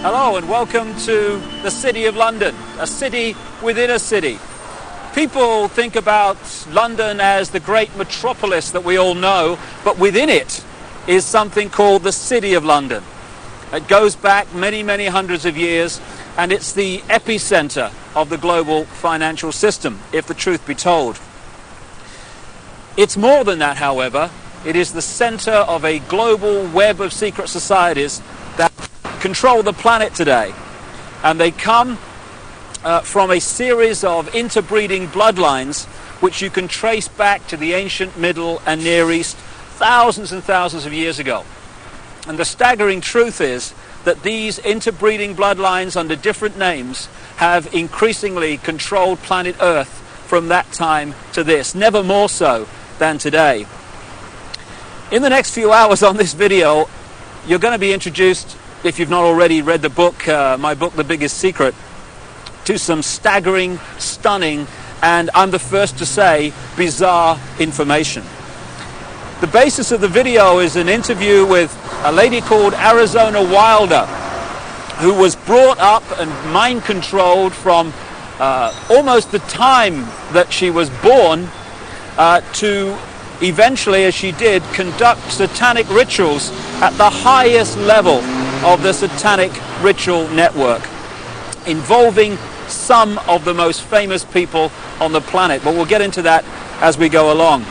Hello and welcome to the City of London, a city within a city. People think about London as the great metropolis that we all know, but within it is something called the City of London. It goes back many, many hundreds of years, and it's the epicenter of the global financial system, if the truth be told. It's more than that, however. It is the center of a global web of secret societies that control the planet today. And they come from a series of interbreeding bloodlines which you can trace back to the ancient Middle and Near East thousands and thousands of years ago. And the staggering truth is that these interbreeding bloodlines under different names have increasingly controlled planet Earth from that time to this, never more so than today. In the next few hours on this video, you're going to be introduced, if you've not already read the book, my book, The Biggest Secret, to some staggering, stunning, and I'm the first to say, bizarre information. The basis of the video is an interview with a lady called Arizona Wilder, who was brought up and mind-controlled from almost the time that she was born to eventually, as she did, conduct satanic rituals at the highest level of the satanic ritual network, involving some of the most famous people on the planet. But we'll get into that as we go along.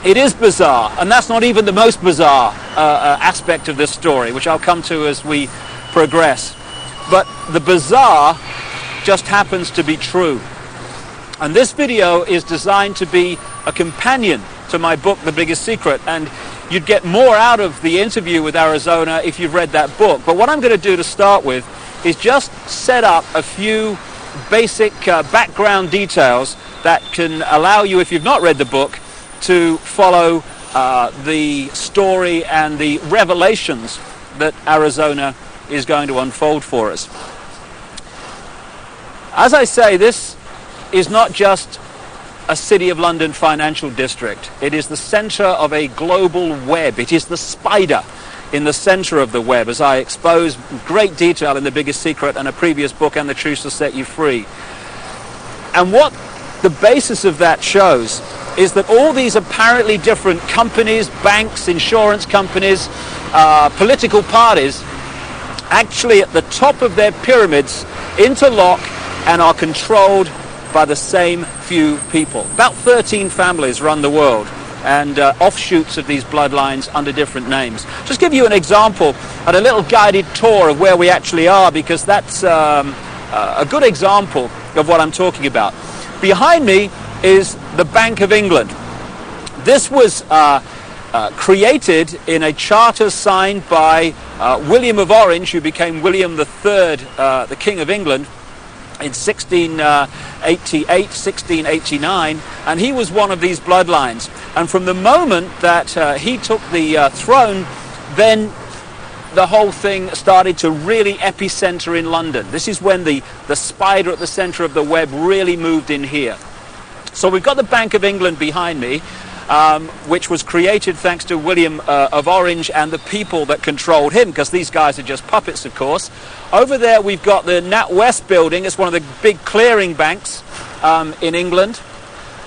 It is bizarre, and that's not even the most bizarre aspect of this story, which I'll come to as we progress. But the bizarre just happens to be true. And this video is designed to be a companion to my book, The Biggest Secret, and you'd get more out of the interview with Arizona if you've read that book. But what I'm going to do to start with is just set up a few basic background details that can allow you, if you've not read the book, to follow the story and the revelations that Arizona is going to unfold for us. As I say, this is not just a City of London financial district. It is the center of a global web. It is the spider in the center of the web, as I expose in great detail in The Biggest Secret and a previous book, And the Truth Shall Set You Free. And what the basis of that shows is that all these apparently different companies, banks, insurance companies, political parties, actually at the top of their pyramids interlock and are controlled by the same few people. About 13 families run the world, and offshoots of these bloodlines under different names. Just give you an example and a little guided tour of where we actually are, because that's a good example of what I'm talking about. Behind me is the Bank of England. This was created in a charter signed by William of Orange, who became William III, the King of England, in 1688, 1689, and he was one of these bloodlines. And from the moment that he took the throne, then the whole thing started to really epicenter in London. This is when the spider at the center of the web really moved in here. So we've got the Bank of England behind me, which was created thanks to William of Orange and the people that controlled him, because these guys are just puppets, of course. Over there we've got the NatWest building. It's one of the big clearing banks in England.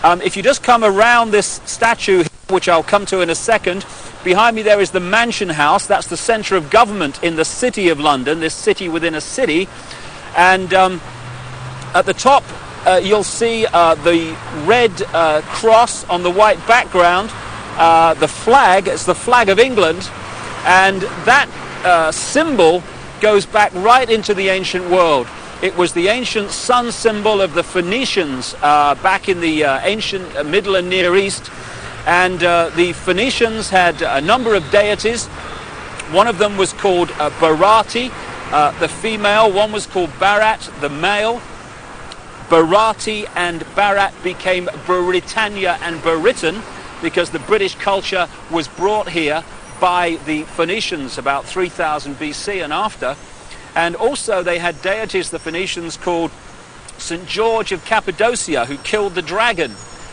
If you just come around this statue, which I'll come to in a second, behind me there is the Mansion House. That's the center of government in the City of London, this city within a city. And at the top you'll see the red cross on the white background, the flag. It's the flag of England, and that symbol goes back right into the ancient world. It was the ancient sun symbol of the Phoenicians back in the ancient Middle and Near East, and the Phoenicians had a number of deities. One of them was called Barati, the female. One was called Barat, the male. Barati and Barat became Britannia and Britain because the British culture was brought here by the Phoenicians about 3000 BC and after. And also they had deities, the Phoenicians, called St. George of Cappadocia, who killed the dragon.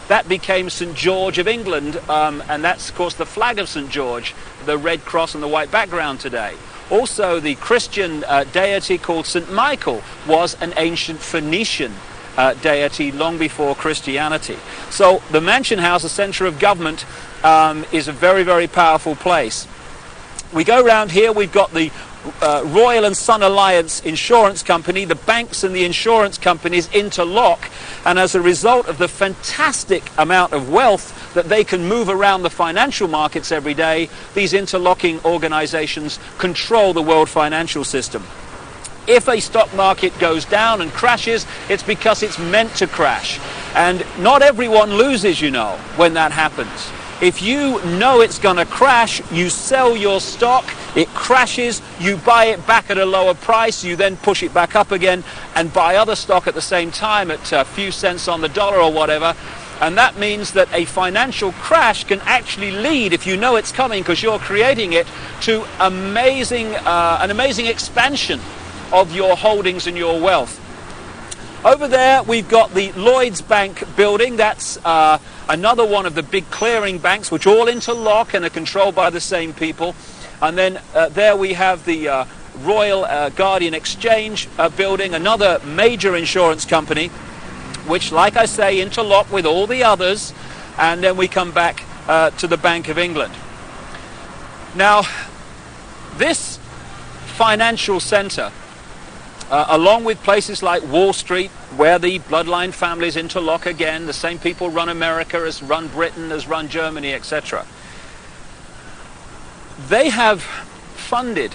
That became St. George of England, and that's, of course, the flag of St. George, the red cross on the white background today. Also, the Christian deity called St. Michael was an ancient Phoenician deity long before Christianity. So the Mansion House, the center of government, is a very, very powerful place. We go around here, we've got the Royal and Son Alliance Insurance Company. The banks and the insurance companies interlock, and as a result of the fantastic amount of wealth that they can move around the financial markets every day, these interlocking organizations control the world financial system. If a stock market goes down and crashes, it's because it's meant to crash. And not everyone loses, you know, when that happens. If you know it's going to crash, you sell your stock, it crashes, you buy it back at a lower price, you then push it back up again and buy other stock at the same time at a few cents on the dollar or whatever. And that means that a financial crash can actually lead, if you know it's coming because you're creating it, to an amazing expansion of your holdings and your wealth. Over there we've got the Lloyds Bank building. That's another one of the big clearing banks which all interlock and are controlled by the same people. And then there we have the Royal Guardian Exchange building, another major insurance company which, like I say, interlock with all the others. And then we come back to the Bank of England. Now, this financial center, along with places like Wall Street, where the bloodline families interlock again, the same people run America as run Britain, as run Germany, etc. They have funded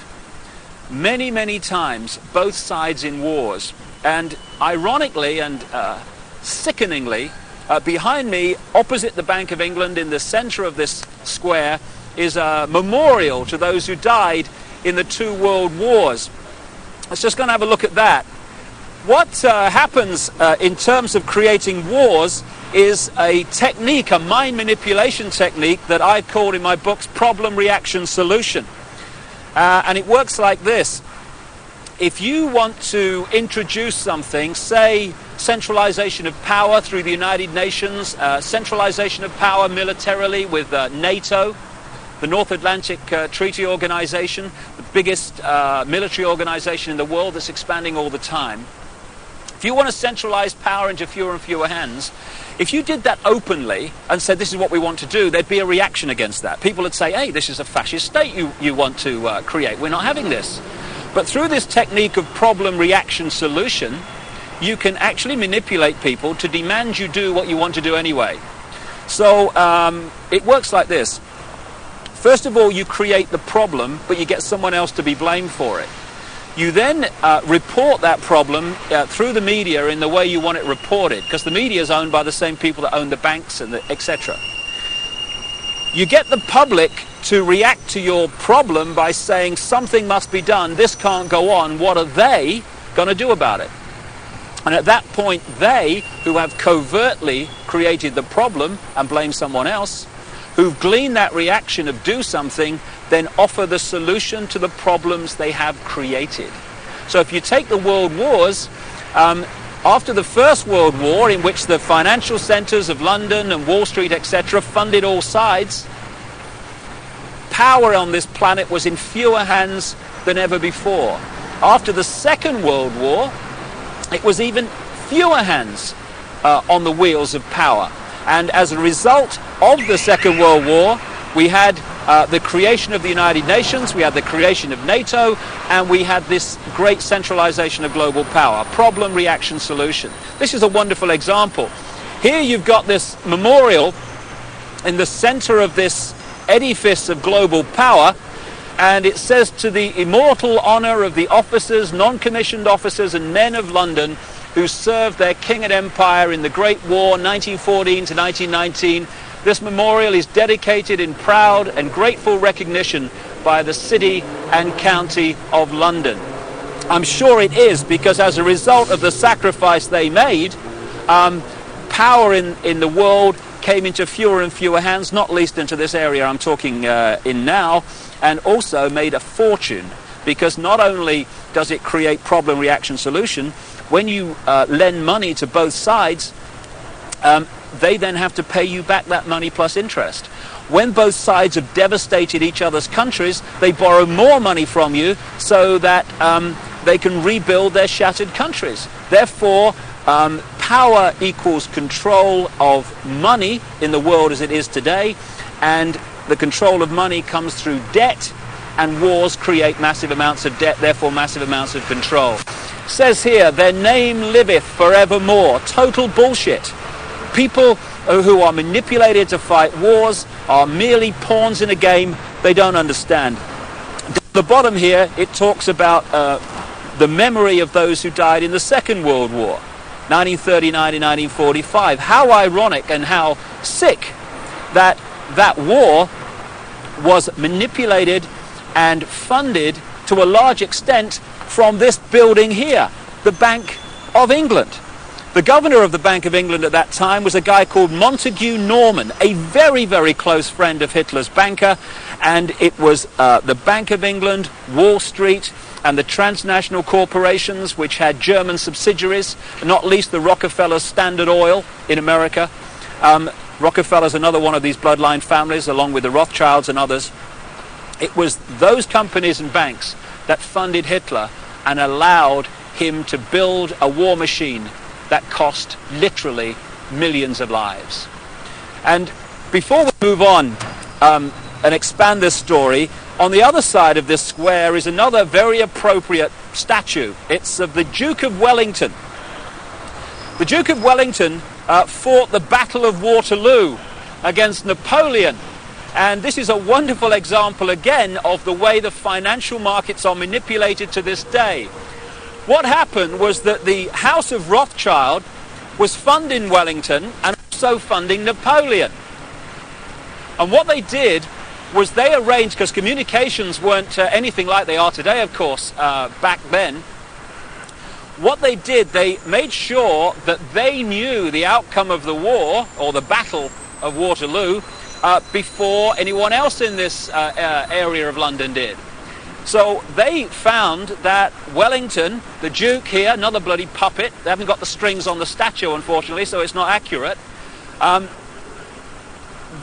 many, many times both sides in wars. And ironically and sickeningly, behind me, opposite the Bank of England, in the center of this square, is a memorial to those who died in the 2 world wars. Let's just go and have a look at that. What happens in terms of creating wars is a technique, a mind manipulation technique that I've called in my books problem, reaction, solution. And it works like this. If you want to introduce something, say centralization of power through the United Nations, centralization of power militarily with NATO, the North Atlantic Treaty Organization, the biggest military organization in the world that's expanding all the time. If you want to centralize power into fewer and fewer hands, if you did that openly and said this is what we want to do, there'd be a reaction against that. People would say, hey, this is a fascist state you want to create. We're not having this. But through this technique of problem, reaction, solution, you can actually manipulate people to demand you do what you want to do anyway. So it works like this. First of all, you create the problem, but you get someone else to be blamed for it. You then report that problem through the media in the way you want it reported, because the media is owned by the same people that own the banks and etc. You get the public to react to your problem by saying something must be done, this can't go on, what are they going to do about it? And at that point, they, who have covertly created the problem and blame someone else, who've gleaned that reaction of do something, then offer the solution to the problems they have created. So if you take the world wars, after the First World War, in which the financial centers of London and Wall Street, etc., funded all sides, power on this planet was in fewer hands than ever before. After the Second World War, it was even fewer hands on the wheels of power. And as a result of the Second World War, we had the creation of the United Nations, we had the creation of NATO, and we had this great centralization of global power. Problem, reaction, solution. This is a wonderful example. Here you've got this memorial in the center of this edifice of global power, and it says, to the immortal honor of the officers, non-commissioned officers and men of London who served their king and empire in the Great War 1914 to 1919, this memorial is dedicated in proud and grateful recognition by the City and County of London. I'm sure it is, because as a result of the sacrifice they made, power in the world came into fewer and fewer hands, not least into this area I'm talking in now, and also made a fortune, because not only does it create problem, reaction, solution, when you lend money to both sides, they then have to pay you back that money plus interest. When both sides have devastated each other's countries, they borrow more money from you so that they can rebuild their shattered countries. Therefore, power equals control of money in the world as it is today, and the control of money comes through debt, and wars create massive amounts of debt, therefore massive amounts of control. It says here, their name liveth forevermore. Total bullshit. People who are manipulated to fight wars are merely pawns in a game they don't understand. At the bottom here, it talks about the memory of those who died in the Second World War, 1939 to 1945. How ironic and how sick that that war was manipulated and funded to a large extent from this building here, the Bank of England. The governor of the Bank of England at that time was a guy called Montague Norman, a very, very close friend of Hitler's banker, and it was the Bank of England, Wall Street, and the transnational corporations which had German subsidiaries, not least the Rockefeller Standard Oil in America. Rockefeller's another one of these bloodline families, along with the Rothschilds and others. It was those companies and banks that funded Hitler and allowed him to build a war machine that cost literally millions of lives. And before we move on and expand this story, on the other side of this square is another very appropriate statue. It's of the Duke of Wellington. The Duke of Wellington fought the Battle of Waterloo against Napoleon. And this is a wonderful example again of the way the financial markets are manipulated to this day. What happened was that the House of Rothschild was funding Wellington and also funding Napoleon. And what they did was they arranged, because communications weren't anything like they are today, of course, back then. What they did, they made sure that they knew the outcome of the war, or the Battle of Waterloo, before anyone else in this area of London did. So they found that Wellington, the Duke here, another bloody puppet, they haven't got the strings on the statue unfortunately, so it's not accurate,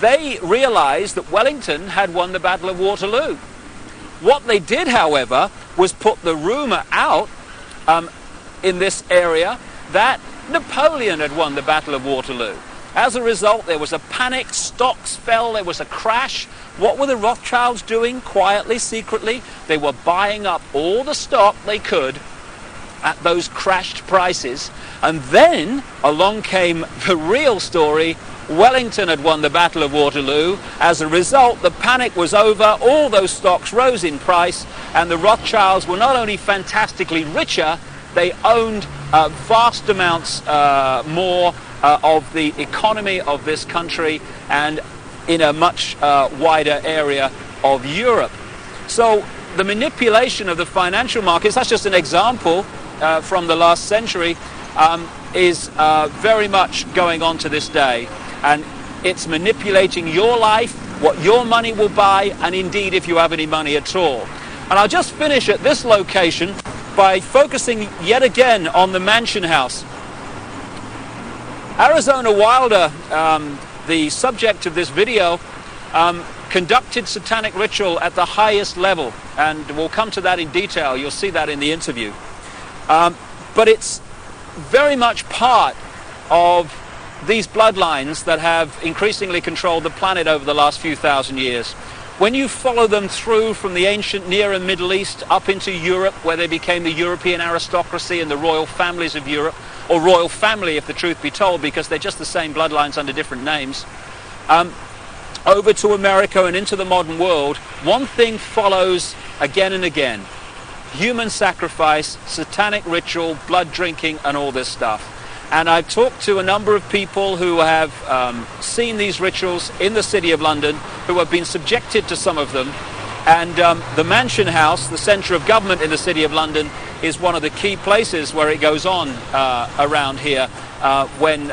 they realized that Wellington had won the Battle of Waterloo. What they did, however, was put the rumor out in this area that Napoleon had won the Battle of Waterloo. As a result, there was a panic, stocks fell, there was a crash. What were the Rothschilds doing quietly, secretly? They were buying up all the stock they could at those crashed prices. And then along came the real story. Wellington had won the Battle of Waterloo. As a result, the panic was over, all those stocks rose in price, and the Rothschilds were not only fantastically richer, they owned vast amounts more of the economy of this country and in a much wider area of Europe. So the manipulation of the financial markets, that's just an example from the last century, is very much going on to this day. And it's manipulating your life, what your money will buy, and indeed if you have any money at all. And I'll just finish at this location by focusing yet again on the Mansion House. Arizona Wilder, the subject of this video, conducted satanic ritual at the highest level, and we'll come to that in detail. You'll see that in the interview. But it's very much part of these bloodlines that have increasingly controlled the planet over the last few thousand years. When you follow them through from the ancient Near and Middle East up into Europe, where they became the European aristocracy and the royal families of Europe, or royal family if the truth be told, because they're just the same bloodlines under different names, over to America and into the modern world, one thing follows again and again: human sacrifice, satanic ritual, blood drinking, and all this stuff. And I've talked to a number of people who have seen these rituals in the City of London, who have been subjected to some of them. And the Mansion House, the centre of government in the City of London, is one of the key places where it goes on around here when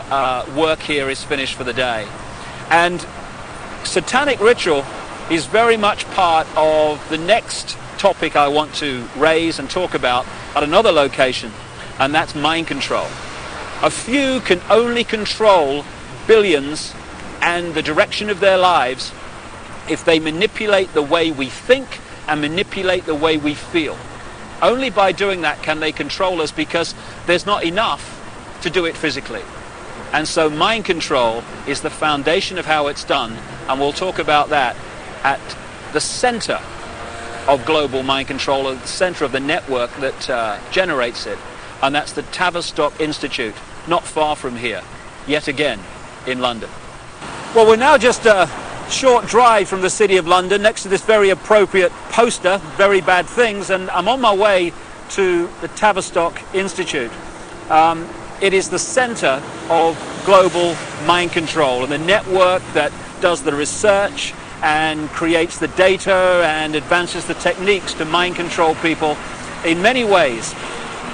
work here is finished for the day. And satanic ritual is very much part of the next topic I want to raise and talk about at another location, and that's mind control. A few can only control billions and the direction of their lives if they manipulate the way we think and manipulate the way we feel. Only by doing that can they control us, because there's not enough to do it physically. And so mind control is the foundation of how it's done, and we'll talk about that at the center of global mind control, at the center of the network that generates it, and that's the Tavistock Institute, not far from here, yet again in London. Well, we're now just a short drive from the City of London, next to this very appropriate poster, Very Bad Things, and I'm on my way to the Tavistock Institute. It is the center of global mind control and the network that does the research and creates the data and advances the techniques to mind control people in many ways.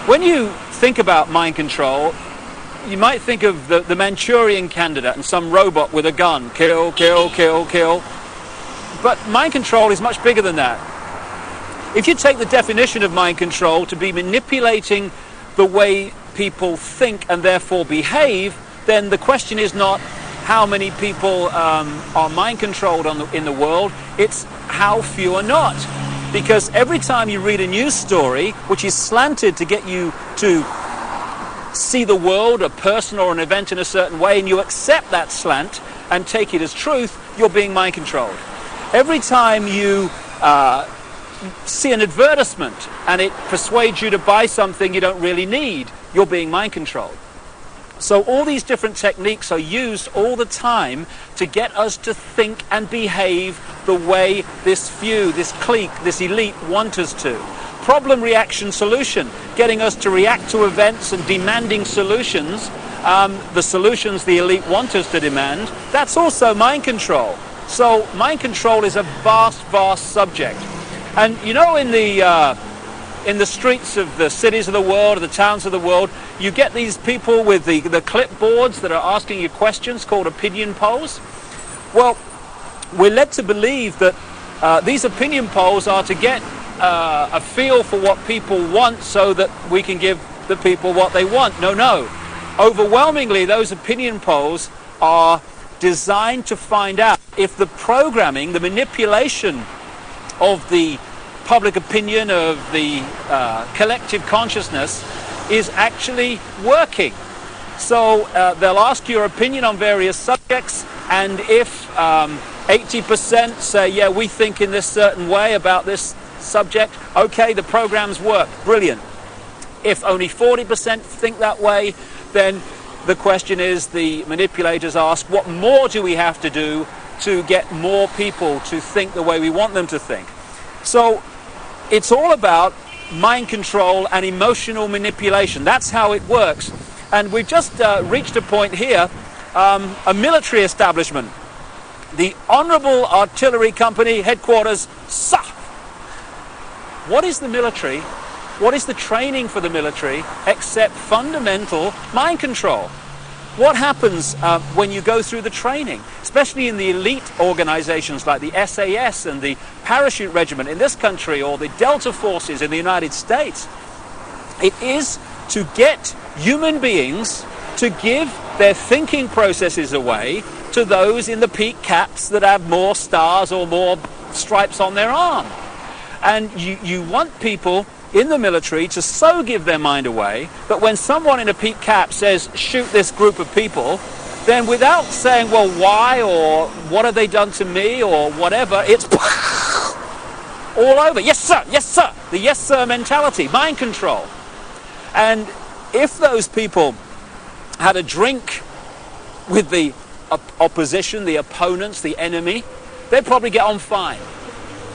When you think about mind control, you might think of the Manchurian candidate and some robot with a gun. Kill, kill, kill, kill. But mind control is much bigger than that. If you take the definition of mind control to be manipulating the way people think and therefore behave, then the question is not how many people are mind controlled in the world, it's how few are not. Because every time you read a news story which is slanted to get you to see the world, a person or an event in a certain way, and you accept that slant and take it as truth, you're being mind controlled. Every time you see an advertisement and it persuades you to buy something you don't really need, you're being mind controlled. So all these different techniques are used all the time to get us to think and behave the way this few, this clique, this elite want us to. Problem, reaction, solution, getting us to react to events and demanding solutions, the solutions the elite want us to demand, that's also mind control. So mind control is a vast, vast subject. And you know, in the streets of the cities of the world, or the towns of the world, you get these people with the clipboards that are asking you questions called opinion polls. Well, we're led to believe that these opinion polls are to get a feel for what people want so that we can give the people what they want. No. Overwhelmingly, those opinion polls are designed to find out if the programming, the manipulation of the public opinion, of the collective consciousness, is actually working. So they'll ask your opinion on various subjects, and if 80% say, yeah, we think in this certain way about this subject, okay, the programs work, brilliant. If only 40% think that way, then the question is, the manipulators ask, what more do we have to do to get more people to think the way we want them to think? So it's all about mind control and emotional manipulation. That's how it works. And we've just reached a point here, a military establishment. The Honourable Artillery Company headquarters, SAR. What is the military? What is the training for the military except fundamental mind control? What happens when you go through the training, especially in the elite organizations like the SAS and the Parachute Regiment in this country, or the Delta Forces in the United States? It is to get human beings to give their thinking processes away to those in the peak caps that have more stars or more stripes on their arm. And you want people in the military to so give their mind away that when someone in a peak cap says, shoot this group of people, then without saying, well, why, or what have they done to me, or whatever, it's all over. Yes, sir, yes, sir. The yes, sir mentality, mind control. And if those people had a drink with the opposition, the opponents, the enemy, they'd probably get on fine.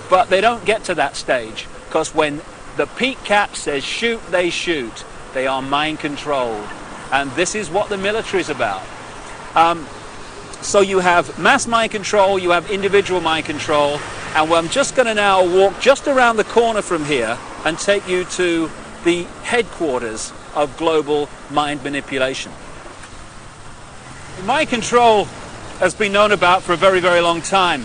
But they don't get to that stage, because when the peak cap says shoot, they shoot. They are mind controlled. And this is what the military is about. So you have mass mind control, you have individual mind control, and I'm just going to now walk just around the corner from here and take you to the headquarters of global mind manipulation. Mind control has been known about for a very, very long time.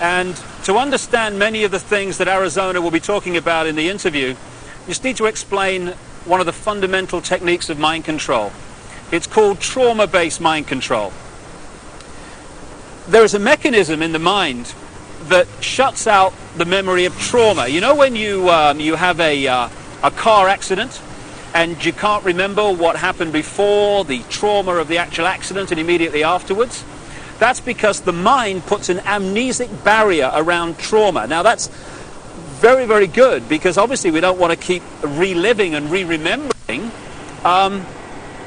And to understand many of the things that Arizona will be talking about in the interview, you just need to explain one of the fundamental techniques of mind control. It's called trauma-based mind control. there is a mechanism in the mind that shuts out the memory of trauma. You know when you have a car accident and you can't remember what happened before, the trauma of the actual accident, and immediately afterwards? That's because the mind puts an amnesic barrier around trauma. Now that's very, very good, because obviously we don't want to keep reliving and re-remembering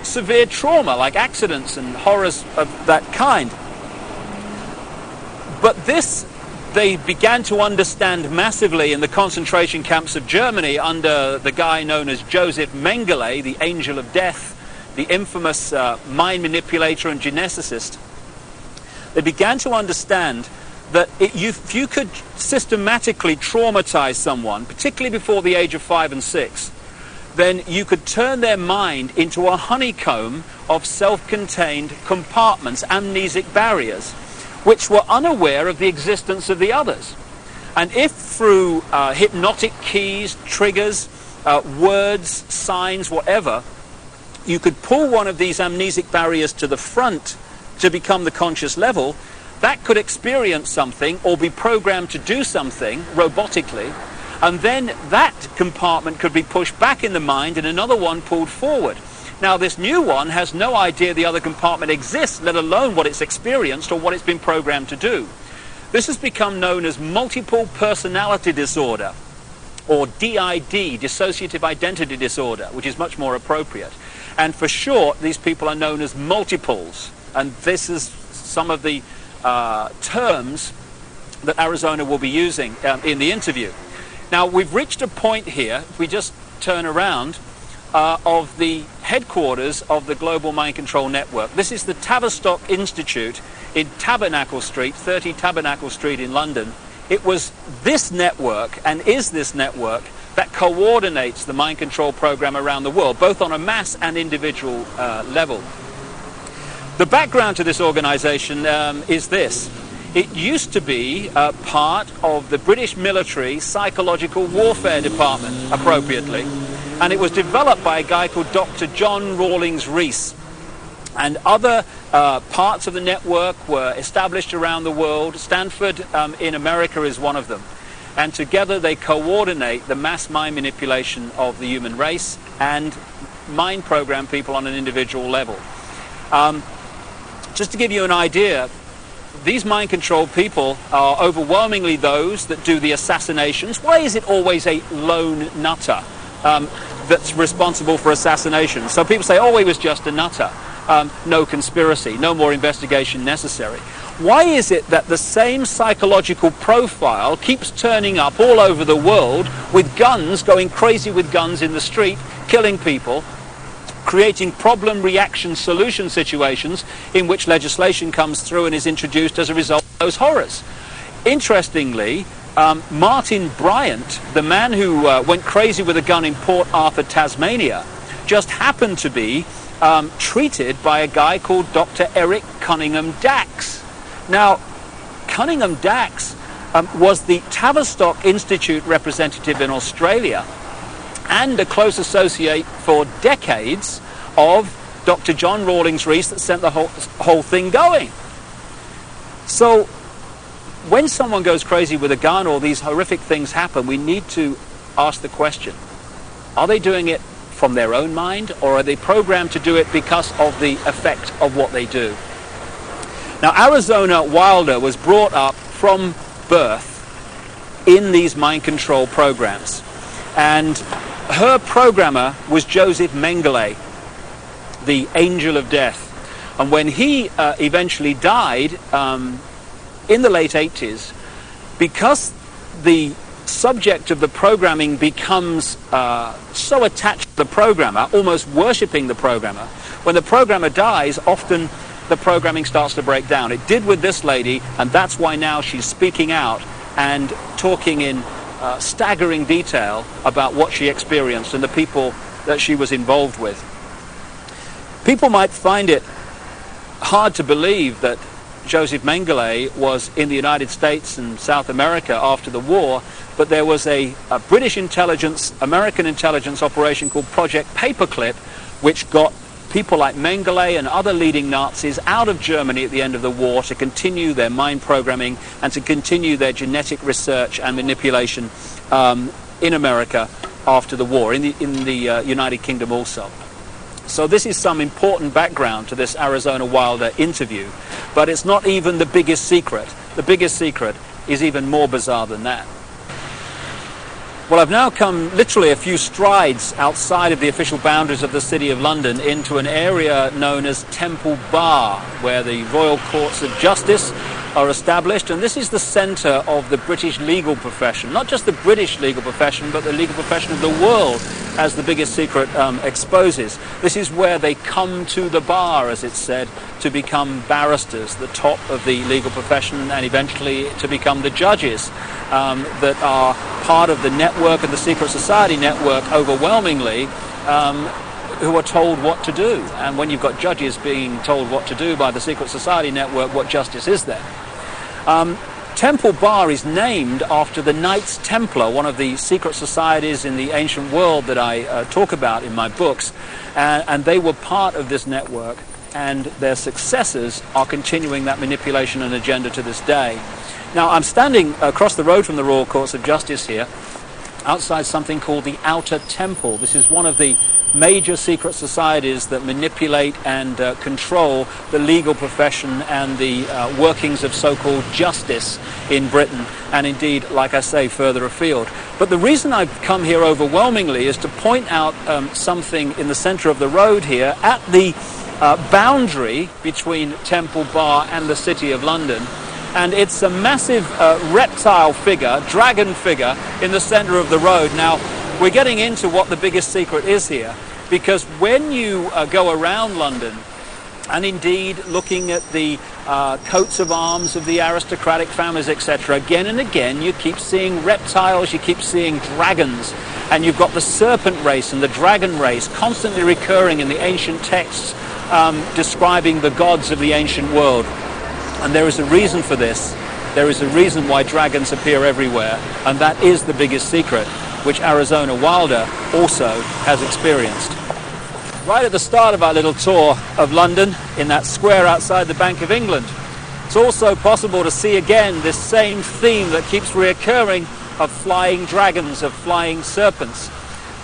severe trauma like accidents and horrors of that kind. But this they began to understand massively in the concentration camps of Germany under the guy known as Joseph Mengele, the angel of death, the infamous mind manipulator and geneticist. They began to understand that if you could systematically traumatize someone, particularly before the age of 5 and 6, then you could turn their mind into a honeycomb of self-contained compartments, amnesic barriers, which were unaware of the existence of the others. And if through hypnotic keys, triggers, words, signs, whatever, you could pull one of these amnesic barriers to the front to become the conscious level, that could experience something or be programmed to do something robotically, and then that compartment could be pushed back in the mind and another one pulled forward. Now this new one has no idea the other compartment exists, let alone what it's experienced or what it's been programmed to do. This has become known as multiple personality disorder, or DID, dissociative identity disorder, which is much more appropriate. And for short, these people are known as multiples. And this is some of the terms that Arizona will be using in the interview. Now, we've reached a point here, if we just turn around, of the headquarters of the Global Mind Control Network. This is the Tavistock Institute in Tabernacle Street, 30 Tabernacle Street in London. It was this network, and is this network, that coordinates the mind control program around the world, both on a mass and individual level. The background to this organization is this. It used to be part of the British military psychological warfare department, appropriately, and it was developed by a guy called Dr. John Rawlings Rees. And other parts of the network were established around the world. Stanford in America is one of them. And together they coordinate the mass mind manipulation of the human race and mind program people on an individual level. Just to give you an idea, these mind control people are overwhelmingly those that do the assassinations. Why is it always a lone nutter that's responsible for assassination? So people say, oh, he was just a nutter. No conspiracy, no more investigation necessary. Why is it that the same psychological profile keeps turning up all over the world with guns, going crazy with guns in the street, killing people, creating problem, reaction, solution situations in which legislation comes through and is introduced as a result of those horrors? Interestingly, Martin Bryant, the man who went crazy with a gun in Port Arthur, Tasmania, just happened to be treated by a guy called Dr. Eric Cunningham Dax. Now, Cunningham Dax was the Tavistock Institute representative in Australia and a close associate for decades of Dr. John Rawlings Rees that sent the whole thing going. So when someone goes crazy with a gun or these horrific things happen, we need to ask the question, are they doing it from their own mind, or are they programmed to do it because of the effect of what they do? Now, Arizona Wilder was brought up from birth in these mind control programs, and her programmer was Joseph Mengele, the angel of death. And when he eventually died in the late 80s, because the subject of the programming becomes so attached to the programmer, almost worshipping the programmer, when the programmer dies, often the programming starts to break down. It did with this lady, and that's why now she's speaking out and talking in staggering detail about what she experienced and the people that she was involved with. People might find it hard to believe that Joseph Mengele was in the United States and South America after the war, but there was a British intelligence, American intelligence operation called Project Paperclip, which got people like Mengele and other leading Nazis out of Germany at the end of the war to continue their mind programming and to continue their genetic research and manipulation in America after the war, in the United Kingdom also. So this is some important background to this Arizona Wilder interview, but it's not even the biggest secret. The biggest secret is even more bizarre than that. Well, I've now come literally a few strides outside of the official boundaries of the City of London into an area known as Temple Bar, where the Royal Courts of Justice are established, and this is the centre of the British legal profession. Not just the British legal profession, but the legal profession of the world, as the biggest secret exposes. This is where they come to the bar, as it's said, to become barristers, the top of the legal profession, and eventually to become the judges that are part of the network and the secret society network overwhelmingly, who are told what to do. And when you've got judges being told what to do by the secret society network, what justice is there? Temple Bar is named after the Knights Templar, one of the secret societies in the ancient world that I talk about in my books, and they were part of this network, and their successors are continuing that manipulation and agenda to this day. Now, I'm standing across the road from the Royal Courts of Justice here, outside something called the Outer Temple. This is one of the major secret societies that manipulate and control the legal profession and the workings of so-called justice in Britain, and indeed, like I say, further afield. But the reason I've come here overwhelmingly is to point out something in the centre of the road here at the boundary between Temple Bar and the City of London. And it's a massive reptile figure, dragon figure, in the centre of the road. Now, we're getting into what the biggest secret is here, because when you go around London, and indeed looking at the coats of arms of the aristocratic families, etc., again and again you keep seeing reptiles, you keep seeing dragons, and you've got the serpent race and the dragon race constantly recurring in the ancient texts describing the gods of the ancient world. And there is a reason for this. There is a reason why dragons appear everywhere, and that is the biggest secret, which Arizona Wilder also has experienced. Right at the start of our little tour of London, in that square outside the Bank of England, it's also possible to see again this same theme that keeps reoccurring of flying dragons, of flying serpents.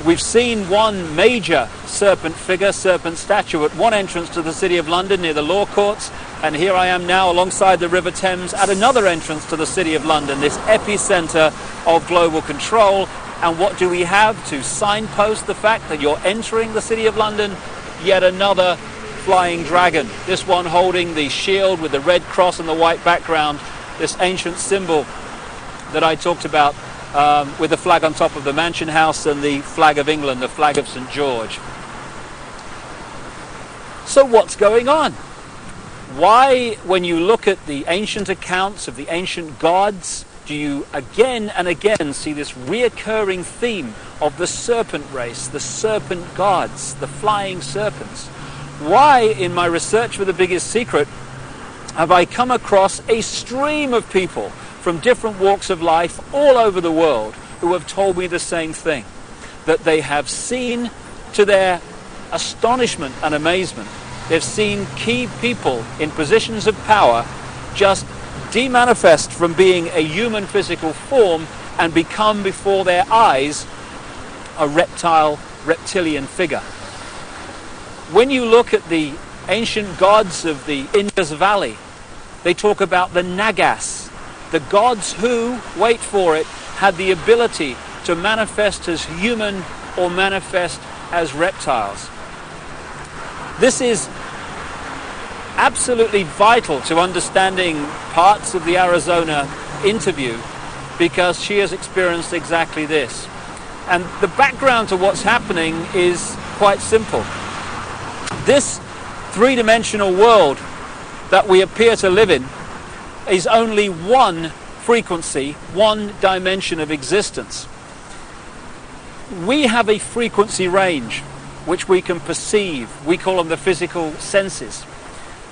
We've seen one major serpent figure, serpent statue, at one entrance to the City of London near the Law Courts, and here I am now alongside the River Thames at another entrance to the City of London, this epicenter of global control. And what do we have to signpost the fact that you're entering the City of London? Yet another flying dragon, this one holding the shield with the red cross and the white background, this ancient symbol that I talked about, with the flag on top of the Mansion House and the flag of England, the flag of St. George. So what's going on? Why, when you look at the ancient accounts of the ancient gods, do you again and again see this reoccurring theme of the serpent race, the serpent gods, the flying serpents? Why, in my research for the biggest secret, have I come across a stream of people from different walks of life all over the world who have told me the same thing, that they have seen, to their astonishment and amazement, they've seen key people in positions of power just demanifest from being a human physical form and become before their eyes a reptilian figure. When you look at the ancient gods of the Indus Valley, they talk about the Nagas, the gods who, wait for it, had the ability to manifest as human or manifest as reptiles. This is absolutely vital to understanding parts of the Arizona interview, because she has experienced exactly this. And the background to what's happening is quite simple. This three-dimensional world that we appear to live in is only one frequency, one dimension of existence. We have a frequency range which we can perceive. We call them the physical senses.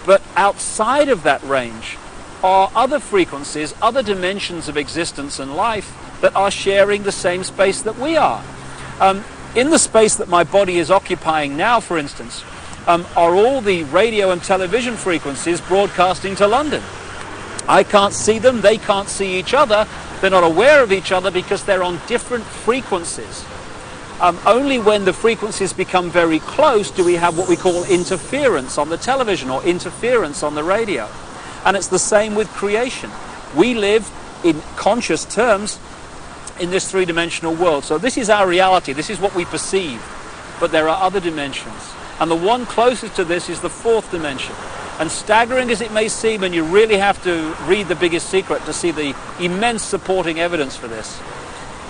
But outside of that range are other frequencies, other dimensions of existence and life that are sharing the same space that we are. In the space that my body is occupying now, for instance, are all the radio and television frequencies broadcasting to London. I can't see them, they can't see each other, they're not aware of each other because they're on different frequencies. Only when the frequencies become very close do we have what we call interference on the television or interference on the radio. And it's the same with creation. We live in conscious terms in this three-dimensional world. So this is our reality, this is what we perceive. But there are other dimensions. And the one closest to this is the fourth dimension. And staggering as it may seem, and you really have to read The Biggest Secret to see the immense supporting evidence for this,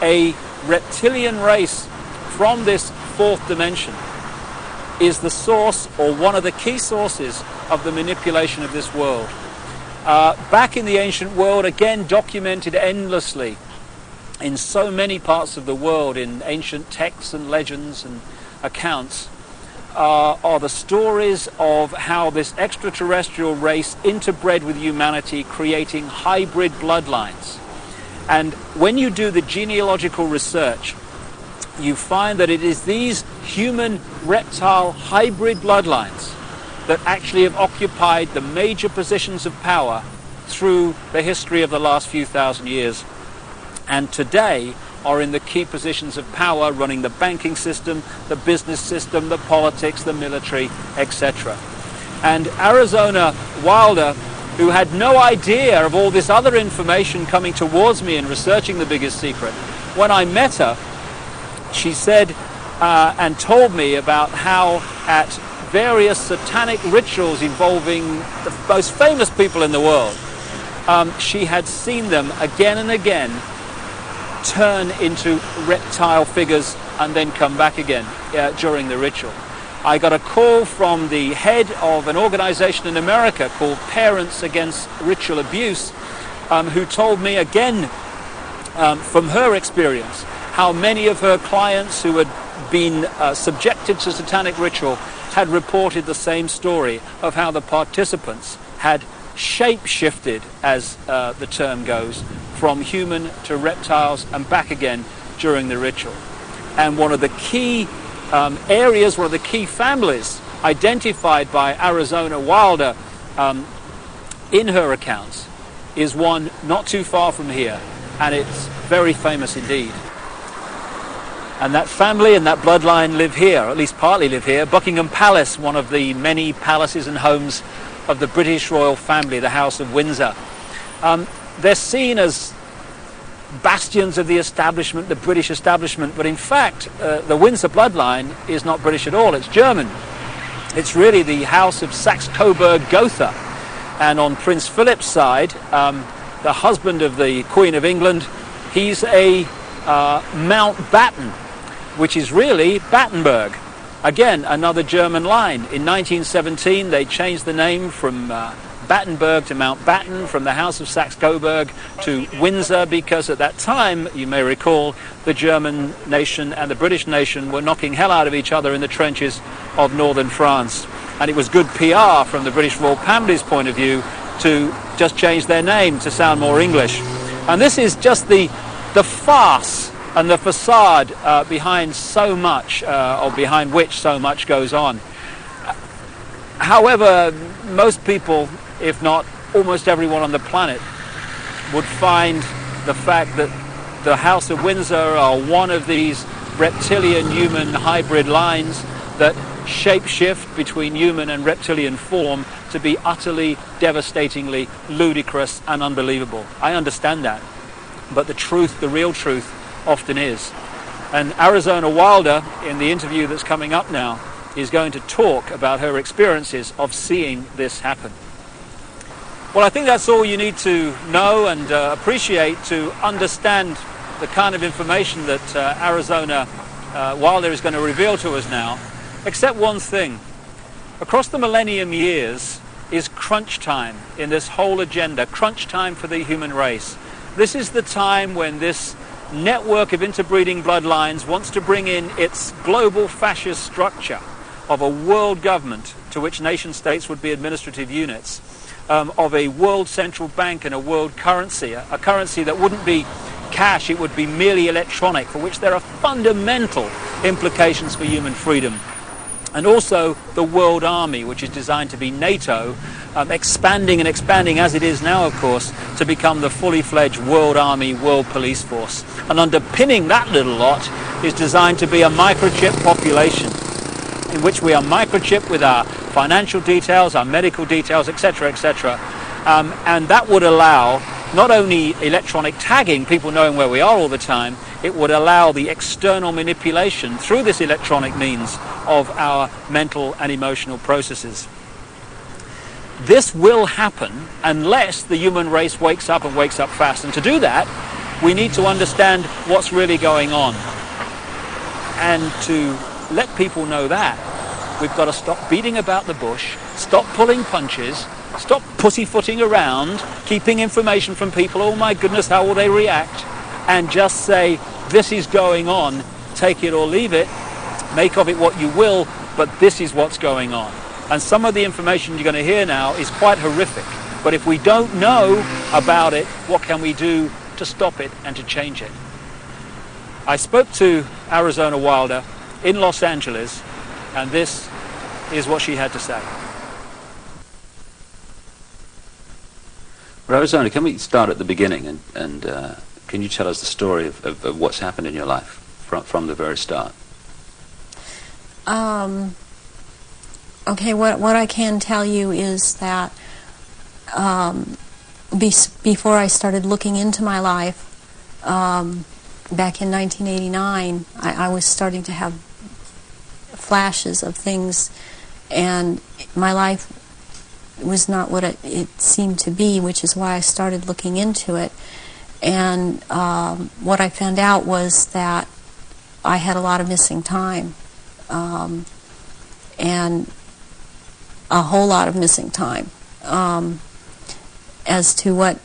a reptilian race from this fourth dimension is the source, or one of the key sources, of the manipulation of this world. Back in the ancient world, again documented endlessly in so many parts of the world, in ancient texts and legends and accounts, are the stories of how this extraterrestrial race interbred with humanity, creating hybrid bloodlines. And when you do the genealogical research, you find that it is these human-reptile hybrid bloodlines that actually have occupied the major positions of power through the history of the last few thousand years, and today are in the key positions of power, running the banking system, the business system, the politics, the military, etc. And Arizona Wilder, who had no idea of all this other information coming towards me in researching The Biggest Secret, when I met her, she said and told me about how at various satanic rituals involving the most famous people in the world, she had seen them again and again turn into reptile figures and then come back again during the ritual. I got a call from the head of an organization in America called Parents Against Ritual Abuse, who told me again from her experience how many of her clients who had been subjected to satanic ritual had reported the same story of how the participants had shape-shifted, as the term goes, from human to reptiles and back again during the ritual. And one of the key areas, one of the key families identified by Arizona Wilder in her accounts is one not too far from here, and it's very famous indeed. And that family and that bloodline live here, or at least partly live here. Buckingham Palace, one of the many palaces and homes of the British royal family, the House of Windsor. They're seen as bastions of the establishment, the British establishment, but in fact the Windsor bloodline is not British at all, it's German. It's really the House of Saxe-Coburg-Gotha. And on Prince Philip's side, the husband of the Queen of England, he's a Mountbatten, which is really Battenberg. Again, another German line. In 1917, they changed the name from Battenberg to Mountbatten, from the House of Saxe-Coburg to Windsor, because at that time, you may recall, the German nation and the British nation were knocking hell out of each other in the trenches of northern France. And it was good PR from the British royal family's point of view to just change their name to sound more English. And this is just the farce and the facade behind so much, or behind which so much goes on. However, most people, if not almost everyone on the planet, would find the fact that the House of Windsor are one of these reptilian-human hybrid lines that shape-shift between human and reptilian form to be utterly, devastatingly ludicrous and unbelievable. I understand that. But the truth, the real truth, often is. And Arizona Wilder, in the interview that's coming up now, is going to talk about her experiences of seeing this happen. Well, I think that's all you need to know and appreciate to understand the kind of information that Arizona Wilder is going to reveal to us now, except one thing. Across the millennium years is crunch time in this whole agenda, crunch time for the human race. This is the time when this network of interbreeding bloodlines wants to bring in its global fascist structure of a world government to which nation states would be administrative units, of a world central bank and a world currency, a currency that wouldn't be cash, it would be merely electronic, for which there are fundamental implications for human freedom. and also the world army, which is designed to be NATO, expanding and expanding as it is now, of course, to become the fully fledged world army, world police force. And underpinning that little lot is designed to be a microchip population, in which we are microchipped with our financial details, our medical details, etc., etc. And that would allow not only electronic tagging, people knowing where we are all the time, it would allow the external manipulation through this electronic means of our mental and emotional processes. This will happen unless the human race wakes up and wakes up fast. And to do that, we need to understand what's really going on. And to let people know that, we've got to stop beating about the bush, stop pulling punches, stop pussyfooting around, keeping information from people, oh my goodness, how will they react, and just say, this is going on, take it or leave it, make of it what you will, but this is what's going on. And some of the information you're going to hear now is quite horrific, but if we don't know about it, what can we do to stop it and to change it? I spoke to Arizona Wilder in Los Angeles, and this is what she had to say. Well, Arizona, can we start at the beginning, and can you tell us the story of what's happened in your life from the very start? Okay, what I can tell you is that before I started looking into my life, back in 1989, I was starting to have flashes of things, and my life was not what it seemed to be, which is why I started looking into it. And what I found out was that I had a lot of missing time, and a whole lot of missing time, as to what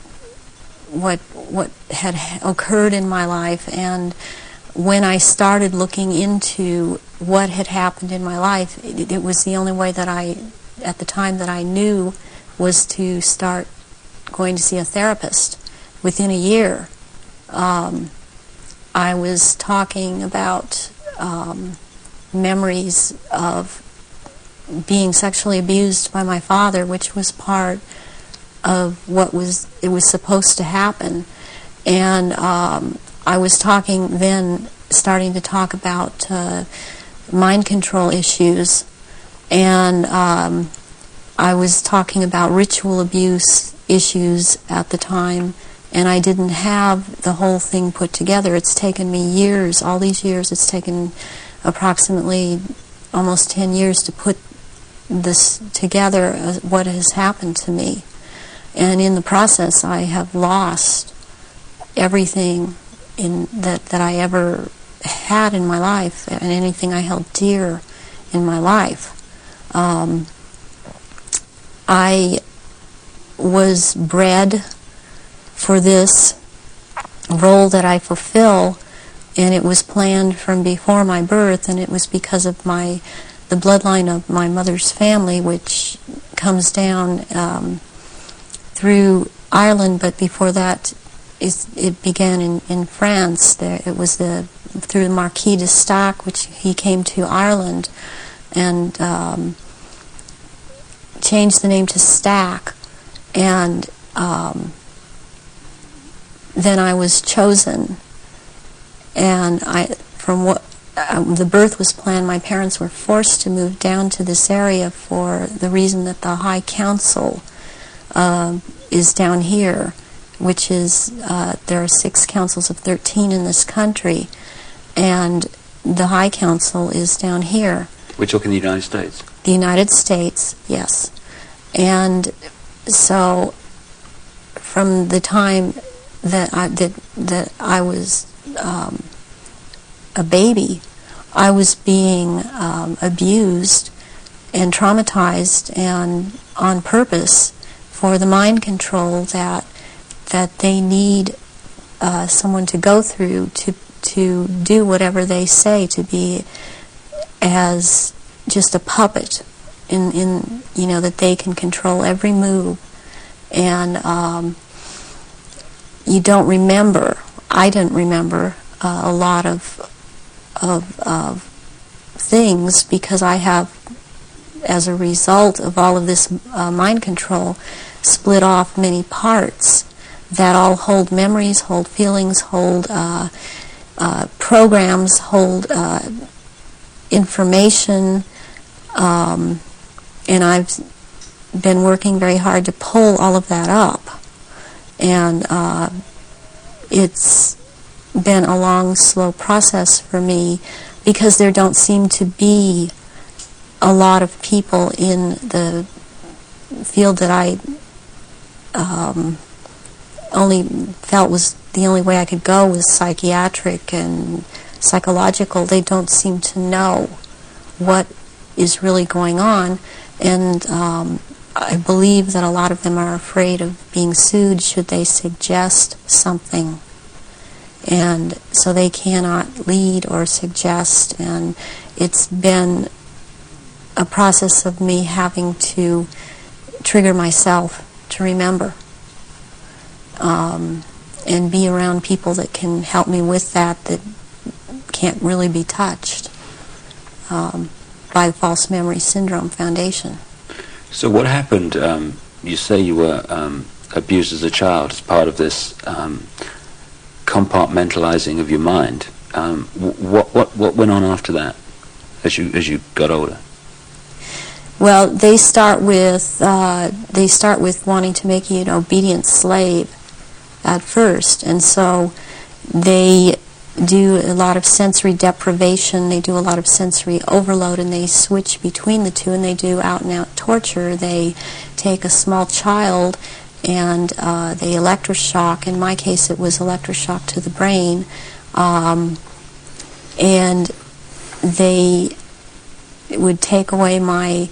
had occurred in my life. And when I started looking into what had happened in my life, it was the only way that at the time that I knew, was to start going to see a therapist. Within a year, I was talking about memories of being sexually abused by my father, which was part of what was supposed to happen. And I was starting to talk about mind control issues, and I was talking about ritual abuse issues at the time, and I didn't have the whole thing put together. It's taken me years, all these years, it's taken approximately almost 10 years to put this together, what has happened to me. And in the process, I have lost everything that I ever had in my life, and anything I held dear in my life. I was bred for this role that I fulfill, and it was planned from before my birth, and it was because of the bloodline of my mother's family, which comes down through Ireland, but before that it began in France. It was through the Marquis de Stac, which he came to Ireland and changed the name to Stack, and then I was chosen, and the birth was planned. My parents were forced to move down to this area for the reason that the High Council is down here, which is, there are 6 councils of 13 in this country, and the High Council is down here. We're talking the United States? The United States, yes. And so from the time that I was a baby, I was being abused and traumatized, and on purpose, for the mind control that they need someone to go through to do whatever they say, to be as just a puppet in that they can control every move. And you don't remember, I didn't remember a lot of things, because I have as a result of all of this mind control, split off many parts that all hold memories, hold feelings, hold programs, hold information, and I've been working very hard to pull all of that up. And it's been a long, slow process for me, because there don't seem to be a lot of people in the field that I only felt was the only way I could go was psychiatric and psychological. They don't seem to know what is really going on, and I believe that a lot of them are afraid of being sued should they suggest something, and so they cannot lead or suggest. And it's been a process of me having to trigger myself to remember, and be around people that can help me with that can't really be touched by the False Memory Syndrome Foundation. So what happened? You say you were abused as a child as part of this compartmentalizing of your mind. What went on after that, as you got older? Well, they start with wanting to make you an obedient slave at first, and so they do a lot of sensory deprivation, they do a lot of sensory overload, and they switch between the two, and they do out-and-out torture. They take a small child and they electroshock. In my case, it was electroshock to the brain, and they would take away my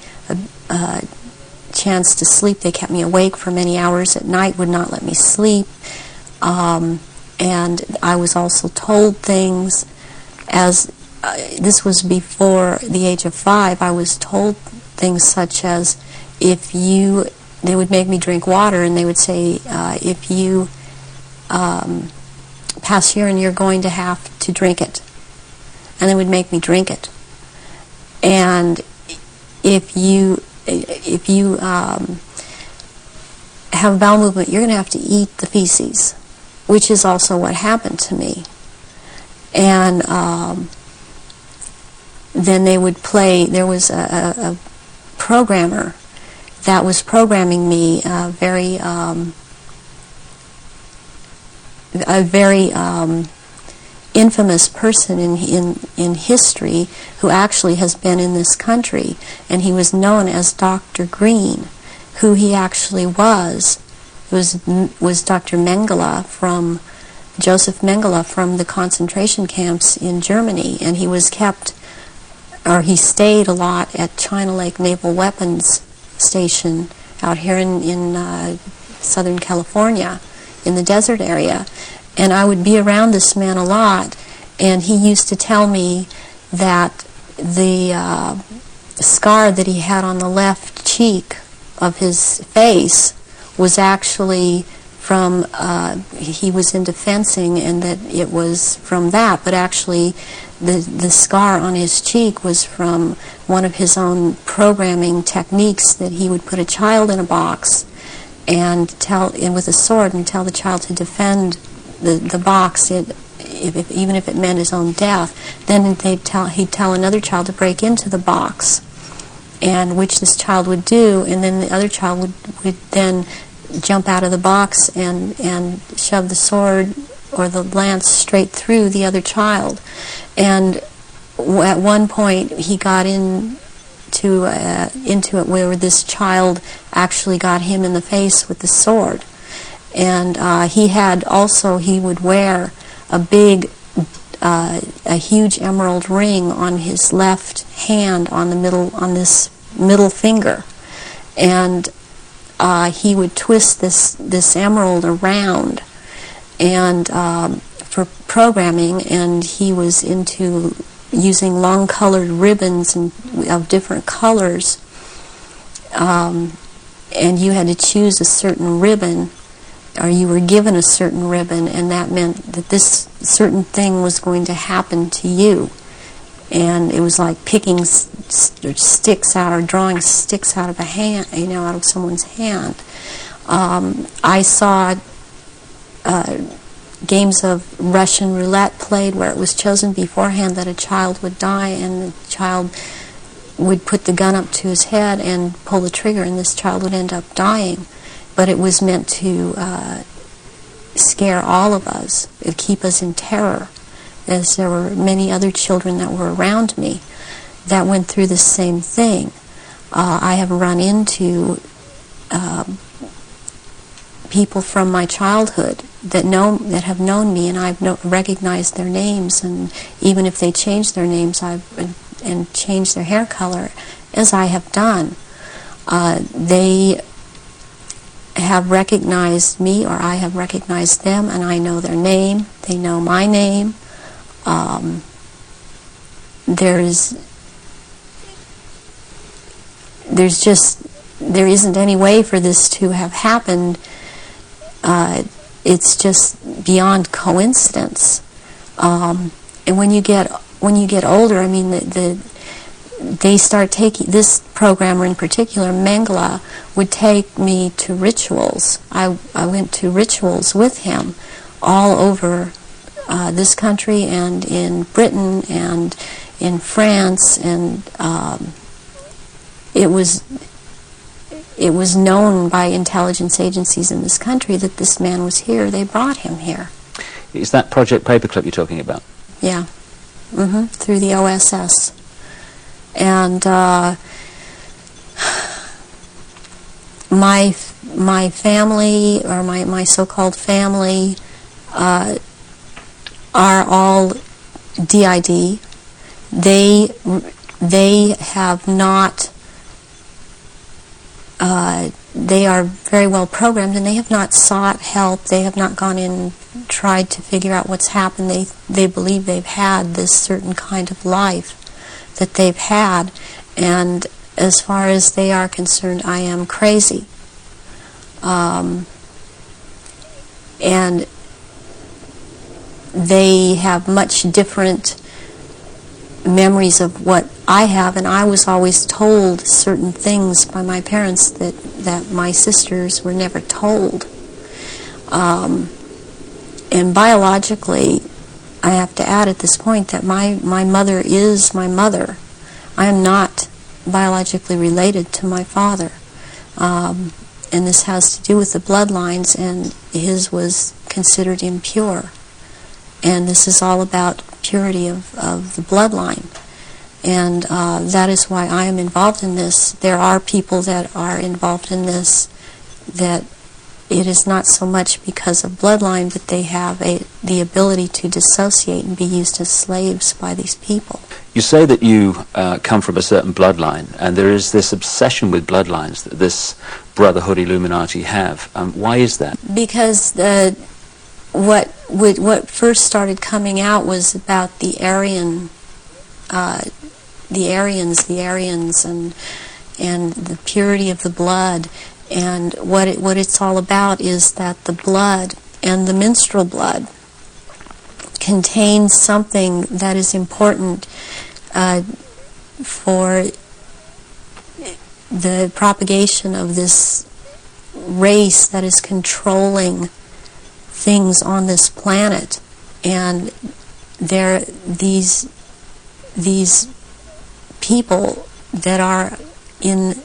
chance to sleep. They kept me awake for many hours at night, would not let me sleep. And I was also told things, as this was before the age of 5, I was told things such as, they would make me drink water, and they would say, if you pass urine, you're going to have to drink it. And they would make me drink it. And if you have a bowel movement, you're going to have to eat the feces, which is also what happened to me. And then they would play, there was a programmer that was programming me, a very infamous person in history, who actually has been in this country, and he was known as Dr. Green. Who he actually was Dr. Mengele, from Joseph Mengele, from the concentration camps in Germany, and he stayed a lot at China Lake Naval Weapons Station out here in Southern California, in the desert area. And I would be around this man a lot, and he used to tell me that the scar that he had on the left cheek of his face was actually from, he was into fencing, and that it was from that, but actually the scar on his cheek was from one of his own programming techniques, that he would put a child in a box and with a sword and tell the child to defend the box, even if it meant his own death. Then he'd tell another child to break into the box, and which this child would do, and then the other child would then jump out of the box and shove the sword or the lance straight through the other child. And at one point he got into it where this child actually got him in the face with the sword. And he would wear a huge emerald ring on his left hand, on this middle finger, and he would twist this emerald around, and for programming, and he was into using long colored ribbons of different colors, and you had to choose a certain ribbon, or you were given a certain ribbon, and that meant that this certain thing was going to happen to you. And it was like picking sticks out, or drawing sticks out of a hand, out of someone's hand. I saw games of Russian roulette played where it was chosen beforehand that a child would die, and the child would put the gun up to his head and pull the trigger, and this child would end up dying. But it was meant to scare all of us, keep us in terror, as there were many other children that were around me that went through the same thing. I have run into people from my childhood that have known me, and I've recognized their names, and even if they change their names and change their hair color, as I have done, they have recognized me, or I have recognized them, and I know their name. They know my name. There isn't any way for this to have happened. It's just beyond coincidence. And when you get older, I mean, they start taking, this programmer in particular, Mengele, would take me to rituals. I went to rituals with him all over this country, and in Britain and in France, and it was known by intelligence agencies in this country that this man was here. They brought him here. Is that Project Paperclip you're talking about? Yeah. Through the OSS. And my family, or my so-called family, are all DID. They have not. They are very well programmed, and they have not sought help. They have not gone in and tried to figure out what's happened. They believe they've had this certain kind of life that they've had, and as far as they are concerned, I am crazy. And they have much different memories of what I have, and I was always told certain things by my parents that my sisters were never told. And biologically, I have to add at this point that my mother is my mother. I am not biologically related to my father. And this has to do with the bloodlines, and his was considered impure. And this is all about purity of the bloodline. And that is why I am involved in this. There are people that are involved in this that it is not so much because of bloodline, but they have the ability to dissociate and be used as slaves by these people. You say that you come from a certain bloodline, and there is this obsession with bloodlines that this Brotherhood Illuminati have. Why is that? Because what first started coming out was about the Aryans, and the purity of the blood. And what it's all about is that the blood, and the menstrual blood, contains something that is important for the propagation of this race that is controlling things on this planet. And these people that are in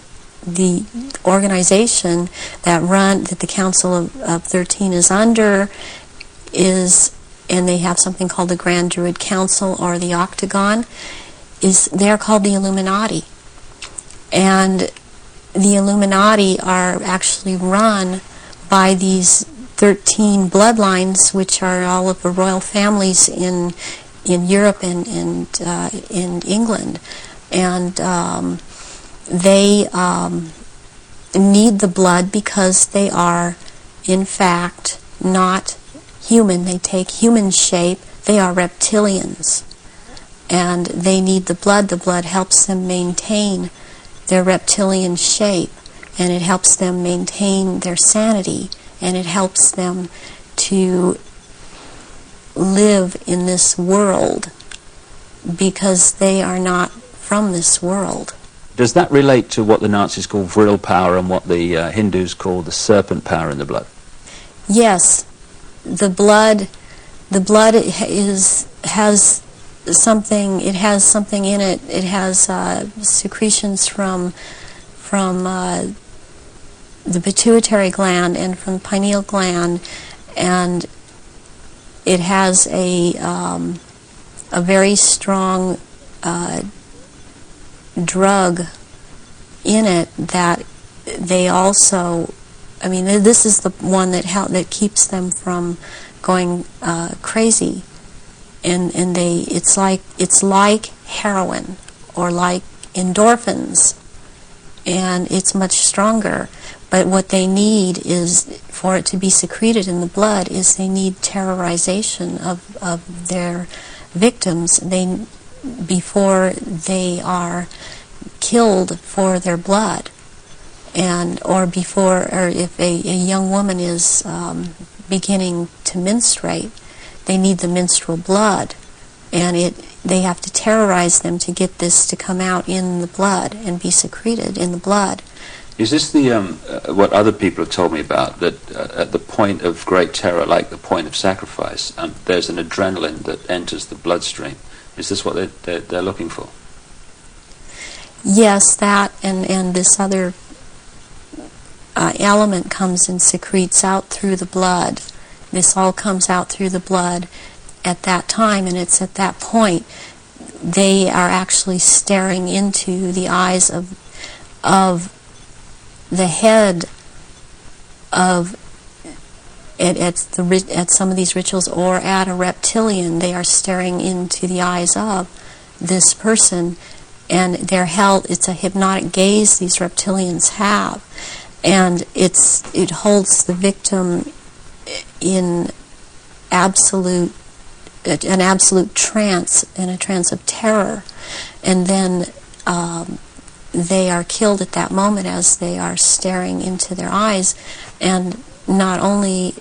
the organization that the Council of 13 is under, and they have something called the Grand Druid Council, or the Octagon, they're called the Illuminati. And the Illuminati are actually run by these 13 bloodlines, which are all of the royal families in Europe and in England. And they need the blood because they are, in fact, not human. They take human shape. They are reptilians. And they need the blood. The blood helps them maintain their reptilian shape, and it helps them maintain their sanity, and it helps them to live in this world, because they are not from this world. Does that relate to what the Nazis call vril power and what the Hindus call the serpent power in the blood? Yes, the blood has something. It has something in it. It has secretions from the pituitary gland and from the pineal gland, and it has a very strong drug in it that they also, I mean, this is the one that keeps them from going crazy, and it's like heroin or like endorphins, and it's much stronger. But what they need is, for it to be secreted in the blood, is they need terrorization of their victims before they are killed for their blood, or if a young woman is beginning to menstruate, they need the menstrual blood, and they have to terrorize them to get this to come out in the blood and be secreted in the blood. Is this the what other people have told me about, that at the point of great terror, like the point of sacrifice, there's an adrenaline that enters the bloodstream? Is this what they're looking for? Yes, that and this other element comes and secretes out through the blood. This all comes out through the blood at that time, and it's at that point they are actually staring into the eyes of the head of at some of these rituals, or at a reptilian. They are staring into the eyes of this person, and they're held. It's a hypnotic gaze these reptilians have, and it holds the victim in an absolute trance, in a trance of terror, and then they are killed at that moment as they are staring into their eyes. And not only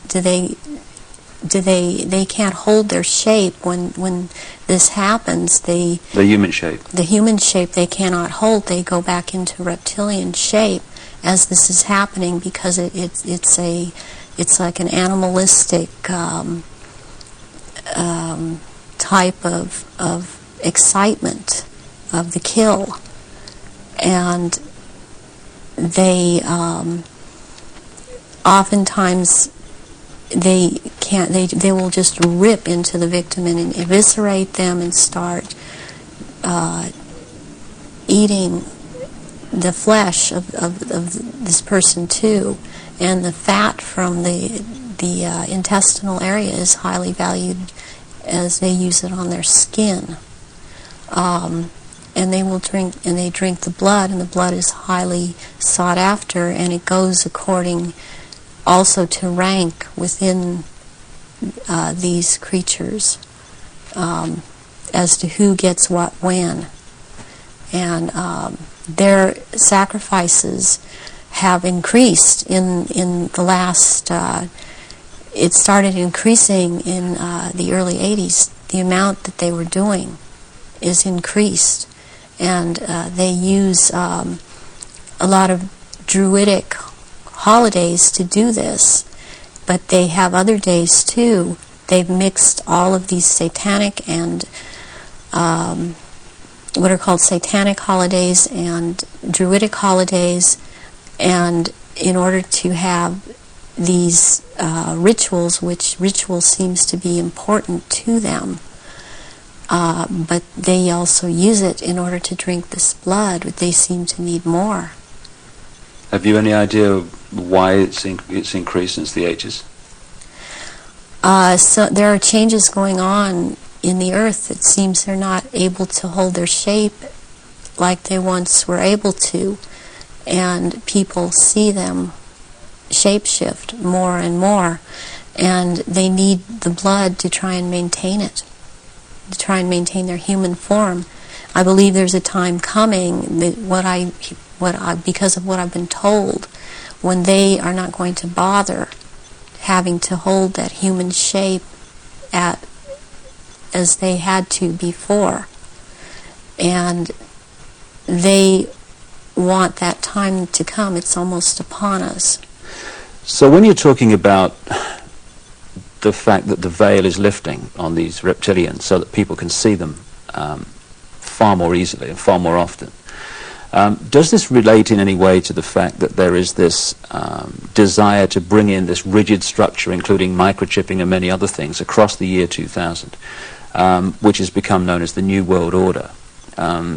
do they can't hold their shape when this happens. The human shape they cannot hold. They go back into reptilian shape as this is happening, because it's like an animalistic type of excitement of the kill. And they oftentimes they will just rip into the victim and eviscerate them and start eating the flesh of this person too. And the fat from the intestinal area is highly valued, as they use it on their skin. And they drink the blood, and the blood is highly sought after, and it goes according also to rank within these creatures, as to who gets what when. And their sacrifices have increased in the last, it started increasing in the early 80s. The amount that they were doing is increased. And they use a lot of druidic holidays to do this, but they have other days too. They've mixed all of these satanic and what are called satanic holidays and druidic holidays, and in order to have these rituals, which ritual seems to be important to them, but they also use it in order to drink this blood. They seem to need more. Have you any idea why it's increased since the 80s? So there are changes going on in the earth. It seems they're not able to hold their shape like they once were able to, and people see them shapeshift more and more, and they need the blood to try and maintain it, to try and maintain their human form. I believe there's a time coming that because of what I've been told, when they are not going to bother having to hold that human shape as they had to before, And they want that time to come. It's almost upon us. So when you're talking about the fact that the veil is lifting on these reptilians so that people can see them far more easily and far more often, does this relate in any way to the fact that there is this desire to bring in this rigid structure, including microchipping and many other things, across the year 2000, which has become known as the New World Order?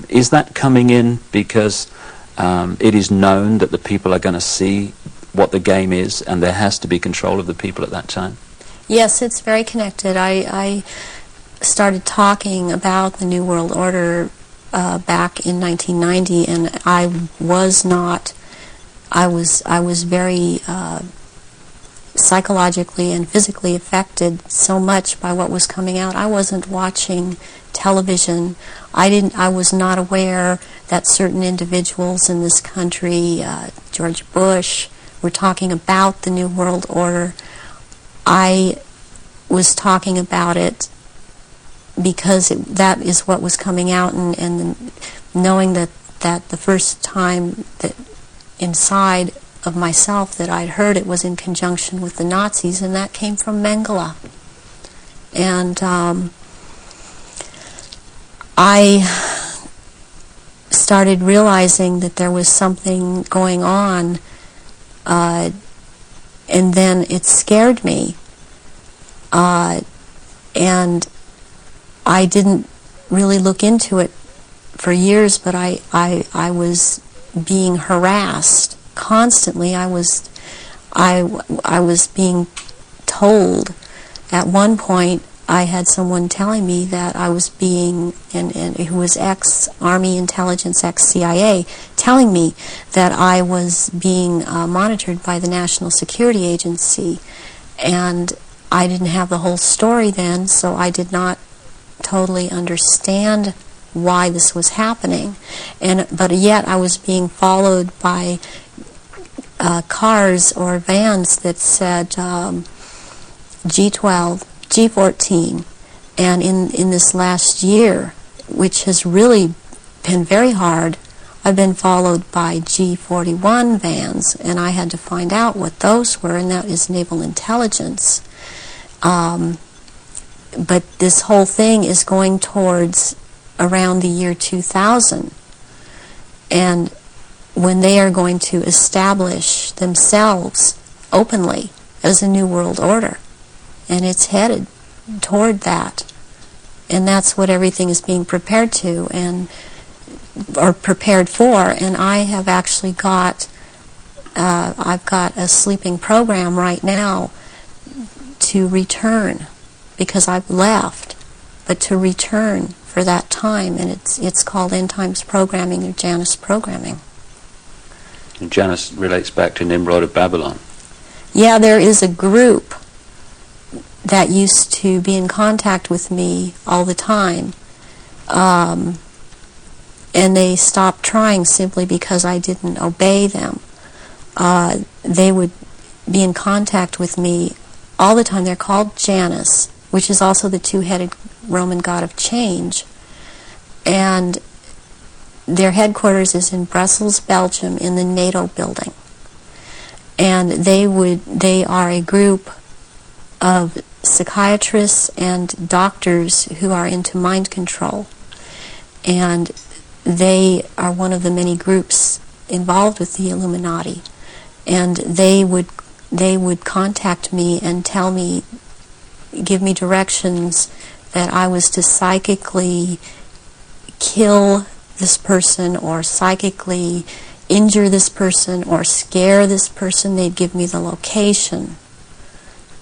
Is that coming in because it is known that the people are going to see what the game is and there has to be control of the people at that time? Yes, it's very connected. I started talking about the New World Order back in 1990, and I was very psychologically and physically affected so much by what was coming out. I wasn't watching television. I was not aware that certain individuals in this country, George Bush, were talking about the New World Order. I was talking about it because that is what was coming out, and knowing that the first time that inside of myself that I'd heard it was in conjunction with the Nazis, and that came from Mengele. And I started realizing that there was something going on, and then it scared me, and I didn't really look into it for years, but I was being harassed constantly. I was being told. At one point, I had someone telling me that I was being, and who was ex-Army intelligence, ex-CIA, telling me that I was being monitored by the National Security Agency, and I didn't have the whole story then, so I did not totally understand why this was happening. But yet I was being followed by cars or vans that said G12, G14, and in this last year, which has really been very hard, I've been followed by G41 vans, and I had to find out what those were, and that is naval intelligence. But this whole thing is going towards around the year 2000, and when they are going to establish themselves openly as a New World Order, and it's headed toward that, and that's what everything is being prepared to, or prepared for. And I have actually I've got a sleeping program right now to return, because I've left, but to return for that time, and it's called End Times Programming, or Janus Programming. And Janus relates back to Nimrod of Babylon. Yeah, there is a group that used to be in contact with me all the time, and they stopped trying simply because I didn't obey them. They would be in contact with me all the time. They're called Janus, which is also the two-headed Roman god of change. And their headquarters is in Brussels, Belgium, in the NATO building. And they are a group of psychiatrists and doctors who are into mind control. And they are one of the many groups involved with the Illuminati. And they would contact me and tell me, give me directions that I was to psychically kill this person, or psychically injure this person, or scare this person. They'd give me the location.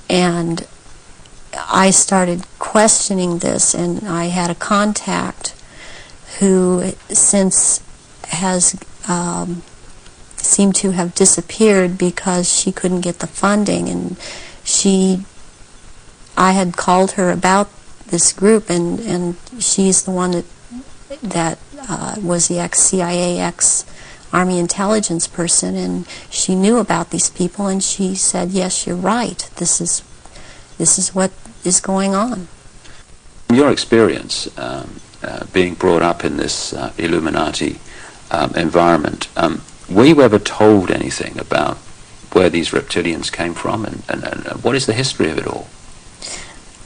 And I started questioning this, and I had a contact who since has seemed to have disappeared because she couldn't get the funding, and I had called her about this group, and she's the one that was the ex-CIA, ex-Army intelligence person, and she knew about these people, and she said, yes, you're right, this is what is going on. From your experience, being brought up in this Illuminati environment, were you ever told anything about where these reptilians came from, and what is the history of it all?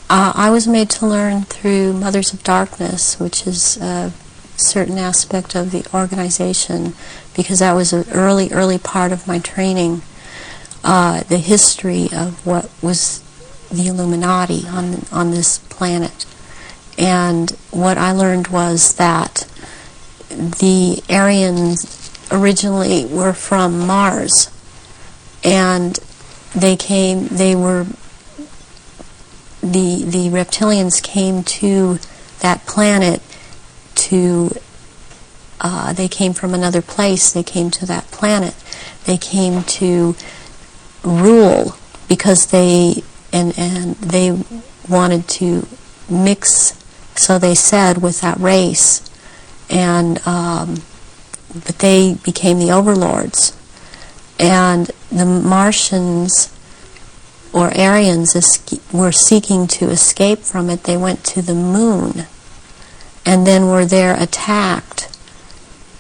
I was made to learn through Mothers of Darkness, which is a certain aspect of the organization, because that was an early part of my training, the history of what was the Illuminati on this planet. And what I learned was that the Aryans originally were from Mars, and the reptilians came to that planet they came from another place. They came to that planet. They came to rule because they wanted to mix, so they said, with that race, and but they became the overlords, and the Martians or Aryans were seeking to escape from it. They went to the moon and then were there attacked,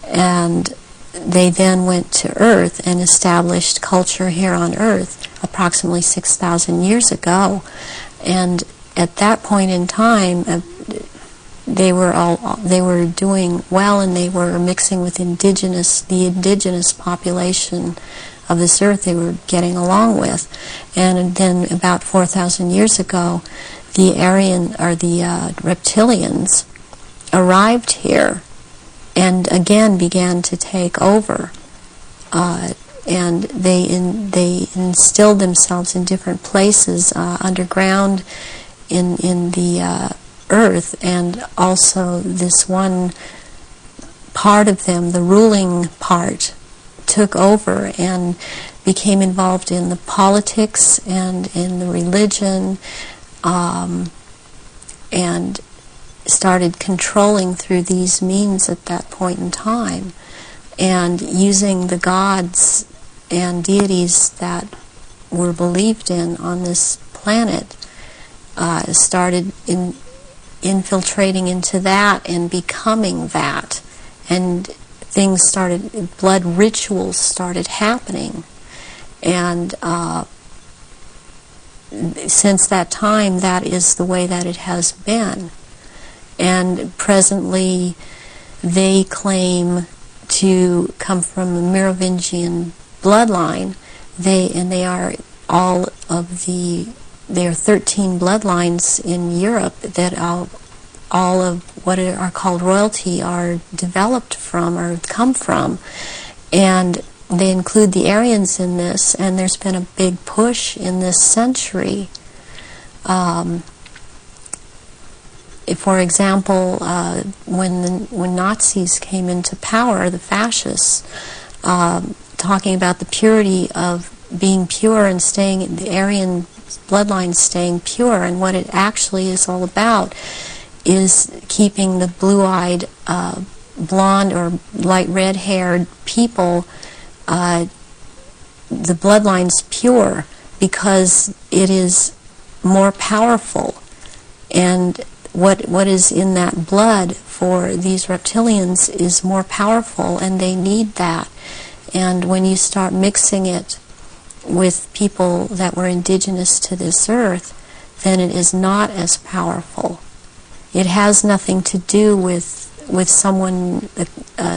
and they then went to Earth and established culture here on Earth approximately 6,000 years ago. And at that point in time, they were doing well, and they were mixing with the indigenous population of this earth. They were getting along with. And then about 4,000 years ago, the reptilians arrived here and again began to take over. And they instilled themselves in different places underground in the earth, and also this one part of them, the ruling part, took over and became involved in the politics and in the religion, and started controlling through these means at that point in time, and using the gods and deities that were believed in on this planet, started infiltrating into that and becoming that, and things started, blood rituals started happening, and since that time, that is the way that it has been. And presently, they claim to come from a Merovingian bloodline. They are all of there are 13 bloodlines in Europe that all of what are called royalty are developed from or come from, and they include the Aryans in this. And there's been a big push in this century. For example, when Nazis came into power, the fascists, talking about the purity of being pure and staying, the Aryan bloodline staying pure, and what it actually is all about is keeping the blue-eyed, blonde or light red-haired people, the bloodlines pure, because it is more powerful. And what is in that blood for these reptilians is more powerful, and they need that. And when you start mixing it with people that were indigenous to this earth, then it is not as powerful. It has nothing to do with someone,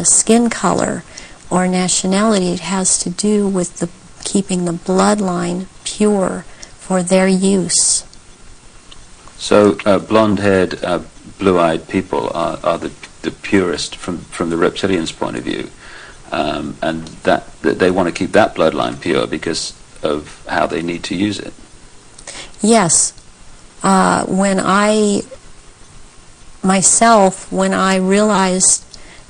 skin color or nationality. It has to do with keeping the bloodline pure for their use. So blonde-haired, blue-eyed people are the purest from the reptilians' point of view, and that they want to keep that bloodline pure because of how they need to use it. Yes. When I realized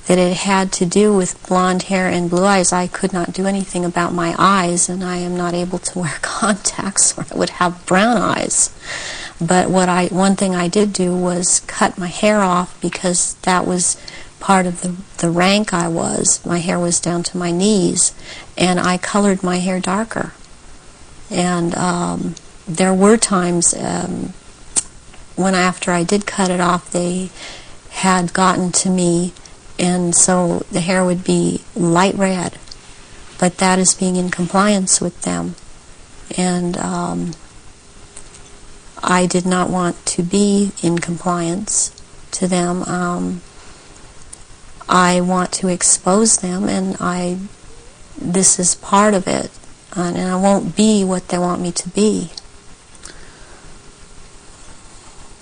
that it had to do with blonde hair and blue eyes, I could not do anything about my eyes, and I am not able to wear contacts or I would have brown eyes. But one thing I did do was cut my hair off, because that was part of the rank I was. My hair was down to my knees, and I colored my hair darker. And there were times when after I did cut it off, they had gotten to me, and so the hair would be light red. But that is being in compliance with them. And I did not want to be in compliance to them. I want to expose them, and this is part of it. And I won't be what they want me to be.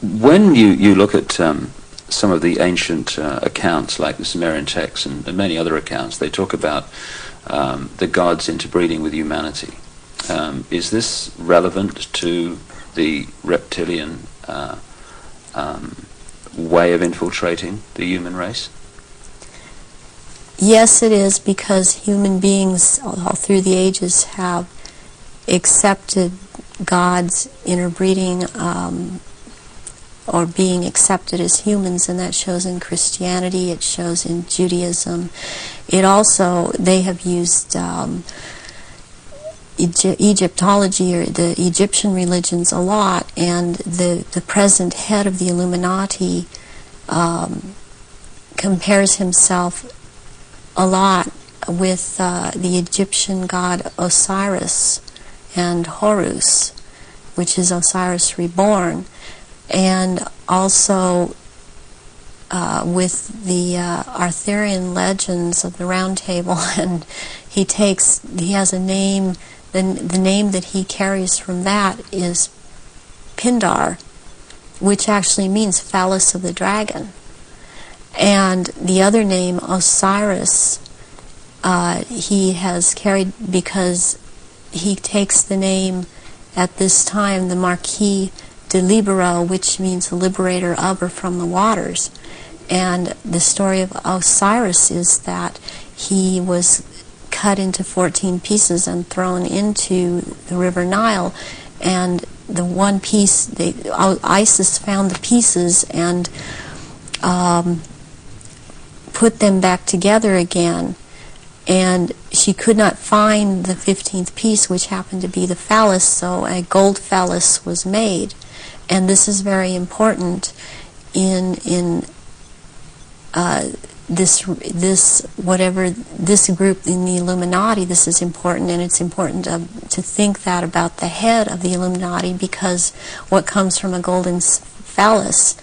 When you look at some of the ancient accounts, like the Sumerian texts and many other accounts, they talk about the gods interbreeding with humanity. Is this relevant to the reptilian way of infiltrating the human race? Yes, it is, because human beings all through the ages have accepted gods interbreeding or being accepted as humans, and that shows in Christianity, it shows in Judaism. It also, they have used Egyptology, or the Egyptian religions, a lot, and the present head of the Illuminati compares himself a lot with the Egyptian god Osiris and Horus, which is Osiris reborn, and also with the Arthurian legends of the Round Table, and he has a name. The name that he carries from that is Pindar, which actually means phallus of the dragon. And the other name, Osiris, he has carried because he takes the name at this time, the Marquis de Libero, which means the liberator of or from the waters. And the story of Osiris is that he was cut into 14 pieces and thrown into the River Nile, and the one piece, Isis found the pieces and put them back together again, and she could not find the 15th piece, which happened to be the phallus, so a gold phallus was made. And this is very important in this group in the Illuminati. This is important, and it's important to think that about the head of the Illuminati, because what comes from a golden phallus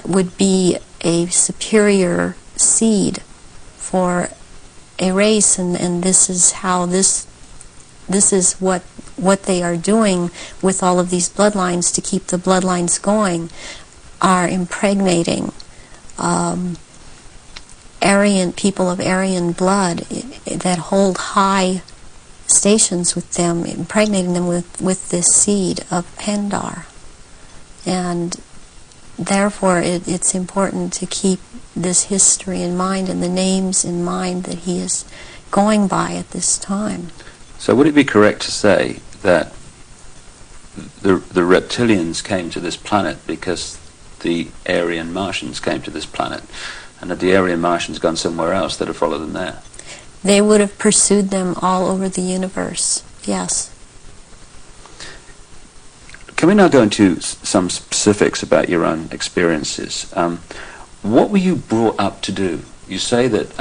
would be a superior seed for a race, and this is how this is what they are doing with all of these bloodlines to keep the bloodlines going, are impregnating Aryan people of Aryan blood that hold high stations with them, impregnating them with this seed of Pindar. And therefore it's important to keep this history in mind and the names in mind that he is going by at this time. So would it be correct to say that the reptilians came to this planet because the Aryan Martians came to this planet, and that the Aryan Martians gone somewhere else that have followed them there? They would have pursued them all over the universe, yes. Can we now go into some specifics about your own experiences? What were you brought up to do? You say that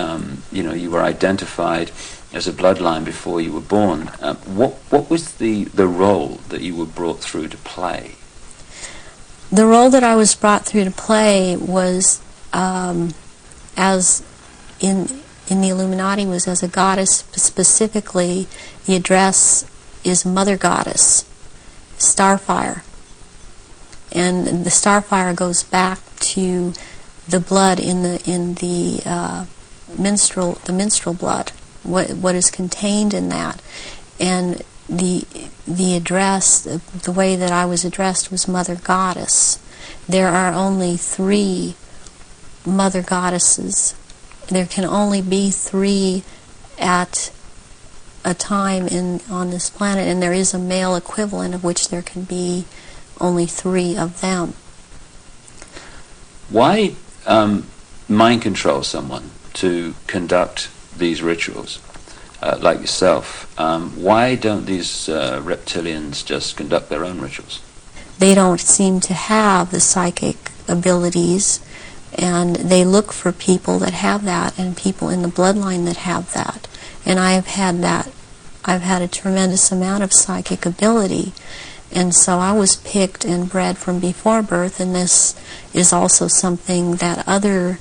you were identified as a bloodline before you were born. What was the role that you were brought through to play? The role that I was brought through to play was, as in the Illuminati, was as a goddess. Specifically, the address is Mother Goddess, Starfire. And the Starfire goes back to the blood in the menstrual blood, what is contained in that. And the address, the way that I was addressed, was Mother Goddess. There are only 3 Mother Goddesses. There can only be 3 at a time on this planet, and there is a male equivalent of which there can be only 3 of them. Why mind control someone to conduct these rituals, like yourself? Why don't these reptilians just conduct their own rituals? They don't seem to have the psychic abilities, And they look for people that have that, and people in the bloodline that have that. And I have had that. I've had a tremendous amount of psychic ability. And so I was picked and bred from before birth, and this is also something that other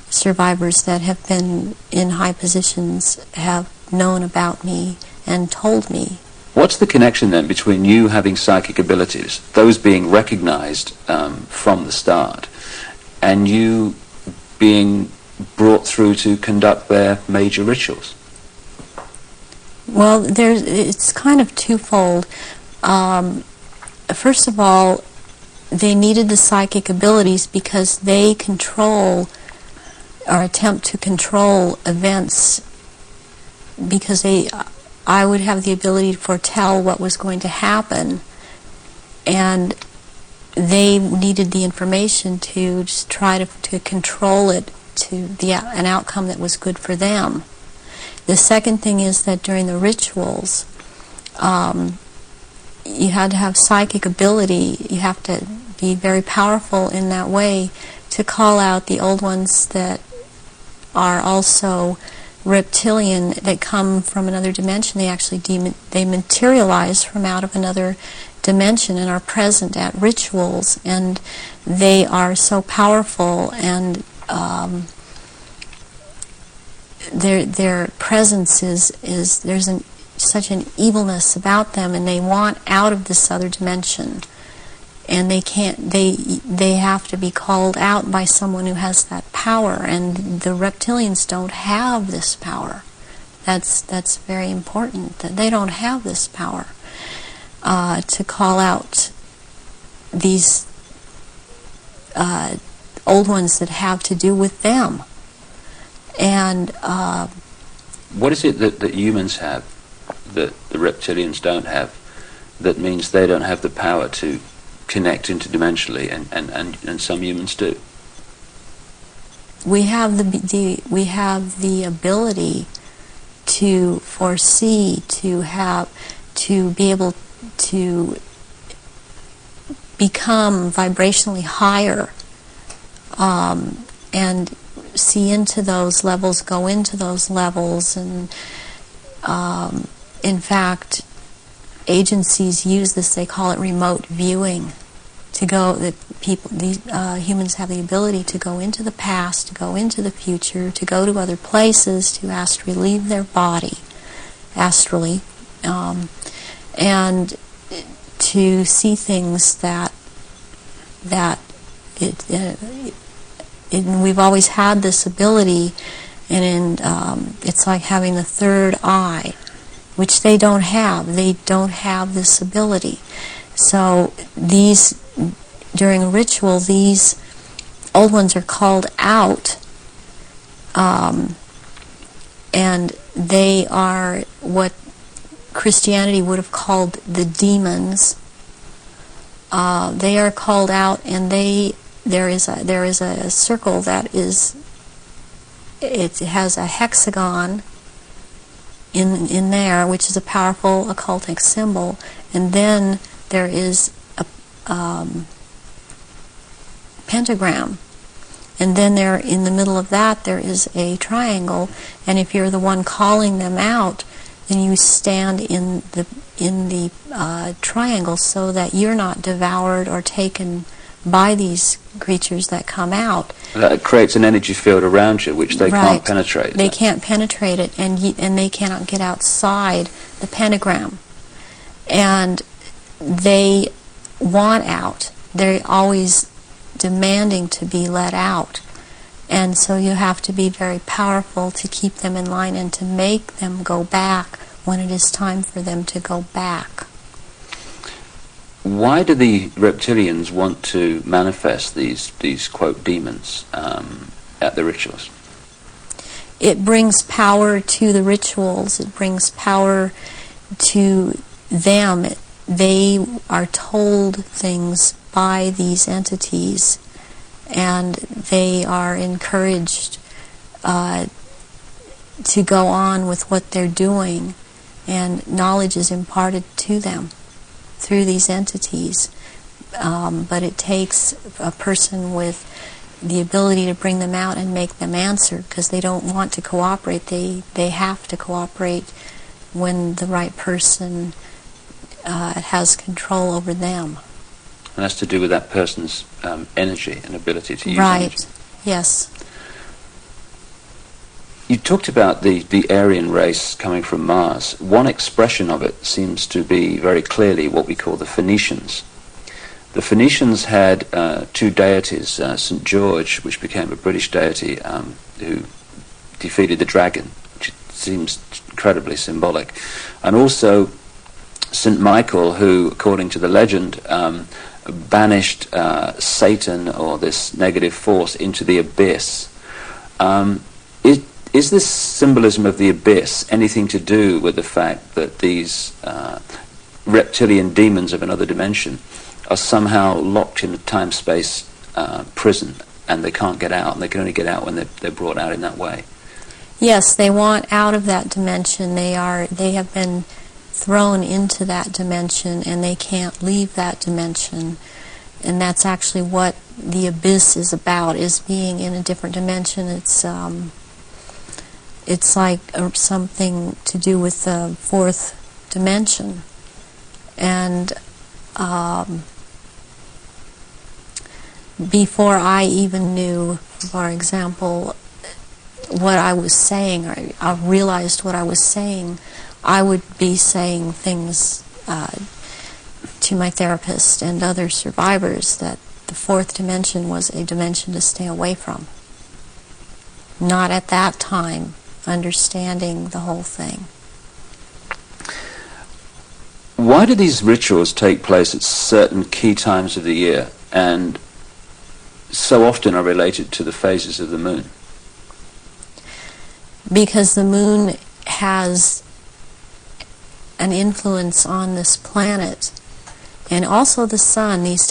survivors that have been in high positions have known about me and told me. What's the connection then between you having psychic abilities, those being recognized from the start, and you being brought through to conduct their major rituals? Well, it's kind of twofold. First of all, they needed the psychic abilities because they control or attempt to control events, because I would have the ability to foretell what was going to happen, and they needed the information to just try to control it to an outcome that was good for them. The second thing is that during the rituals, you had to have psychic ability. You have to be very powerful in that way to call out the old ones that are also reptilian, that come from another dimension. They actually they materialize from out of another dimension and are present at rituals, and they are so powerful, and their presence is there's such an evilness about them, and they want out of this other dimension, and they can't. They have to be called out by someone who has that power, and the reptilians don't have this power. That's very important, that they don't have this power to call out these old ones that have to do with them. And what is it that humans have that the reptilians don't have, that means they don't have the power to connect interdimensionally, and some humans do? We have the ability to foresee, to be able to become vibrationally higher, and see into those levels, go into those levels, and in fact, agencies use this. They call it remote viewing. Humans have the ability to go into the past, to go into the future, to go to other places, to astrally leave their body, astrally, and to see things that we've always had this ability, and it's like having the third eye, which they don't have. They don't have this ability. So during a ritual, these old ones are called out, and they are what Christianity would have called the demons. They are called out, and there is a circle that it has a hexagon in there, which is a powerful occultic symbol, and then there is a pentagram, and then there in the middle of that there is a triangle, and if you're the one calling them out, then you stand in the triangle so that you're not devoured or taken by these creatures that come out. That creates an energy field around you which they can't penetrate. They can't penetrate it, and they cannot get outside the pentagram. And they want out. They're always demanding to be let out. And so you have to be very powerful to keep them in line and to make them go back when it is time for them to go back. Why do the reptilians want to manifest these quote demons at the rituals? It brings power to the rituals. It brings power to them. They are told things by these entities, and they are encouraged to go on with what they're doing, and knowledge is imparted to them through these entities. But it takes a person with the ability to bring them out and make them answer, because they don't want to cooperate. They have to cooperate when the right person has control over them. And that's to do with that person's energy and ability to use Right. energy. Yes. You talked about the Aryan race coming from Mars. One expression of it seems to be very clearly what we call the Phoenicians. The Phoenicians had two deities, St. George, which became a British deity, who defeated the dragon, which seems incredibly symbolic, and also St. Michael, who, according to the legend, banished Satan, or this negative force, into the abyss. Is this symbolism of the abyss anything to do with the fact that these reptilian demons of another dimension are somehow locked in a time-space prison, and they can't get out, and they can only get out when they're brought out in that way? Yes, they want out of that dimension. They have been thrown into that dimension, and they can't leave that dimension. And that's actually what the abyss is about, is being in a different dimension. It's like something to do with the fourth dimension. And before I even knew, for example, what I was saying, or I realized what I was saying, I would be saying things to my therapist and other survivors that the fourth dimension was a dimension to stay away from. Not at that time understanding the whole thing. Why do these rituals take place at certain key times of the year, and so often are related to the phases of the moon? Because the moon has an influence on this planet, and also the sun. These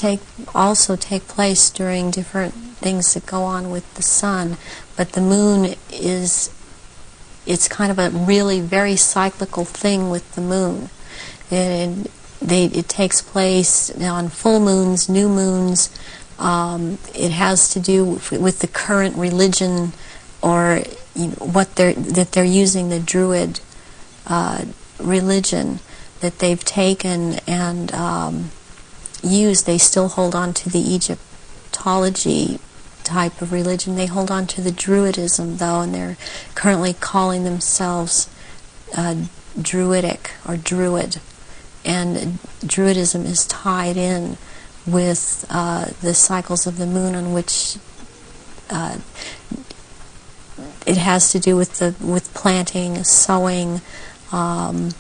also take place during different things that go on with the sun, but the moon it's kind of a really very cyclical thing with the moon. And it takes place on full moons, new moons. It has to do with the current religion, or what they're using, the Druid religion that they've taken and used. They still hold on to the Egyptology type of religion. They hold on to the Druidism, though, and they're currently calling themselves Druidic or Druid. And Druidism is tied in with the cycles of the moon, on which it has to do with planting, sowing, and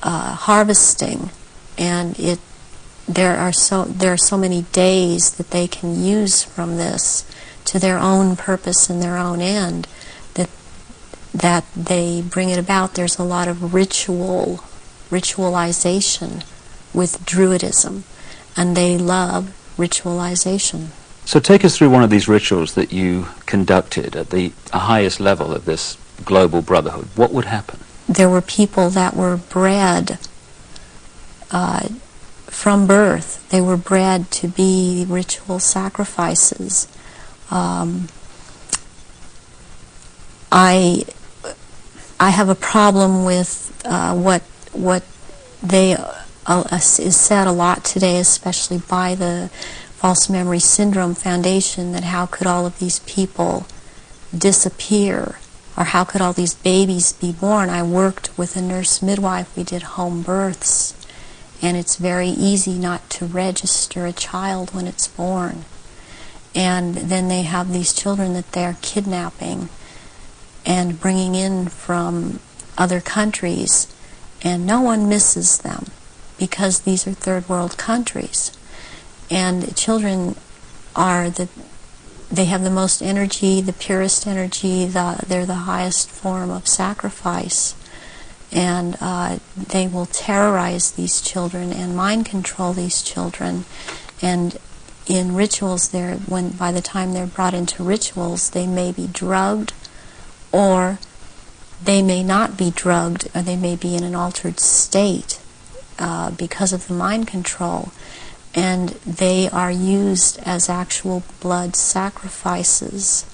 harvesting. And there are so many days that they can use from this to their own purpose and their own end, that they bring it about. There's a lot of ritualization with Druidism, and they love ritualization. So take us through one of these rituals that you conducted at the highest level of this global brotherhood. What would happen? There were people that were bred from birth. They were bred to be ritual sacrifices. I have a problem with what they is said a lot today, especially by the False Memory Syndrome Foundation, that how could all of these people disappear, or how could all these babies be born? I worked with a nurse midwife. We did home births, and it's very easy not to register a child when it's born. And then they have these children that they're kidnapping and bringing in from other countries, and no one misses them because these are third world countries. And children they have the most energy, the purest energy, they're the highest form of sacrifice. And they will terrorize these children and mind control these children. And in rituals, by the time they're brought into rituals, they may be drugged, or they may not be drugged, or they may be in an altered state because of the mind control. and they are used as actual blood sacrifices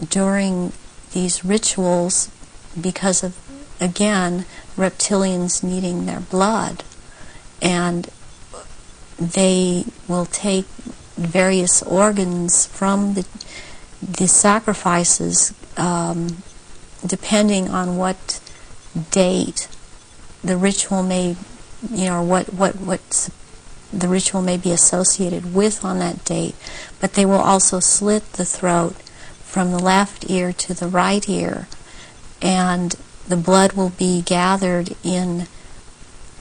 during these rituals because of, again, reptilians needing their blood. And they will take various organs from the sacrifices depending on what date the ritual may, what the ritual may be associated with on that date. But they will also slit the throat from the left ear to the right ear, and the blood will be gathered in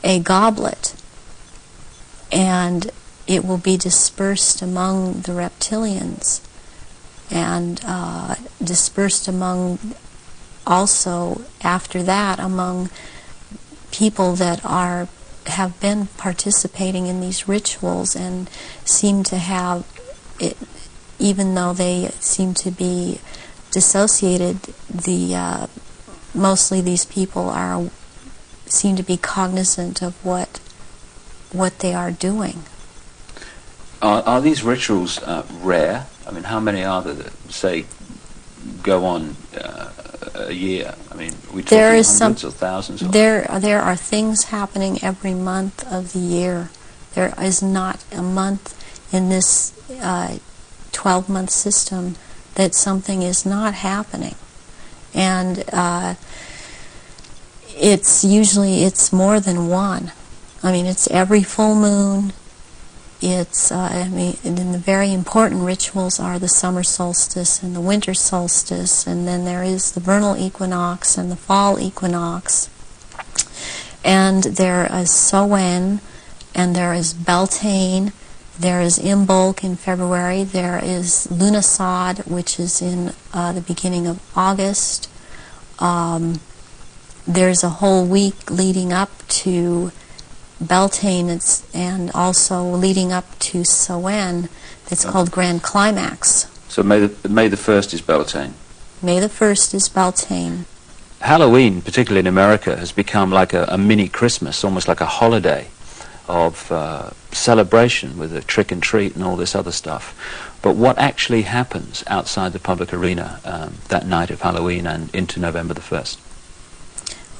a goblet, and it will be dispersed among the reptilians, and dispersed among, also after that, among people that have been participating in these rituals and seem to have it, even though they seem to be dissociated. Mostly these people seem to be cognizant of what they are doing. Are these rituals rare? I mean, how many are there that, say, go on a year? I mean, are we talking hundreds or thousands? There are things happening every month of the year. There is not a month in this 12-month system that something is not happening. And it's more than one. I mean, it's every full moon. It's, and the very important rituals are the summer solstice and the winter solstice, and then there is the vernal equinox and the fall equinox. And there is Samhain, and there is Beltane, there is Imbolc in February, there is Lughnasadh, which is in the beginning of August. There's a whole week leading up to Beltane, and also leading up to Samhain, that's called Grand Climax. So May the 1st is Beltane. May the 1st is Beltane. Halloween, particularly in America, has become like a mini Christmas, almost like a holiday of celebration with a trick and treat and all this other stuff. But what actually happens outside the public arena that night of Halloween and into November the 1st?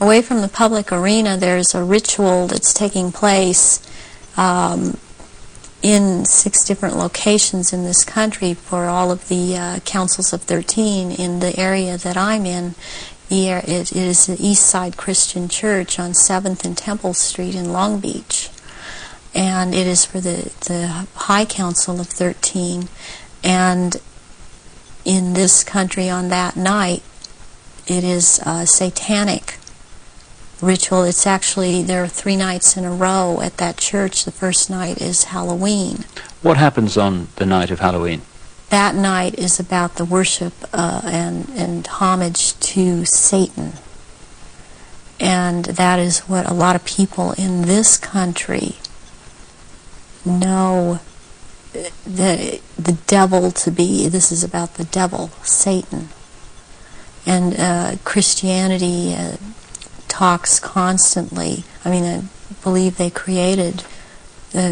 Away from the public arena, there's a ritual that's taking place in 6 different locations in this country for all of the councils of 13 in the area that I'm in. It is the East Side Christian Church on 7th and Temple Street in Long Beach. And it is for the High Council of 13. And in this country on that night, it is a satanic ritual. It's actually, there are 3 nights in a row at that church. The first night is Halloween. What happens on the night of Halloween? That night is about the worship and homage to Satan. And that is what a lot of people in this country know the devil to be. This is about the devil, Satan. And Christianity talks constantly. I believe they created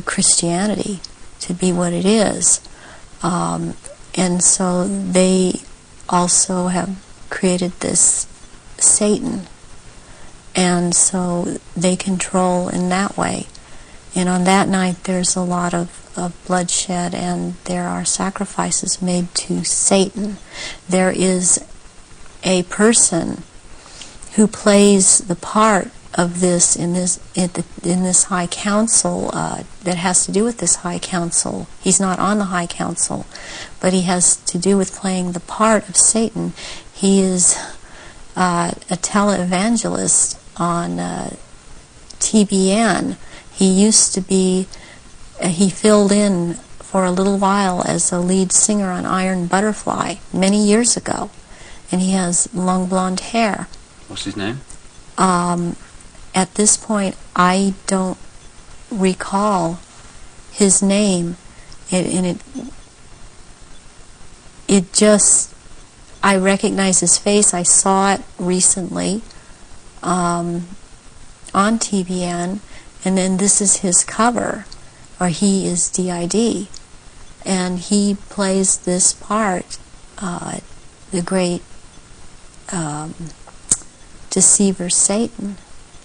Christianity to be what it is. And so they also have created this Satan. And so they control in that way. And on that night there's a lot of bloodshed, and there are sacrifices made to Satan. There is a person who plays the part of this in this High Council that has to do with this High Council. He's not on the High Council, but he has to do with playing the part of Satan. He is a televangelist on TBN. He used to be, he filled in for a little while as a lead singer on Iron Butterfly many years ago, and he has long blonde hair. What's his name? At this point, I don't recall his name. It just, I recognize his face. I saw it recently on TBN, and then this is his cover, or he is DID, and he plays this part, the great deceiver Satan,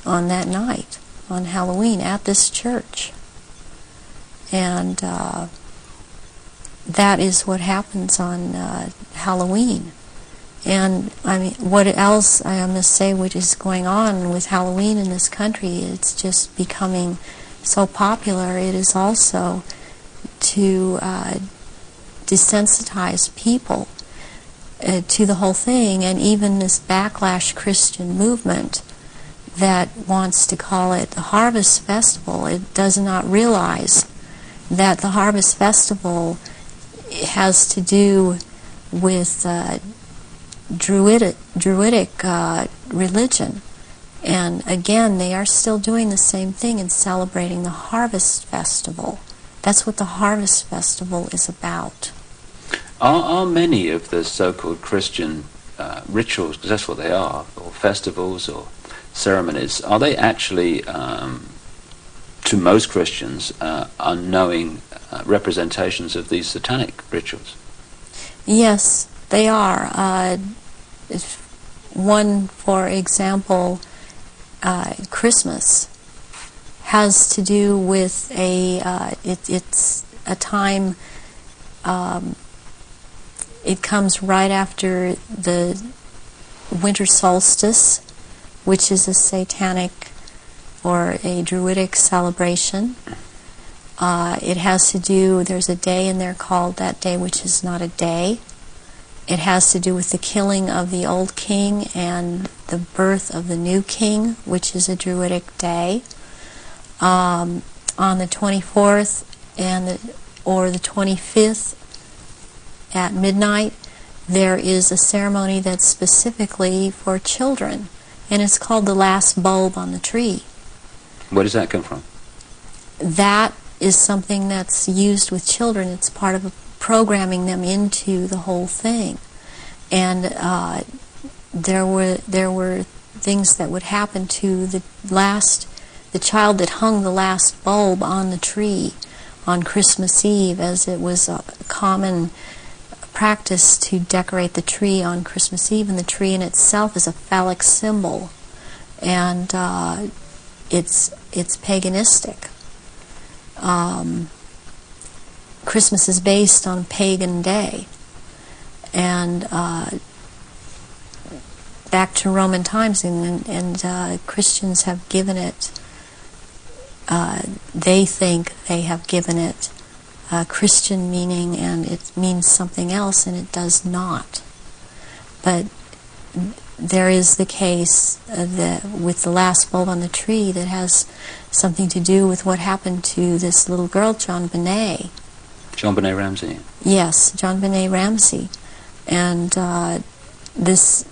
on that night, on Halloween, at this church. And that is what happens on Halloween. And I mean, what else I must say, what is going on with Halloween in this country? It's just becoming so popular. It is also to desensitize people to the whole thing, and even this backlash Christian movement that wants to call it the Harvest Festival. It does not realize that the Harvest Festival has to do with Druidic religion. And again, they are still doing the same thing and celebrating the Harvest Festival. That's what the Harvest Festival is about. Are many of the so-called Christian rituals, because that's what they are, or festivals or ceremonies, are they actually, to most Christians, unknowing representations of these satanic rituals? Yes, they are. One, for example, Christmas has to do with it's a time, it comes right after the winter solstice, which is a satanic or a Druidic celebration. It has to do, there's a day in there called that day which is not a day. It has to do with the killing of the old king and the birth of the new king, which is a Druidic day. On the 24th or the 25th at midnight, there is a ceremony that's specifically for children, and it's called the last bulb on the tree. Where does that come from? That is something that's used with children. It's part of programming them into the whole thing. And there were things that would happen to the child that hung the last bulb on the tree on Christmas Eve, as it was a common practice to decorate the tree on Christmas Eve, and the tree in itself is a phallic symbol, and it's paganistic. Christmas is based on a pagan day, and back to Roman times, and Christians have given it, they think they have given it Christian meaning, and it means something else, and it does not. But there is the case with the last bulb on the tree that has something to do with what happened to this little girl, John Benet. John Benet Ramsey. Yes, John Benet Ramsey. And this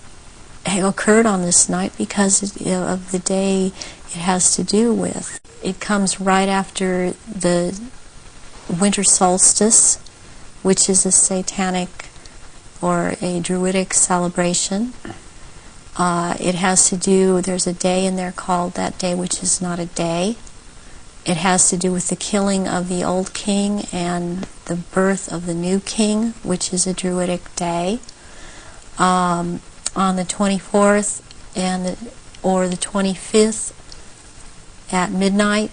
occurred on this night because of the day it has to do with. It comes right after the winter solstice, which is a satanic or a Druidic celebration. It has to do, there's a day in there called that day which is not a day. It has to do with the killing of the old king and the birth of the new king, which is a Druidic day. On the 24th or the 25th at midnight,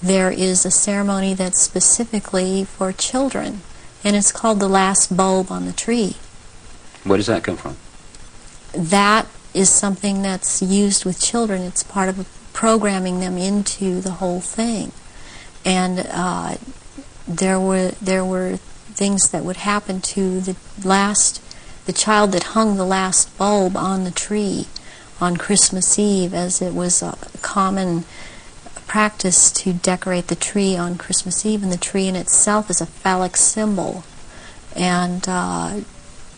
there is a ceremony that's specifically for children, and it's called the last bulb on the tree. Where does that come from? That is something that's used with children. It's part of programming them into the whole thing. And there were things that would happen to the child that hung the last bulb on the tree on Christmas Eve, as it was a common practice to decorate the tree on Christmas Eve, and the tree in itself is a phallic symbol, and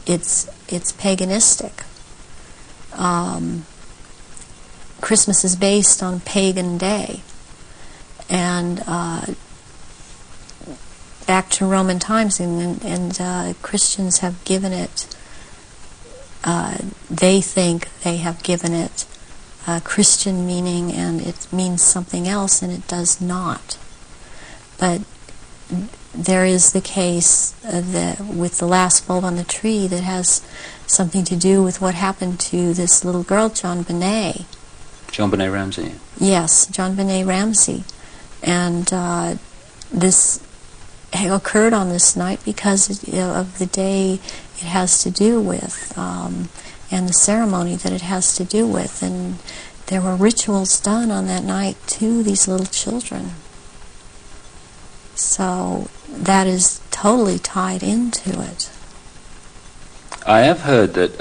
it's paganistic. Christmas is based on a pagan day, and back to Roman times, and Christians have given it, they think they have given it Christian meaning and it means something else, and it does not. But there is the case with the last bulb on the tree that has something to do with what happened to this little girl, John Benet. John Benet Ramsey. Yes, John Benet Ramsey. And this occurred on this night because of the day it has to do with, and the ceremony that it has to do with. And there were rituals done on that night to these little children. So that is totally tied into it. I have heard that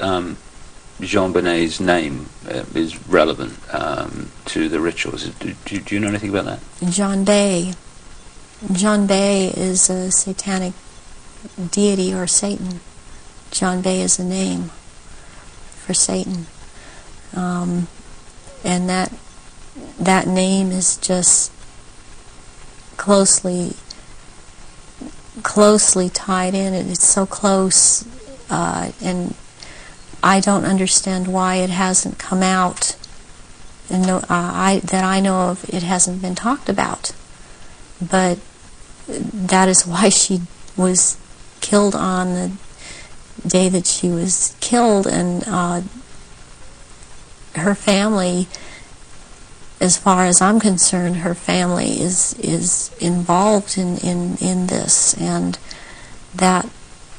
Jean Benet's name is relevant to the rituals. Do you know anything about that? John Bay. John Bay is a satanic deity or Satan. John Bay is a name for Satan. And that name is just closely tied in. It's so close, and I don't understand why it hasn't come out, and that I know of, it hasn't been talked about. But that is why she was killed on the day that she was killed, and her family, as far as I'm concerned, her family is involved in this, and that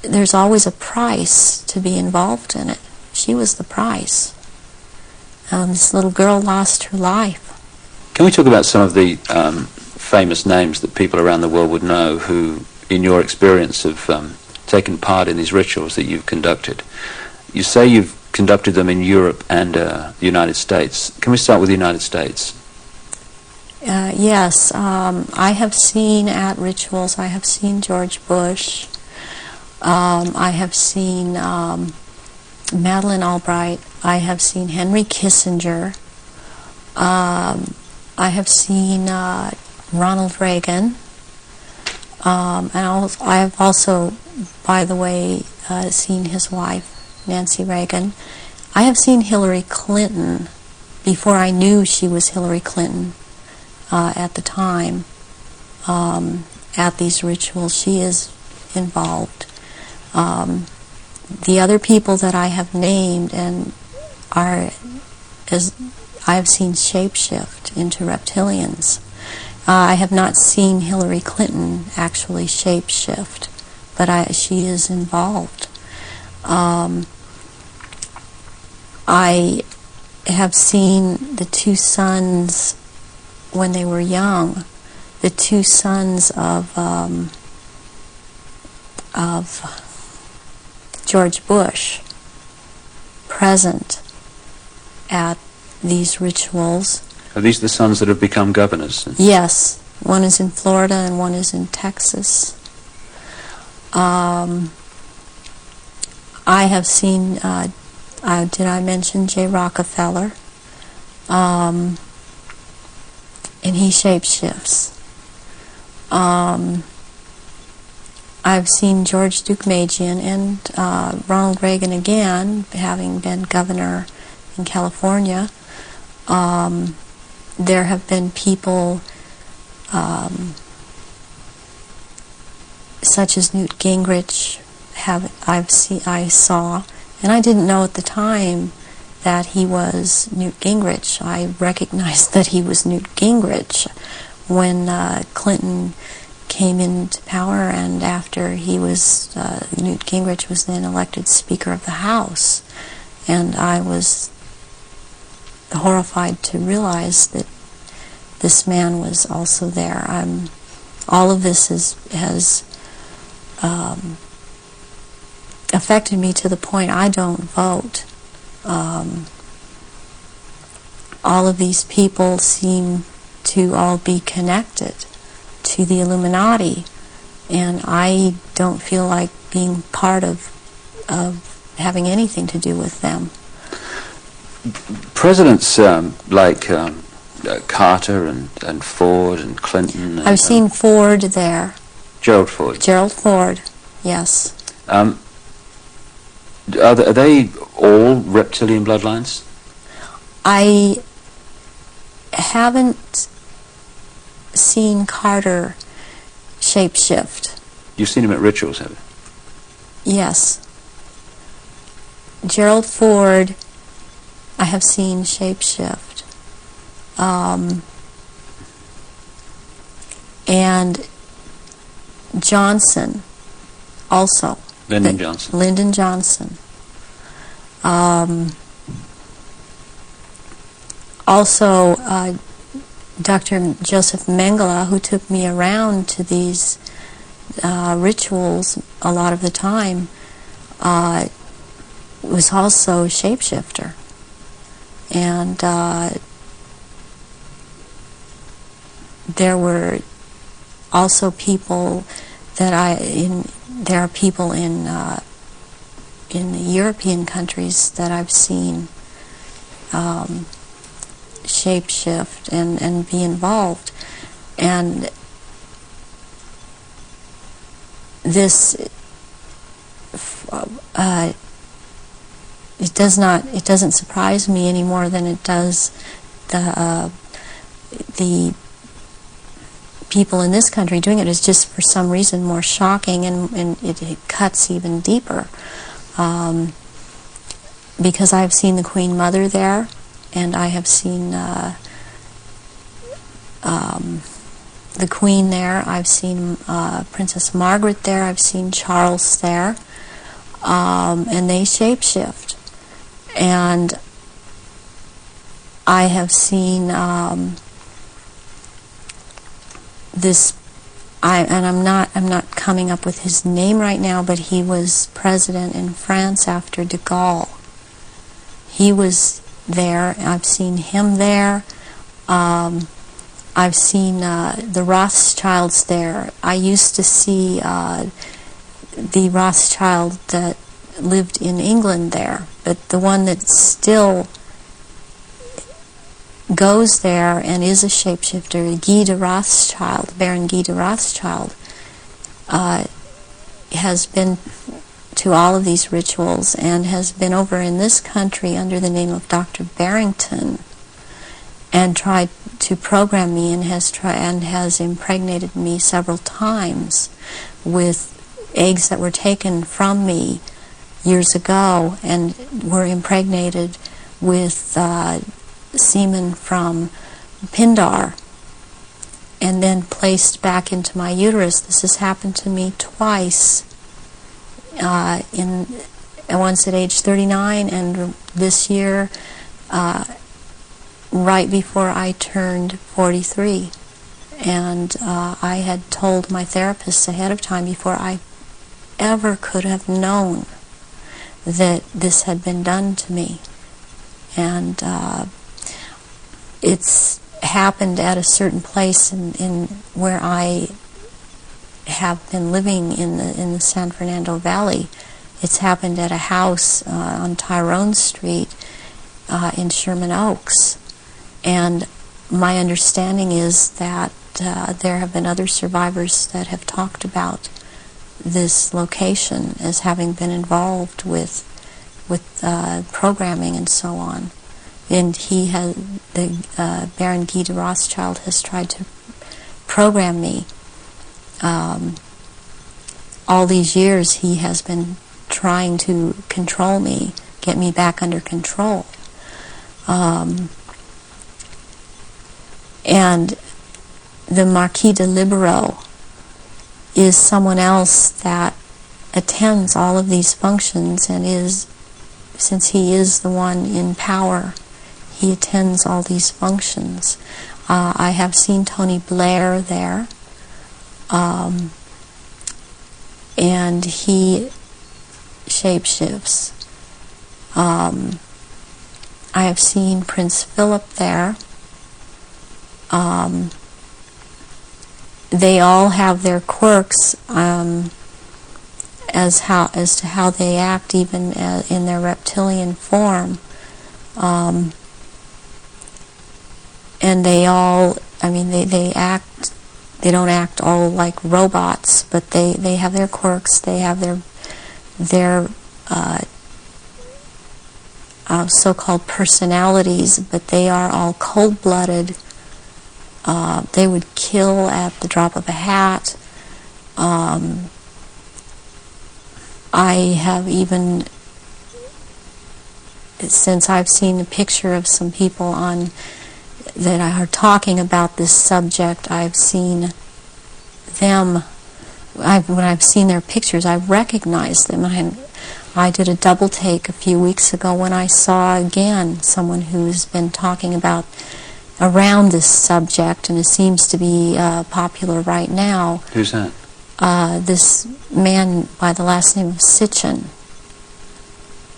there's always a price to be involved in it. She was the price. This little girl lost her life. Can we talk about some of the famous names that people around the world would know who, in your experience, have taken part in these rituals that you've conducted? You say you've conducted them in Europe and the United States. Can we start with the United States? Yes, I have seen at rituals, I have seen George Bush, I have seen Madeleine Albright, I have seen Henry Kissinger, I have seen Ronald Reagan, and I have also, by the way, seen his wife, Nancy Reagan. I have seen Hillary Clinton before I knew she was Hillary Clinton. At the time, at these rituals, she is involved. The other people that I have named and I have seen shapeshift into reptilians. I have not seen Hillary Clinton actually shapeshift, but she is involved. I have seen the two sons when they were young, the two sons of George Bush present at these rituals. Are these the sons that have become governors? Yes, one is in Florida and one is in Texas. I have seen, did I mention J. Rockefeller? And he shapeshifts. I've seen George Deukmejian and Ronald Reagan again, having been governor in California. There have been people such as Newt Gingrich. I saw, and I didn't know at the time that he was Newt Gingrich. I recognized that he was Newt Gingrich when Clinton came into power, and after he was, Newt Gingrich was then elected Speaker of the House. And I was horrified to realize that this man was also there. All of this has affected me to the point I don't vote. All of these people seem to all be connected to the Illuminati, and I don't feel like being part of having anything to do with them. Presidents like Carter and Ford and Clinton. I've seen Ford there. Gerald Ford. Gerald Ford, yes. Are they all reptilian bloodlines? I haven't seen Carter shapeshift. You've seen him at rituals, have you? Yes. Gerald Ford, I have seen shapeshift. And Johnson, also. Lyndon Johnson. Lyndon Johnson. Also, Dr. Joseph Mengele, who took me around to these rituals a lot of the time, was also a shapeshifter. And there were also people that there are people in the European countries that I've seen shapeshift and be involved. And this it doesn't surprise me any more than it does the people in this country doing it. Is just for some reason more shocking, and it cuts even deeper, because I've seen the Queen Mother there, and I have seen the Queen there. I've seen Princess Margaret there. I've seen Charles there, and they shapeshift. And I have seen this. I'm not coming up with his name right now, but he was president in France after de Gaulle. He was there. I've seen him there. I've seen the Rothschilds there. I used to see the Rothschild that lived in England there, but the one that still goes there and is a shapeshifter, Guy de Rothschild, Baron Guy de Rothschild, has been to all of these rituals and has been over in this country under the name of Dr. Barrington and tried to program me, and has impregnated me several times with eggs that were taken from me years ago and were impregnated with semen from Pindar and then placed back into my uterus. This has happened to me twice, once at age 39 and this year right before I turned 43. And I had told my therapist ahead of time, before I ever could have known that this had been done to me. And it's happened at a certain place in where I have been living in the San Fernando Valley. It's happened at a house on Tyrone Street in Sherman Oaks. And my understanding is that there have been other survivors that have talked about this location as having been involved with programming and so on. And Baron Guy de Rothschild has tried to program me. All these years he has been trying to control me, get me back under control. And the Marquis de Libero is someone else that attends all of these functions and since he is the one in power, he attends all these functions. I have seen Tony Blair there, and he shapeshifts. I have seen Prince Philip there. They all have their quirks as to how they act, even in their reptilian form. And they all, they act. They don't act all like robots, but they have their quirks. They have their so-called personalities, but they are all cold-blooded. They would kill at the drop of a hat. I have even, since I've seen a picture of some people on that are talking about this subject, I've seen them. When I've seen their pictures, I've recognized them. I did a double take a few weeks ago when I saw again someone who's been talking about around this subject, and it seems to be popular right now. Who's that? This man by the last name of Sitchin.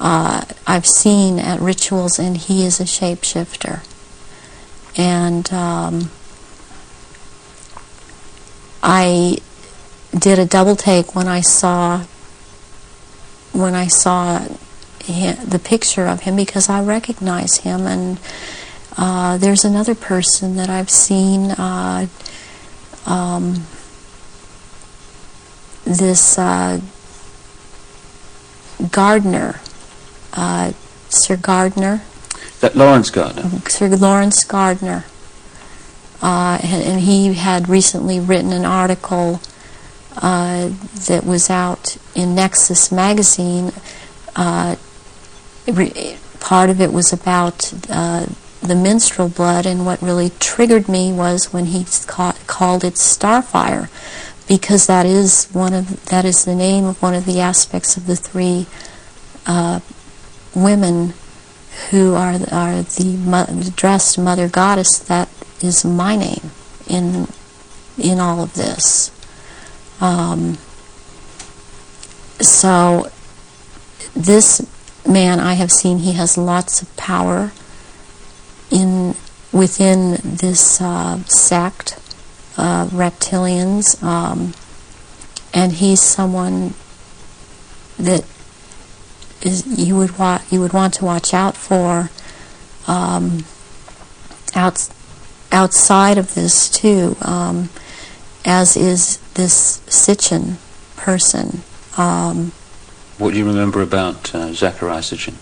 I've seen at rituals, and he is a shapeshifter. And I did a double take when I saw the picture of him, because I recognize him. And there's another person that I've seen, this Gardner, Sir Gardner. That Lawrence Gardner? Sir Lawrence Gardner. And he had recently written an article that was out in Nexus magazine. Part of it was about the minstrel blood, and what really triggered me was when he called it Starfire, because that is the name of one of the aspects of the three women who are the dressed mother goddess. That is my name in all of this. So this man I have seen, he has lots of power within this sect of reptilians, and he's someone that you would want to watch out for outside of this too, as is this Sitchin person. What do you remember about Zachariah Sitchin?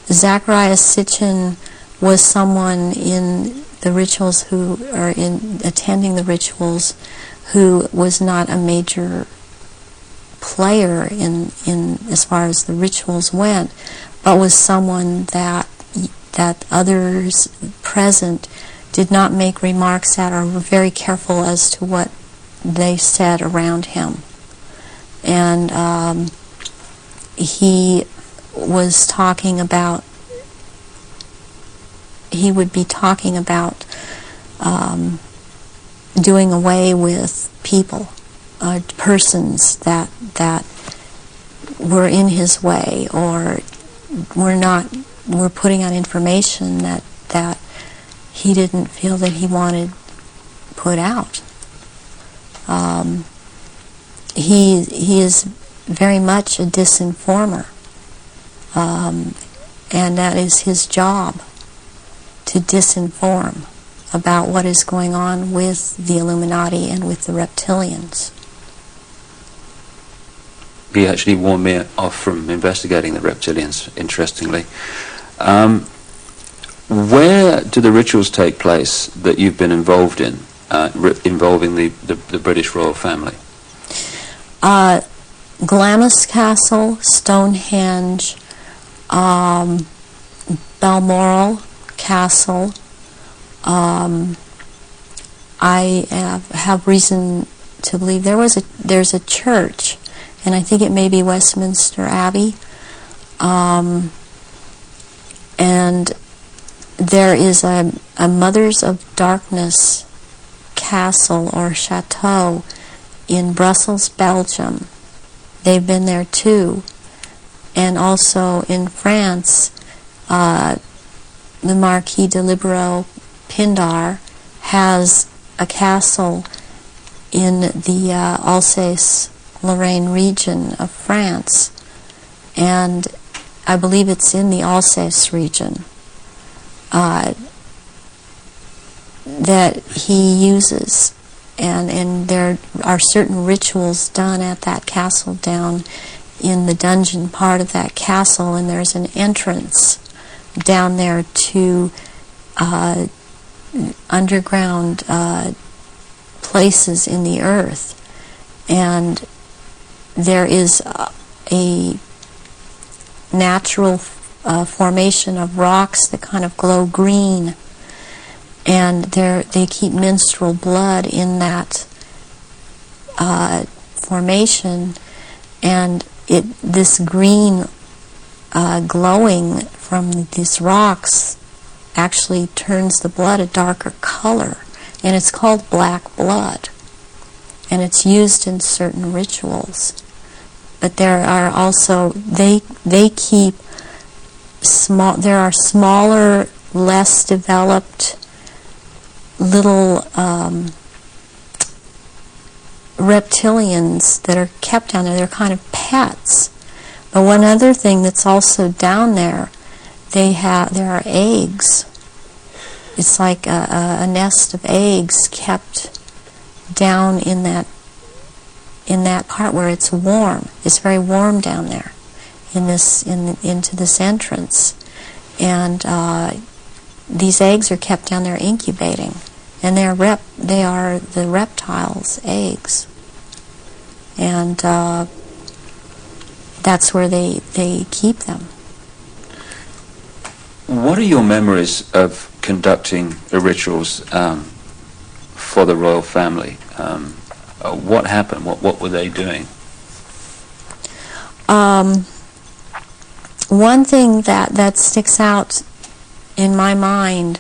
Zachariah Sitchin was someone in the rituals attending the rituals who was not a major player in as far as the rituals went, but was someone that others present did not make remarks at, or were very careful as to what they said around him. And he was talking about, he would be talking about doing away with people, persons that were in his way, or were putting out information that he didn't feel that he wanted put out. He is very much a disinformer, and that is his job, to disinform about what is going on with the Illuminati and with the reptilians. He actually warned me off from investigating the reptilians, interestingly. Where do the rituals take place that you've been involved in, involving the British royal family? Glamis Castle, Stonehenge, Balmoral Castle. I have reason to believe there's a church, and I think it may be Westminster Abbey, and there is a Mothers of Darkness castle or chateau in Brussels, Belgium. They've been there too. And also in France, the Marquis de Libero Pindar has a castle in the Alsace-Lorraine region of France, and I believe it's in the Alsace region that he uses, and there are certain rituals done at that castle down in the dungeon part of that castle, and there's an entrance down there to underground places in the earth, and there is a natural formation of rocks that kind of glow green, and they keep menstrual blood in that formation, and this green glowing from these rocks actually turns the blood a darker color, and it's called black blood, and it's used in certain rituals. But there are also, they keep small, there are smaller, less developed little reptilians that are kept down there. They're kind of pets. But one other thing that's also down there, there are eggs. It's like a nest of eggs kept down in that part where it's warm. It's very warm down there into this entrance, and these eggs are kept down there incubating, and they are the reptiles' eggs, and that's where they keep them. What are your memories of conducting the rituals for the royal family? What happened? What were they doing? One thing that sticks out in my mind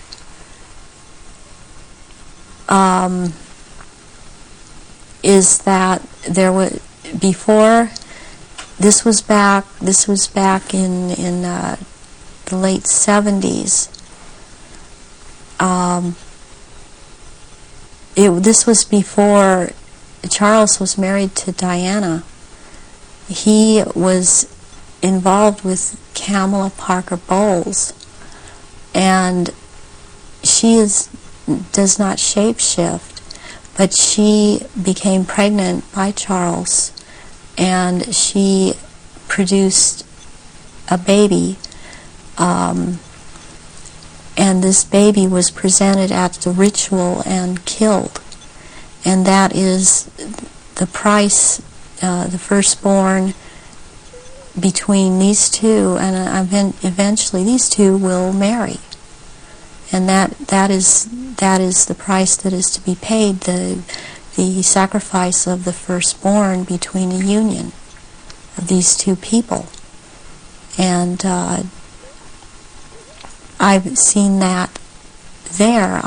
is that there was before. This was back in the late 70s. This was before Charles was married to Diana. He was involved with Kamala Parker Bowles, and she does not shapeshift, but she became pregnant by Charles, and she produced a baby, and this baby was presented at the ritual and killed, and that is the price, the firstborn between these two, and eventually these two will marry, and that is the price that is to be paid, the sacrifice of the firstborn between the union of these two people. And I've seen that there.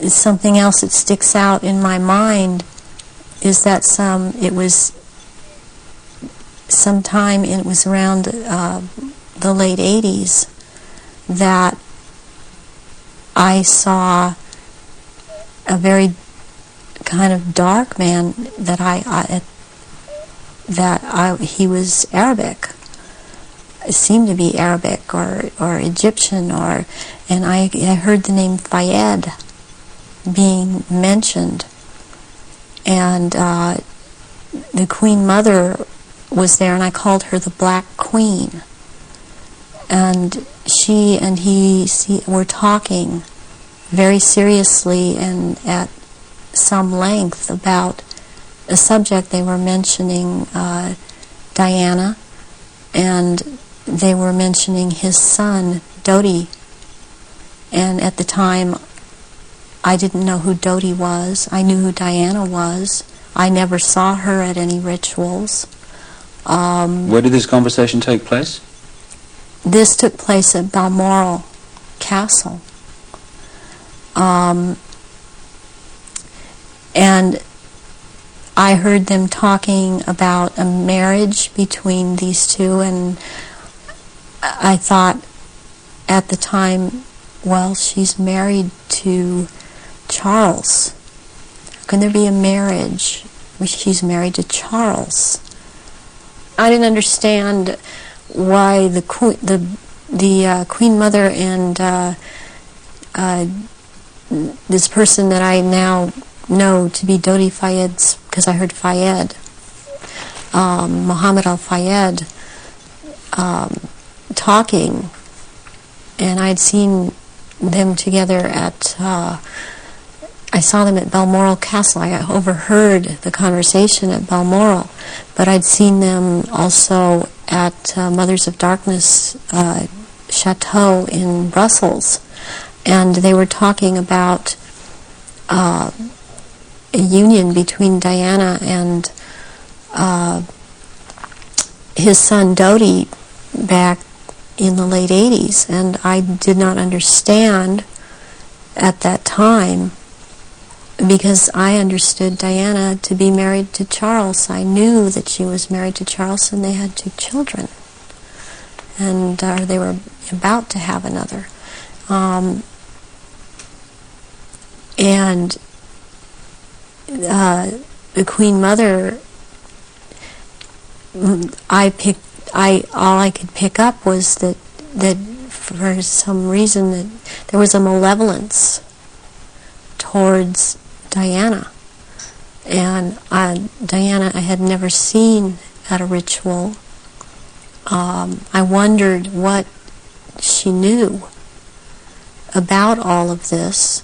Something else that sticks out in my mind is that it was around the late 80s that I saw a very kind of dark man he was Arabic. It seemed to be Arabic or Egyptian, and I heard the name Fayed being mentioned, and the Queen Mother was there, and I called her the Black Queen, and she and he were talking very seriously and at some length about a subject. They were mentioning Diana, and they were mentioning his son, Dodi. And at the time, I didn't know who Dodi was. I knew who Diana was. I never saw her at any rituals. Where did this conversation take place? This took place at Balmoral Castle. And I heard them talking about a marriage between these two, and I thought at the time, well, she's married to Charles. How can there be a marriage where she's married to Charles? I didn't understand why the Queen Mother and this person that I now know to be Dodi Fayed, because I heard Fayed, Muhammad al-Fayed talking, and I'd seen them together at, I saw them at Balmoral Castle. I overheard the conversation at Balmoral, but I'd seen them also at Mothers of Darkness Chateau in Brussels, and they were talking about a union between Diana and his son Dodi back in the late 80s, and I did not understand at that time, because I understood Diana to be married to Charles. I knew that she was married to Charles, and they had 2 children, and they were about to have another. And the Queen Mother, all I could pick up was that for some reason that there was a malevolence towards Diana. And Diana I had never seen at a ritual. I wondered what she knew about all of this.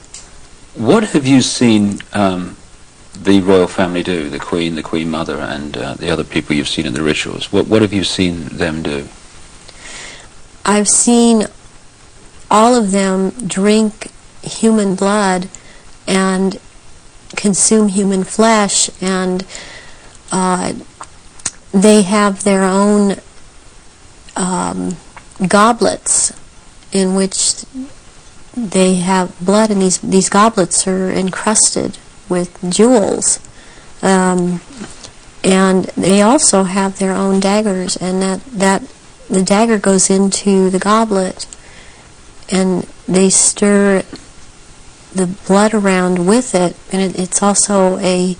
What have you seen the royal family do, the Queen Mother, and the other people you've seen in the rituals? What have you seen them do? I've seen all of them drink human blood and consume human flesh, and they have their own goblets in which they have blood, and these goblets are encrusted with jewels, and they also have their own daggers, and that the dagger goes into the goblet, and they stir the blood around with it, and it's also a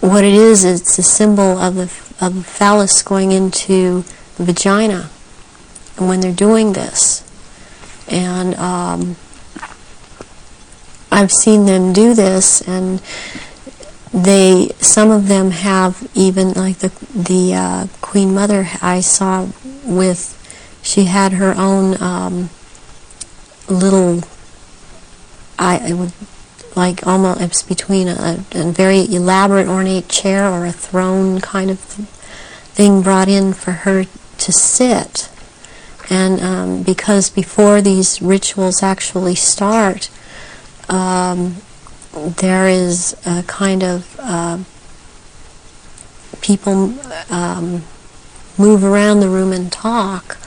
what it is. It's a symbol of the phallus going into the vagina, and when they're doing this, and I've seen them do this, and some of them have even, like the Queen Mother I saw with, she had her own little, it would like almost, it's between a very elaborate ornate chair or a throne kind of thing brought in for her to sit. And because before these rituals actually start, there is a kind of people move around the room and talk,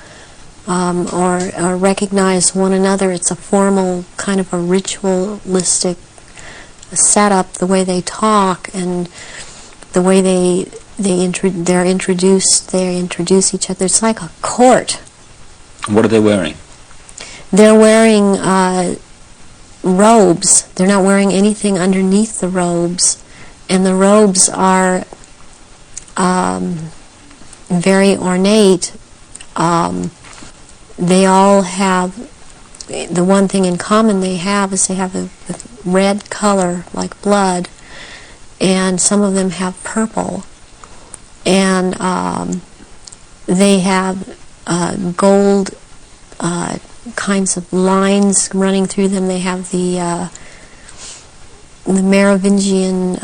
or recognize one another. It's a formal kind of a ritualistic setup, the way they talk and the way they introduce each other. It's like a court. What are they wearing? They're wearing robes. They're not wearing anything underneath the robes, and the robes are very ornate. They all have, the one thing in common they have is they have a red color like blood, and some of them have purple, and they have gold kinds of lines running through them. They have the Merovingian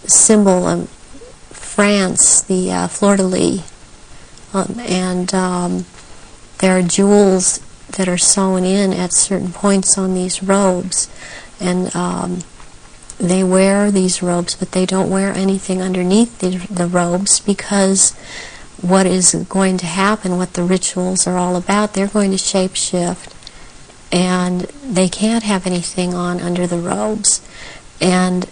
symbol of France, the fleur-de-lis, and there are jewels that are sewn in at certain points on these robes, and they wear these robes, but they don't wear anything underneath the robes, because what is going to happen, what the rituals are all about, they're going to shape-shift, and they can't have anything on under the robes. And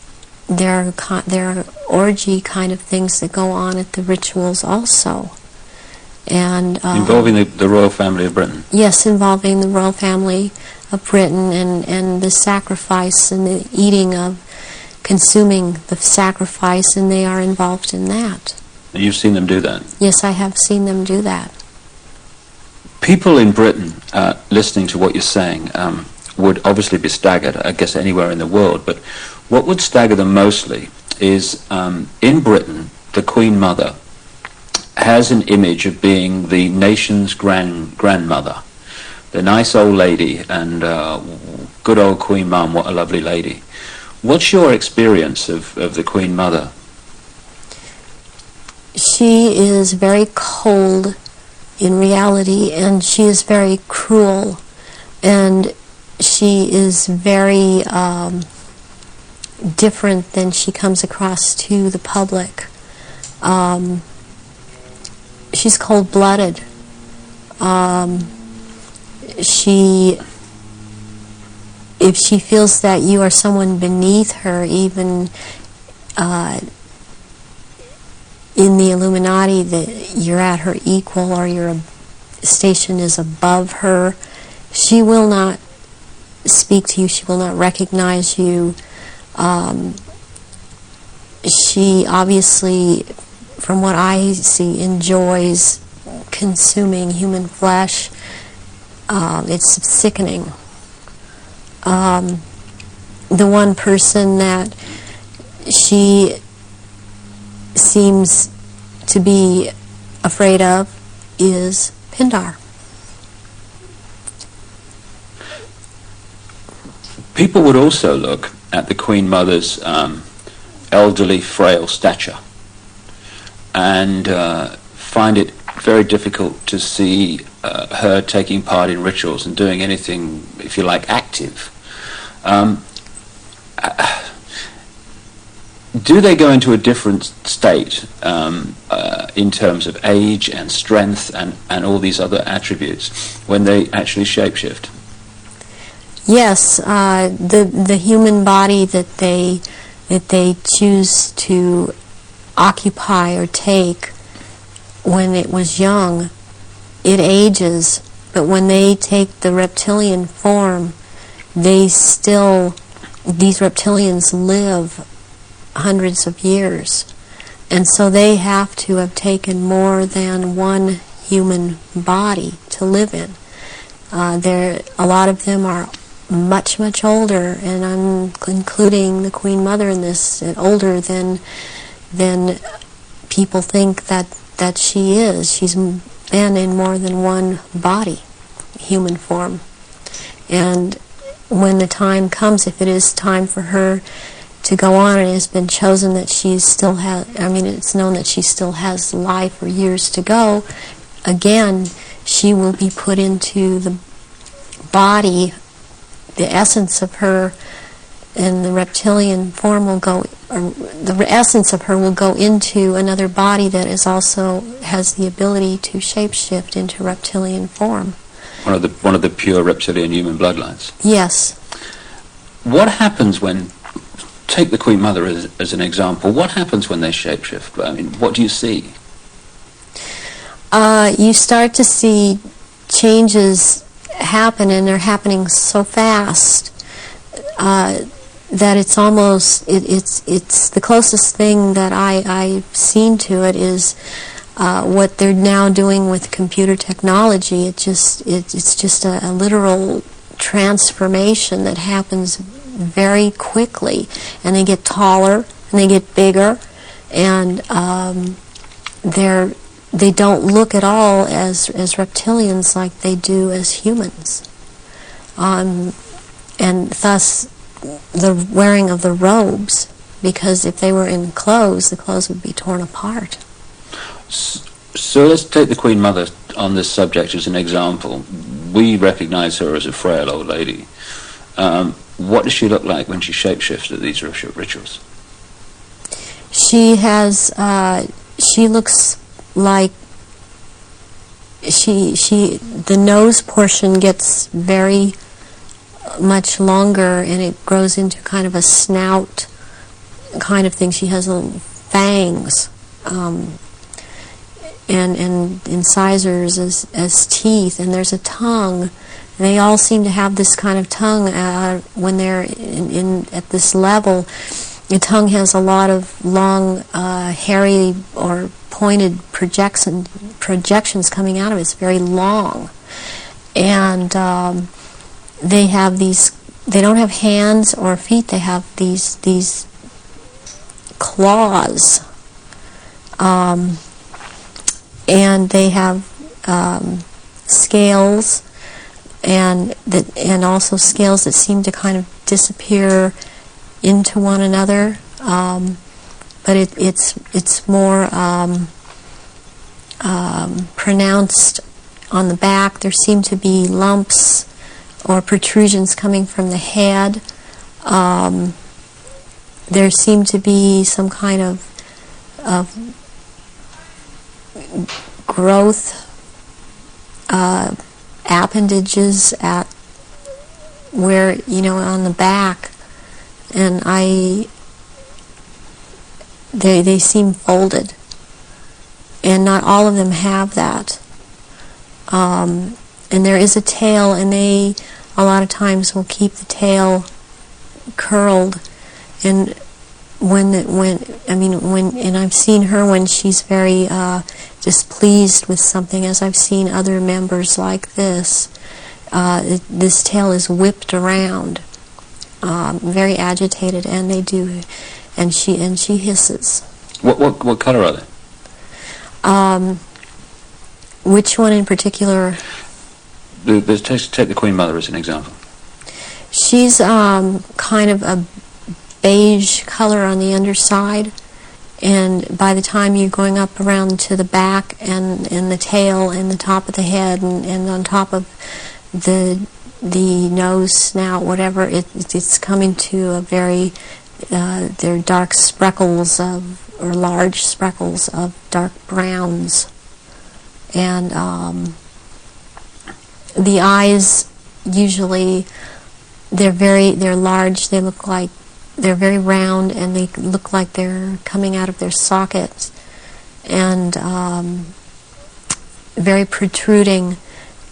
there are orgy kind of things that go on at the rituals also. And involving the royal family of Britain? Yes, involving the royal family of Britain, and the sacrifice and the eating of, consuming the sacrifice, and they are involved in that. You've seen them do that? Yes, I have seen them do that. People in Britain, listening to what you're saying, would obviously be staggered, I guess anywhere in the world, but what would stagger them mostly is in Britain, the Queen Mother has an image of being the nation's grandmother. The nice old lady, and good old Queen Mum, what a lovely lady. What's your experience of the Queen Mother? She is very cold in reality, and she is very cruel, and she is very different than she comes across to the public. She's cold-blooded. If she feels that you are someone beneath her, even in the Illuminati, that you're at her equal or your station is above her, she will not speak to you, she will not recognize you. She obviously, from what I see, enjoys consuming human flesh. It's sickening. The one person that she seems to be afraid of is Pindar. People would also look at the Queen Mother's elderly, frail stature and find it very difficult to see her taking part in rituals and doing anything, if you like, active. Do they go into a different state in terms of age and strength and all these other attributes when they actually shapeshift? Yes, the human body that they choose to occupy or take when it was young, it ages, but when they take the reptilian form, these reptilians live hundreds of years, and so they have to have taken more than one human body to live in. A lot of them are much, much older, and I'm including the Queen Mother in this, older than people think that she is. She's been in more than one body, human form. And when the time comes, if it is time for her to go on, and it has been chosen that she still has, it's known that she still has life or years to go, again, she will be put into the body, the essence of her, and the reptilian form will go, or the essence of her will go into another body that is also has the ability to shapeshift into reptilian form. One of the pure reptilian human bloodlines. Yes. What happens when, take the Queen Mother as an example, what happens when they shapeshift? I mean, what do you see? You start to see changes happen, and they're happening so fast that it's almost it's the closest thing that I've seen to it is what they're now doing with computer technology. It's just a literal transformation that happens very quickly, and they get taller and they get bigger, and they don't look at all as reptilians like they do as humans, and thus the wearing of the robes, because if they were in clothes, the clothes would be torn apart. So let's take the Queen Mother on this subject as an example. We recognize her as a frail old lady. What does she look like when she shapeshifts at these rituals? She looks like the nose portion gets very much longer, and it grows into kind of a snout kind of thing. She has little fangs and incisors as teeth, and there's a tongue. They all seem to have this kind of tongue when they're at this level. The tongue has a lot of long, hairy or pointed projections coming out of it. It's very long, and they have these. They don't have hands or feet. They have these claws, and they have scales, and also scales that seem to kind of disappear into one another. But it's more pronounced on the back. There seem to be lumps or protrusions coming from the head. There seem to be some kind of growth appendages at where, on the back, and they seem folded, and not all of them have that. And there is a tail, and they a lot of times will keep the tail curled, and and I've seen her when she's very displeased with something, as I've seen other members like this. This tail is whipped around, very agitated, and they do, and she hisses. What color are they? Which one in particular? Take the Queen Mother as an example. She's kind of a beige color on the underside, and by the time you're going up around to the back and the tail and the top of the head and on top of the nose, snout, whatever, it's coming to a very they're dark speckles or large speckles of dark browns, and the eyes usually they're large. They look like they're very round, and they look like they're coming out of their sockets, and very protruding,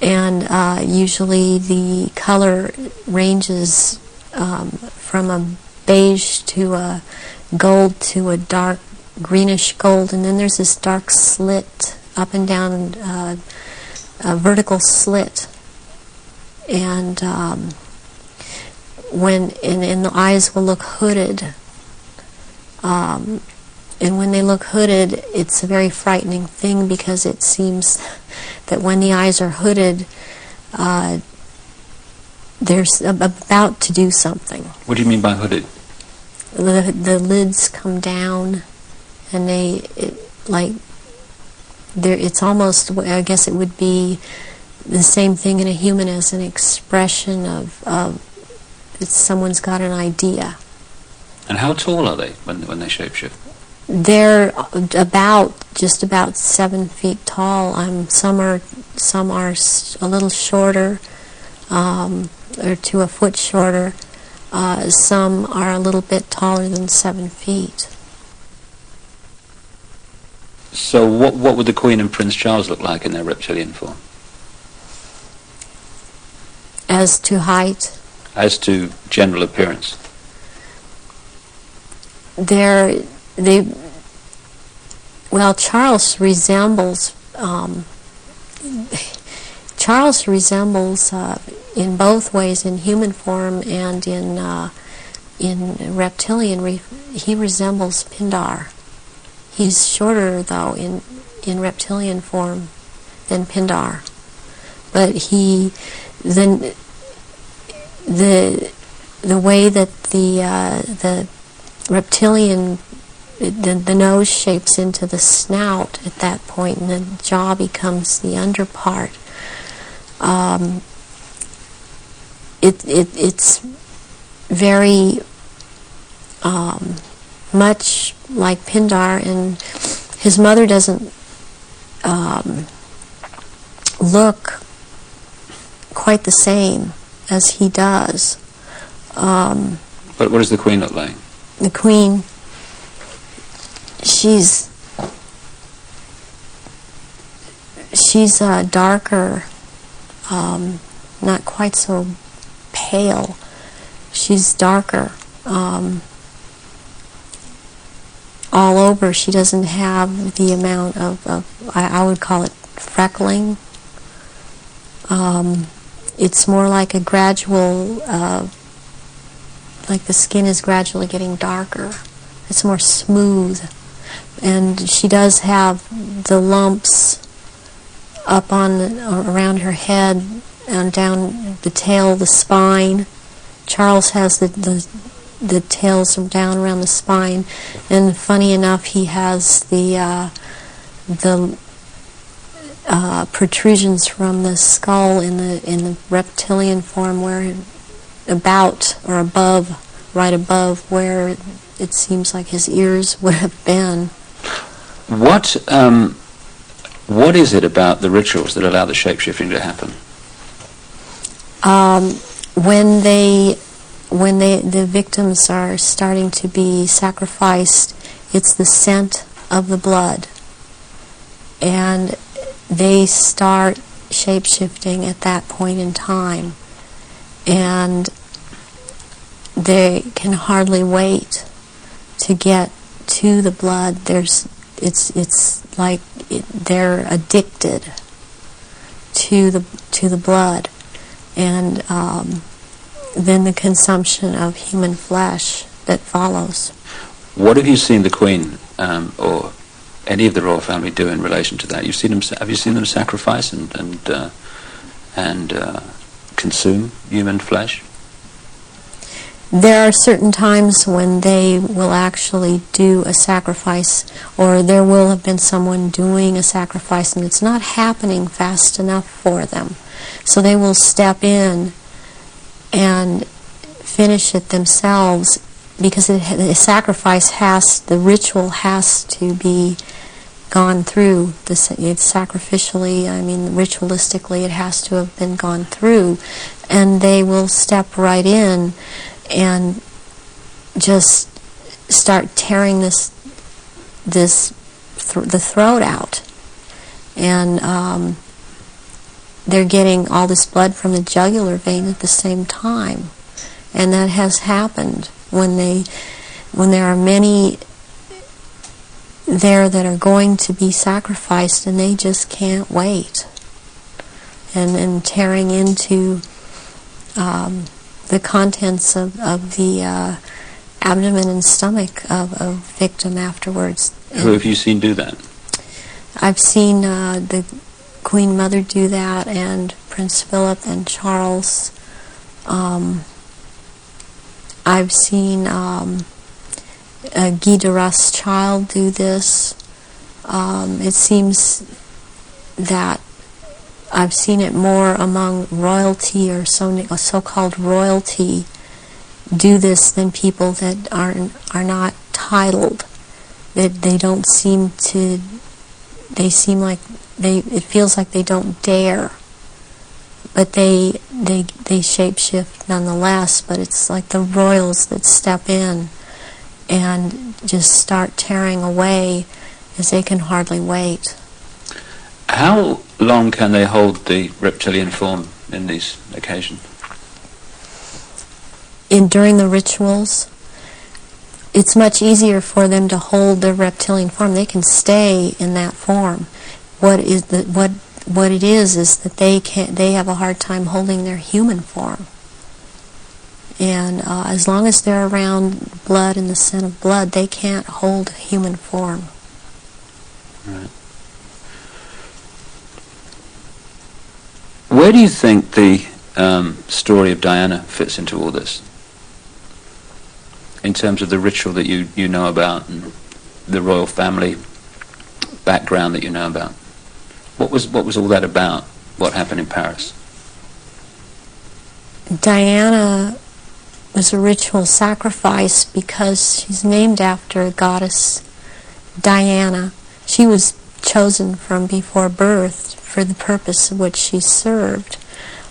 and usually the color ranges from a beige to a gold to a dark greenish gold, and then there's this dark slit up and down, a vertical slit, and and the eyes will look hooded, and when they look hooded, it's a very frightening thing, because it seems that when the eyes are hooded, they're about to do something. What do you mean by hooded? The lids come down, and it's almost, I guess it would be the same thing in a human as an expression of someone's got an idea. And how tall are they when they shapeshift? They're just about 7 feet tall. Some are a little shorter, or to a foot shorter. Some are a little bit taller than 7 feet. So what would the Queen and Prince Charles look like in their reptilian form? As to height? As to general appearance? Charles resembles in both ways, in human form and in reptilian. He resembles Pindar. He's shorter, though, in reptilian form than Pindar, but the way that the reptilian, the nose shapes into the snout at that point, and the jaw becomes the underpart. It's very much like Pindar, and his mother doesn't look quite the same as he does. But what does the Queen look like? The Queen, she's darker, not quite so pale. She's darker. All over, she doesn't have the amount of I would call it freckling. It's more like a gradual, like the skin is gradually getting darker It's more smooth. And she does have the lumps up on around her head and down the tail, the spine. Charles has the tails down around the spine, and funny enough, he has the protrusions from the skull in the reptilian form, where about or above, right above where it seems like his ears would have been. What is it about the rituals that allow the shape-shifting to happen? When the victims are starting to be sacrificed, it's the scent of the blood, and they start shape-shifting at that point in time, and they can hardly wait to get to the blood. It's like they're addicted to the blood, and then the consumption of human flesh that follows. What have you seen the Queen or any of the royal family do in relation to that? Have you seen them sacrifice and consume human flesh? There are certain times when they will actually do a sacrifice, or there will have been someone doing a sacrifice and it's not happening fast enough for them. So they will step in and finish it themselves, because the ritual has to be gone through. It's sacrificially, ritualistically, it has to have been gone through, and they will step right in and just start tearing the throat out, and they're getting all this blood from the jugular vein at the same time, and that has happened when there are many there that are going to be sacrificed, and they just can't wait, and tearing into the contents of the abdomen and stomach of a victim afterwards. Who have you seen do that? I've seen the Queen Mother do that, and Prince Philip and Charles. I've seen Guy de Rust's child do this. It seems that I've seen it more among royalty, or so-called royalty, do this than people that are not titled. That they don't seem to. They seem like it feels like they don't dare, but they shapeshift nonetheless. But it's like the royals that step in and just start tearing away, as they can hardly wait. How long can they hold the reptilian form in these occasions? During the rituals, it's much easier for them to hold their reptilian form. They can stay in that form. What it is that they have a hard time holding their human form. And as long as they're around blood and the scent of blood, they can't hold human form. Right. Where do you think the story of Diana fits into all this, in terms of the ritual that you know about and the royal family background that you know about? What was all that about? What happened in Paris? Diana was a ritual sacrifice because she's named after goddess Diana. She was chosen from before birth for the purpose of which she served.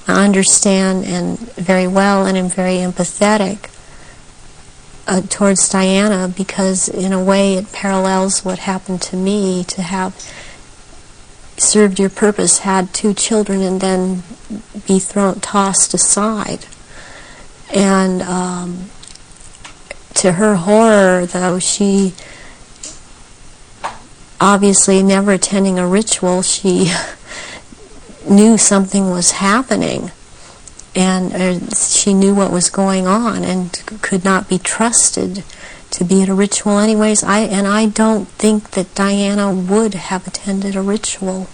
I understand and very well, and am very empathetic towards Diana, because in a way it parallels what happened to me, to have served your purpose, had 2 children, and then be tossed aside. And to her horror, though, she obviously never attending a ritual, she knew something was happening, and she knew what was going on, and could not be trusted to be at a ritual anyways. I don't think that Diana would have attended a ritual.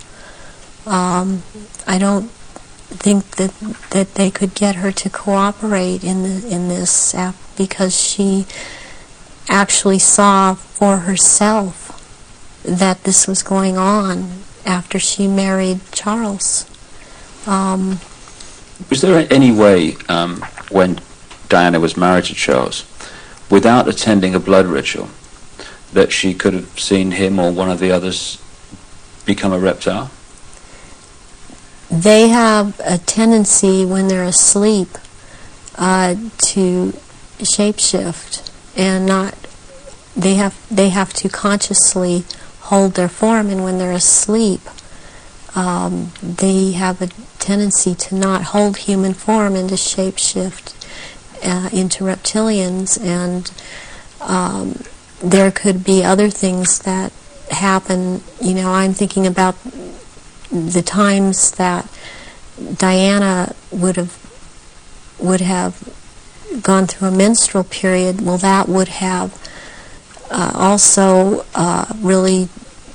I don't think that they could get her to cooperate in this because she actually saw for herself that this was going on after she married Charles. Was there any way, when Diana was married to Charles, without attending a blood ritual, that she could have seen him or one of the others become a reptile? They have a tendency when they're asleep to shapeshift, and they have to consciously hold their form, and when they're asleep they have a tendency to not hold human form and to shapeshift into reptilians, and there could be other things that happen. I'm thinking about the times that Diana would have gone through a menstrual period. Well, that would have also really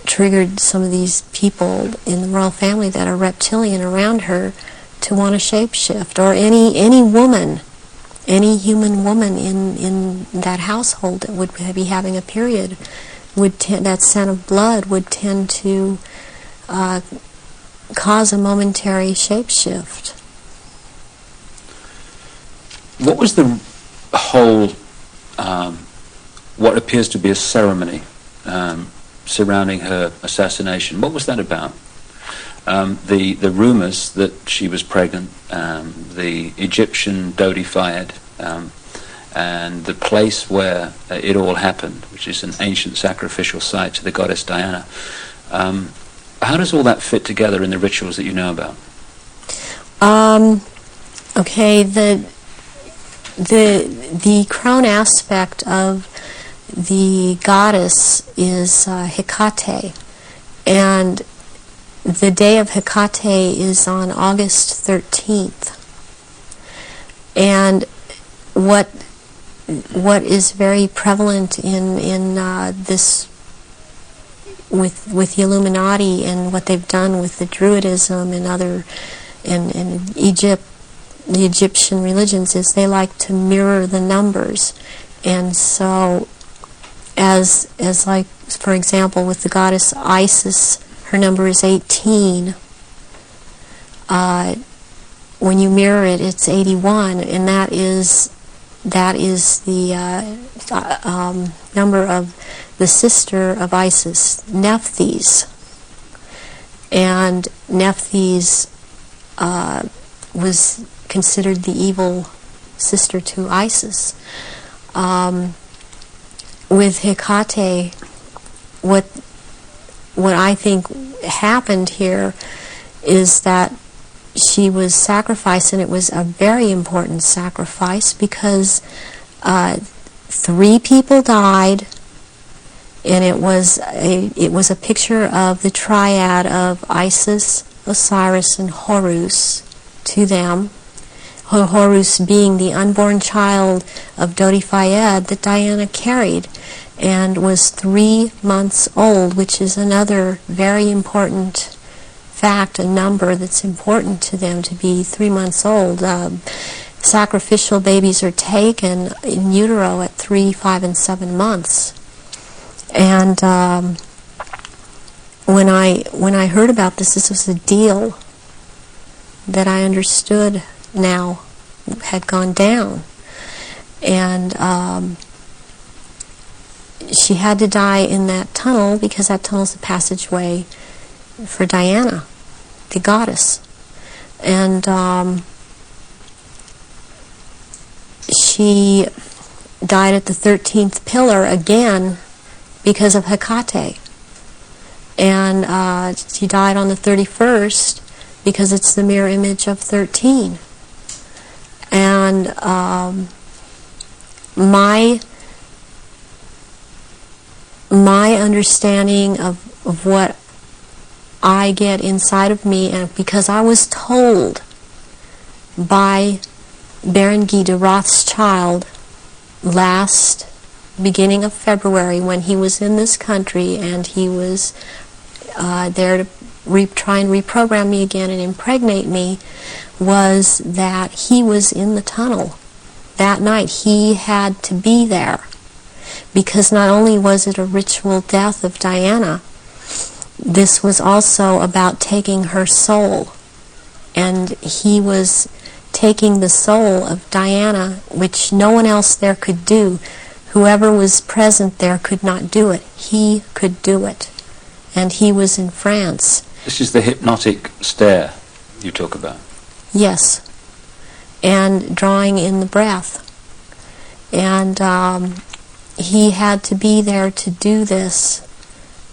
triggered some of these people in the royal family that are reptilian around her to want to shapeshift, or any woman, any human woman in that household that would be having a period, that scent of blood would tend to cause a momentary shapeshift. What was the whole, what appears to be a ceremony surrounding her assassination? What was that about? The rumours that she was pregnant, the Egyptian Dodi Fayed, and the place where it all happened, which is an ancient sacrificial site to the goddess Diana. How does all that fit together in the rituals that you know about? Okay, the crown aspect of the goddess is Hecate, and the day of Hecate is on August 13th. And what is very prevalent in this with the Illuminati and what they've done with the Druidism and other and Egypt, the Egyptian religions, is they like to mirror the numbers. And so as like, for example, with the goddess Isis, her number is 18. When you mirror it, it's 81, and that is the number of the sister of Isis, Nephthys. And Nephthys was considered the evil sister to Isis. With Hecate, what I think happened here is that she was sacrificed, and it was a very important sacrifice because 3 people died, and it was a picture of the triad of Isis, Osiris, and Horus to them. Horus being the unborn child of Dodi Fayed that Diana carried and was 3 months old, which is another very important fact, a number that's important to them, to be 3 months old. Sacrificial babies are taken in utero at 3, 5, and 7 months. And when I heard about this was a deal that I understood now had gone down, and she had to die in that tunnel because that tunnel's the passageway for Diana, the goddess. And she died at the 13th pillar again because of Hecate. And she died on the 31st because it's the mirror image of 13. And my understanding of what I get inside of me, and because I was told by Baron Guy de Rothschild last beginning of February, when he was in this country and he was there to try and reprogram me again and impregnate me, was that he was in the tunnel that night. He had to be there, because not only was it a ritual death of Diana, this was also about taking her soul. And he was taking the soul of Diana, which no one else there could do. Whoever was present there could not do it. He could do it. And he was in France. This is the hypnotic stare you talk about. Yes. And drawing in the breath. And he had to be there to do this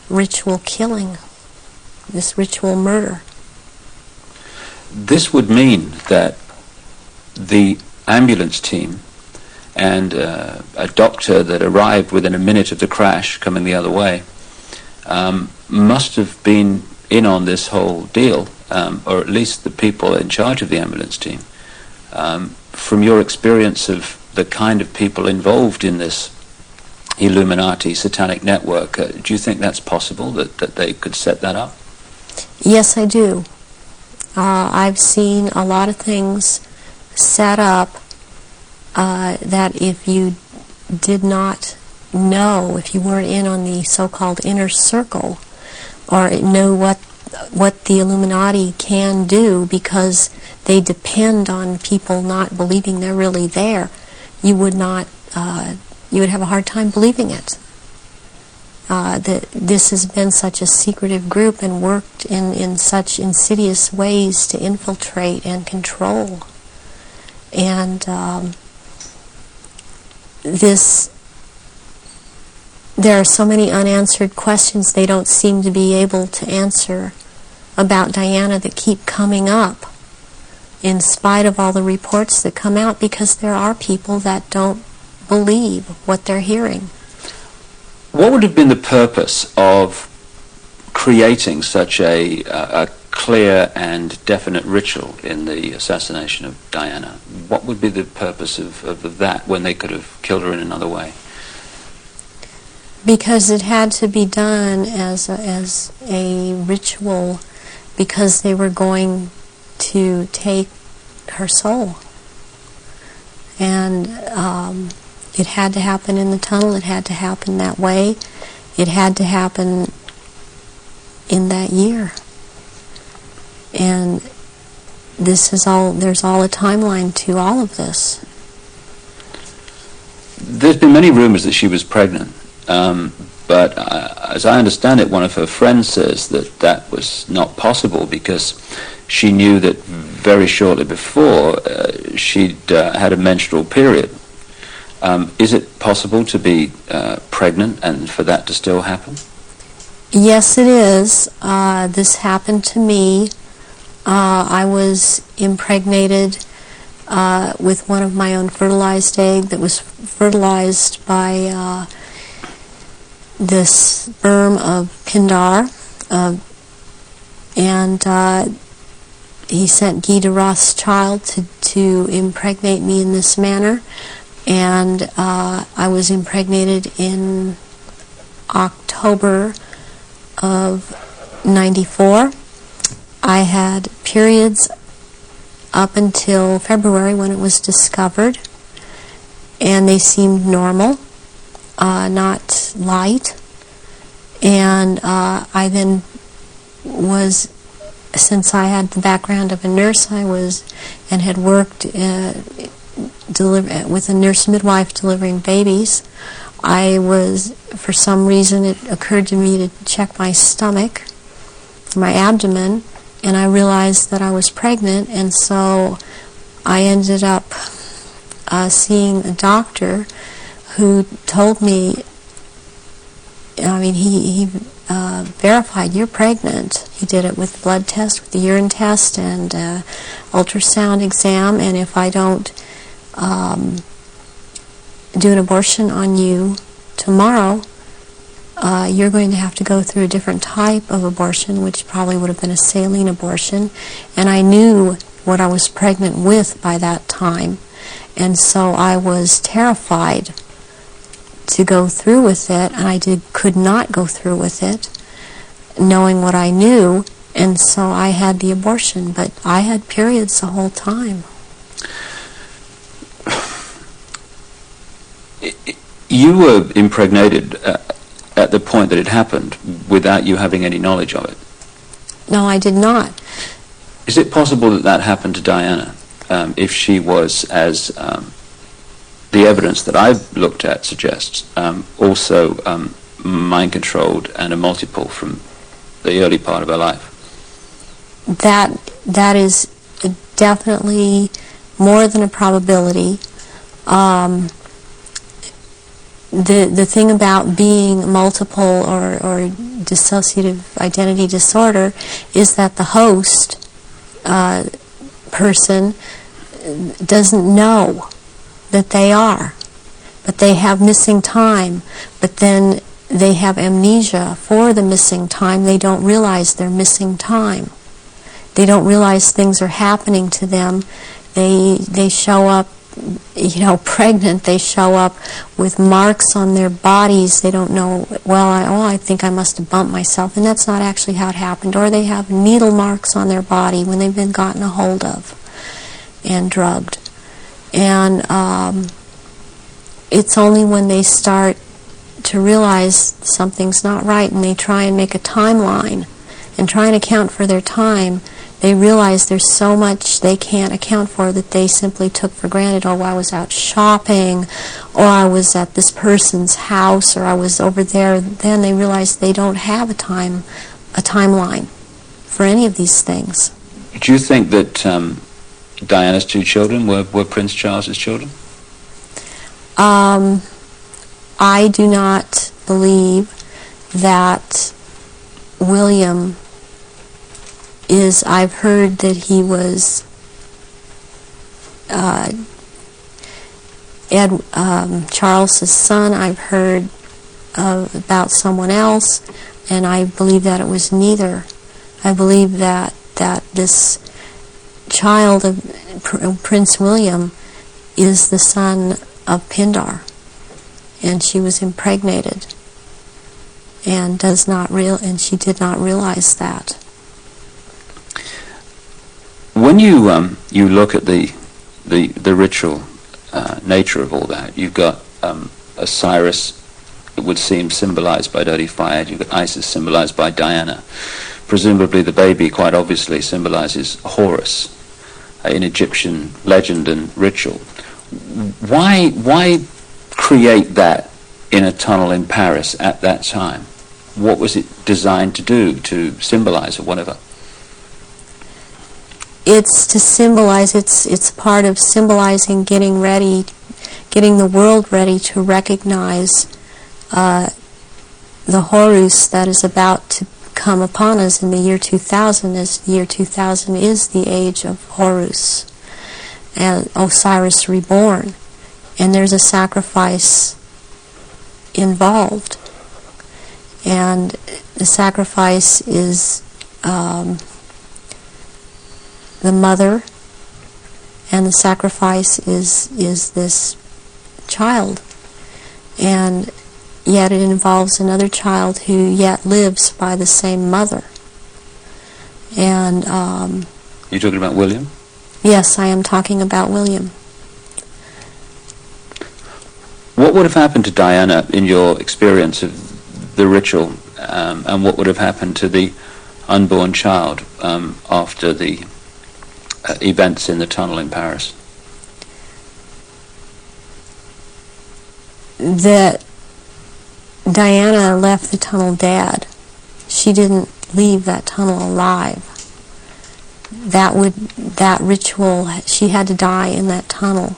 ritual killing, this ritual murder. This would mean that the ambulance team and a doctor that arrived within a minute of the crash coming the other way must have been in on this whole deal, or at least the people in charge of the ambulance team. From your experience of the kind of people involved in this Illuminati satanic network, do you think that's possible, that they could set that up? Yes, I do. I've seen a lot of things set up that if you did not know, if you weren't in on the so-called inner circle, or know what the Illuminati can do, because they depend on people not believing they're really there, you would not, you would have a hard time believing it. That this has been such a secretive group and worked in such insidious ways to infiltrate and control. And there are so many unanswered questions they don't seem to be able to answer about Diana that keep coming up in spite of all the reports that come out, because there are people that don't believe what they're hearing. What would have been the purpose of creating such a clear and definite ritual in the assassination of Diana? What would be the purpose of that when they could have killed her in another way? Because it had to be done as a ritual, because they were going to take her soul. And it had to happen in the tunnel. It had to happen that way. It had to happen in that year. And this is all, there's all a timeline to all of this. There's been many rumors that she was pregnant, but as I understand it, one of her friends says that that was not possible, because she knew that very shortly before she'd had a menstrual period. Is it possible to be pregnant and for that to still happen? Yes, it is. This happened to me. I was impregnated with one of my own fertilized egg that was fertilized by the sperm of Pindar, and he sent Guy de Rothschild to impregnate me in this manner, and I was impregnated in October of '94. I had periods up until February when it was discovered, and they seemed normal, not light. And I then was, since I had the background of a nurse, I was and had worked with a nurse midwife delivering babies. I was, for some reason, it occurred to me to check my stomach, my abdomen, and I realized that I was pregnant, and so I ended up seeing a doctor who told me, I mean, he verified, you're pregnant. He did it with blood test, with the urine test, and ultrasound exam, and if I don't do an abortion on you tomorrow, you're going to have to go through a different type of abortion, which probably would have been a saline abortion. And I knew what I was pregnant with by that time, and so I was terrified to go through with it, and I could not go through with it, knowing what I knew, and so I had the abortion. But I had periods the whole time. You were impregnated at the point that it happened without you having any knowledge of it. No, I did not. Is it possible that that happened to Diana, if she was, as the evidence that I've looked at suggests, also mind-controlled and a multiple from the early part of her life? That is definitely more than a probability. The thing about being multiple or dissociative identity disorder is that the host person doesn't know that they are, but they have missing time, but then they have amnesia for the missing time. They don't realize they're missing time. They don't realize things are happening to them. They show up, pregnant. They show up with marks on their bodies. They don't know, I think I must have bumped myself, and that's not actually how it happened. Or they have needle marks on their body when they've been gotten a hold of and drugged. And it's only when they start to realize something's not right and they try and make a timeline and try and account for their time, they realize there's so much they can't account for that they simply took for granted. Oh, I was out shopping, or I was at this person's house, or I was over there. Then they realize they don't have a timeline for any of these things. Do you think that Diana's two children were Prince Charles's children? I do not believe that William is. I've heard that he was Charles's son. I've heard about someone else, and I believe that it was neither. I believe that this child of Prince William is the son of Pindar, and she was impregnated, and she did not realize that. When you look at the ritual nature of all that, you've got Osiris, it would seem, symbolized by dirty fire. You've got Isis, symbolized by Diana. Presumably the baby, quite obviously, symbolizes Horus in Egyptian legend and ritual. Why create that in a tunnel in Paris at that time? What was it designed to do, to symbolize or whatever? It's to symbolize, it's part of symbolizing getting the world ready to recognize the Horus that is about to come upon us in the year 2000, as the year 2000 is the age of Horus and Osiris reborn. And there's a sacrifice involved. And the sacrifice is the mother, and the sacrifice is this child. And yet it involves another child who yet lives by the same mother. And you're talking about William? Yes, I am talking about William. What would have happened to Diana in your experience of the ritual, and what would have happened to the unborn child after the events in the tunnel in Paris? That Diana left the tunnel dead. She didn't leave that tunnel alive. That ritual, she had to die in that tunnel,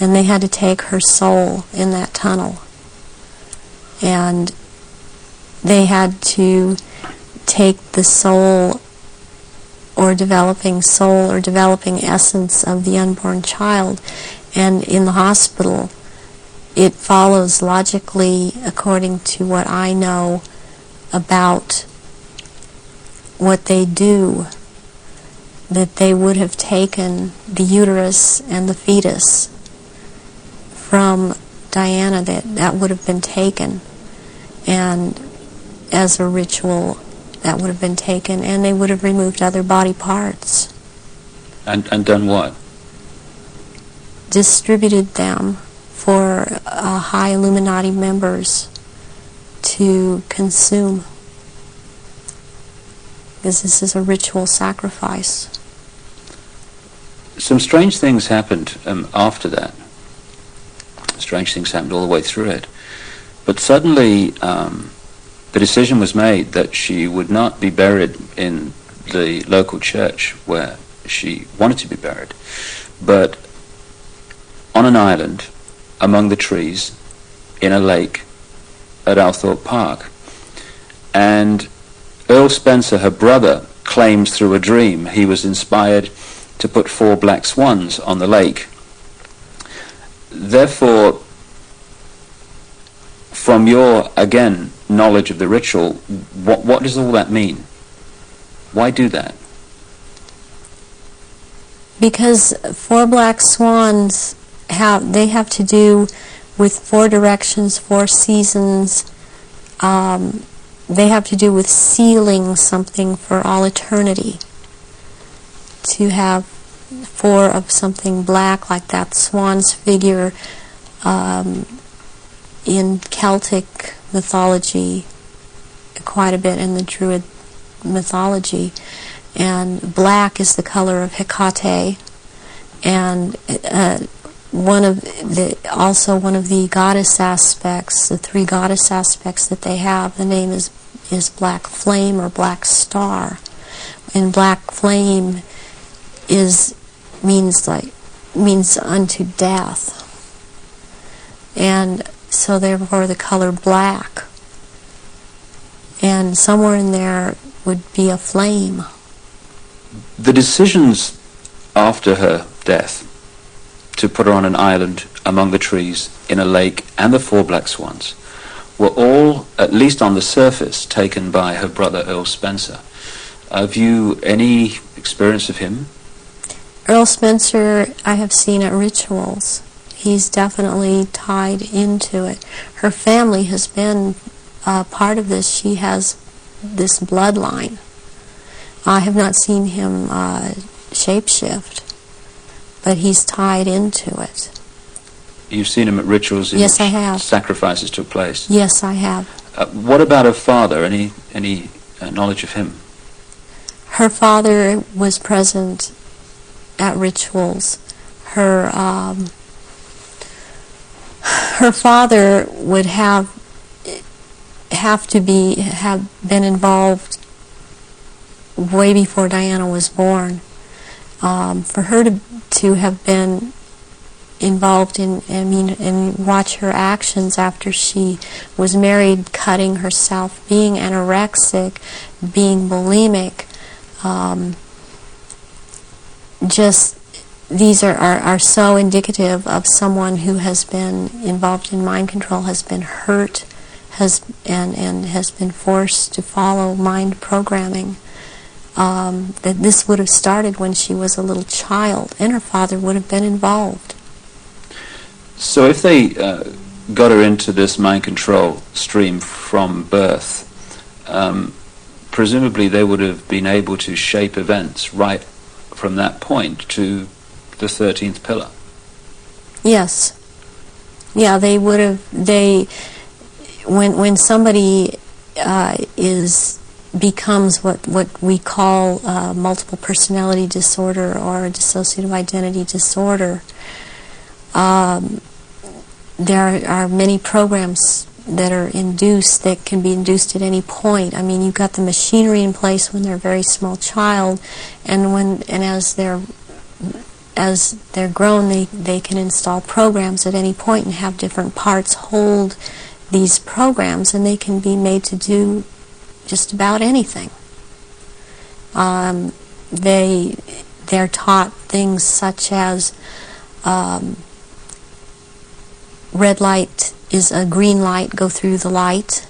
and they had to take her soul in that tunnel, and they had to take the soul or developing essence of the unborn child. And in the hospital, it follows logically, according to what I know about what they do, that they would have taken the uterus and the fetus from Diana, that would have been taken, and as a ritual that would have been taken, and they would have removed other body parts. And done what? Distributed them for high Illuminati members to consume, because this is a ritual sacrifice. Some strange things happened after that. Strange things happened all the way through it. But suddenly the decision was made that she would not be buried in the local church where she wanted to be buried, but on an island among the trees in a lake at Althorpe Park. And Earl Spencer, her brother, claims through a dream he was inspired to put 4 black swans on the lake. Therefore, from your, again, knowledge of the ritual, what does all that mean? Why do that? Because 4 black swans have to do with 4 directions, 4 seasons. They have to do with sealing something for all eternity. To have 4 of something black, like that swan's figure in Celtic mythology, quite a bit in the Druid mythology. And black is the color of Hecate, and one of the goddess aspects, the 3 goddess aspects that they have, the name is Black Flame or Black Star. And Black Flame means unto death. And so therefore the color black. And somewhere in there would be a flame. The decisions after her death to put her on an island among the trees in a lake and the 4 black swans were all, at least on the surface, taken by her brother Earl Spencer. Have you any experience of him? Earl Spencer I have seen at rituals. He's definitely tied into it. Her family has been part of this. She has this bloodline. I have not seen him shapeshift, but he's tied into it. You've seen him at rituals in Yes, which I have. sacrifices took place? Yes, I have. What about her father? Any knowledge of him? Her father was present at rituals. Her father would have been involved way before Diana was born. For her to have been involved and watch her actions after she was married, cutting herself, being anorexic, being bulimic, these are so indicative of someone who has been involved in mind control, has been hurt, and has been forced to follow mind programming. That this would have started when she was a little child, and her father would have been involved. So if they got her into this mind control stream from birth, presumably they would have been able to shape events right from that point to the 13th pillar. Yes. Yeah, they would have. When somebody becomes what we call multiple personality disorder or dissociative identity disorder, there are many programs that are induced, that can be induced at any point. I mean, you've got the machinery in place when they're a very small child, and as they're grown, they can install programs at any point and have different parts hold these programs, and they can be made to do just about anything. They're taught things such as red light is a green light, go through the light.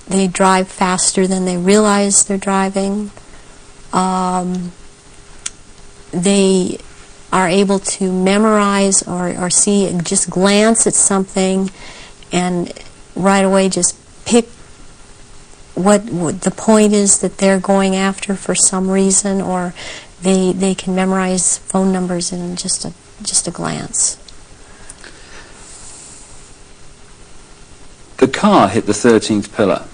They drive faster than they realize they're driving. They are able to memorize or see, just glance at something and right away just pick what the point is that they're going after for some reason, or they can memorize phone numbers in just a glance. The car hit the 13th pillar,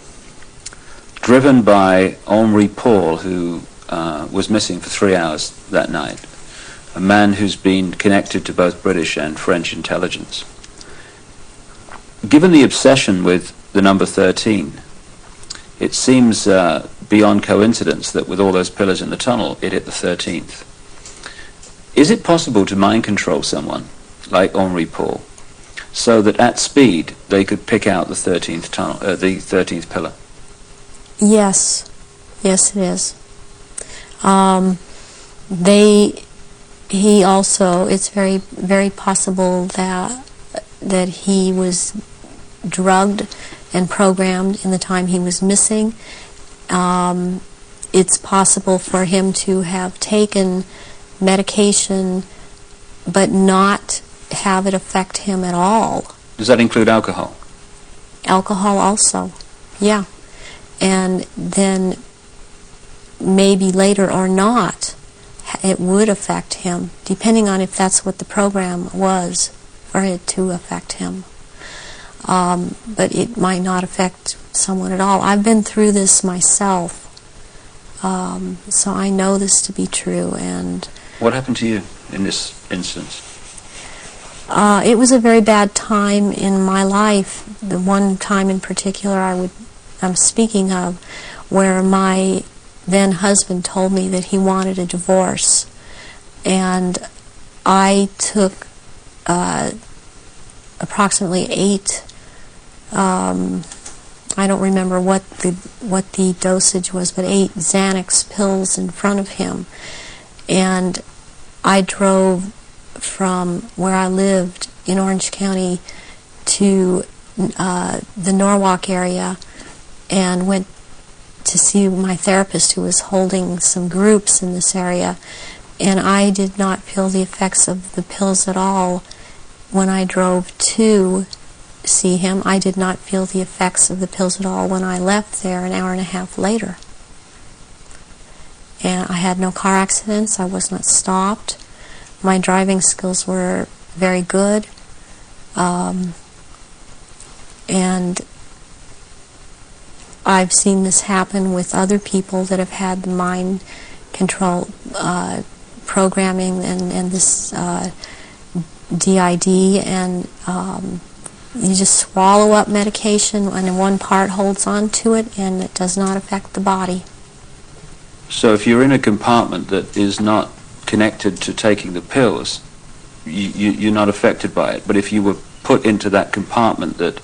driven by Henri Paul, who was missing for 3 hours that night, a man who's been connected to both British and French intelligence. Given the obsession with the number 13, it seems beyond coincidence that with all those pillars in the tunnel, it hit the 13th. Is it possible to mind control someone like Henri Paul so that at speed they could pick out the 13th tunnel, the 13th pillar? Yes, it is. He also, it's very, very possible that he was drugged and programmed in the time he was missing. It's possible for him to have taken medication but not have it affect him at all. Does that include alcohol? Alcohol also, yeah. And then maybe later or not, it would affect him, depending on if that's what the program was, for it to affect him. But it might not affect someone at all. I've been through this myself, so I know this to be true. And what happened to you in this instance? It was a very bad time in my life. The one time in particular I'm speaking of, where my then husband told me that he wanted a divorce, and I took approximately 8. I don't remember what the dosage was, but 8 Xanax pills in front of him, and I drove from where I lived in Orange County to the Norwalk area and went to see my therapist, who was holding some groups in this area, and I did not feel the effects of the pills at all when I drove to see him. I did not feel the effects of the pills at all when I left there an hour and a half later. And I had no car accidents. I was not stopped. My driving skills were very good. And I've seen this happen with other people that have had the mind control programming and this DID, and you just swallow up medication and one part holds on to it and it does not affect the body. So if you're in a compartment that is not connected to taking the pills, you're not affected by it. But if you were put into that compartment that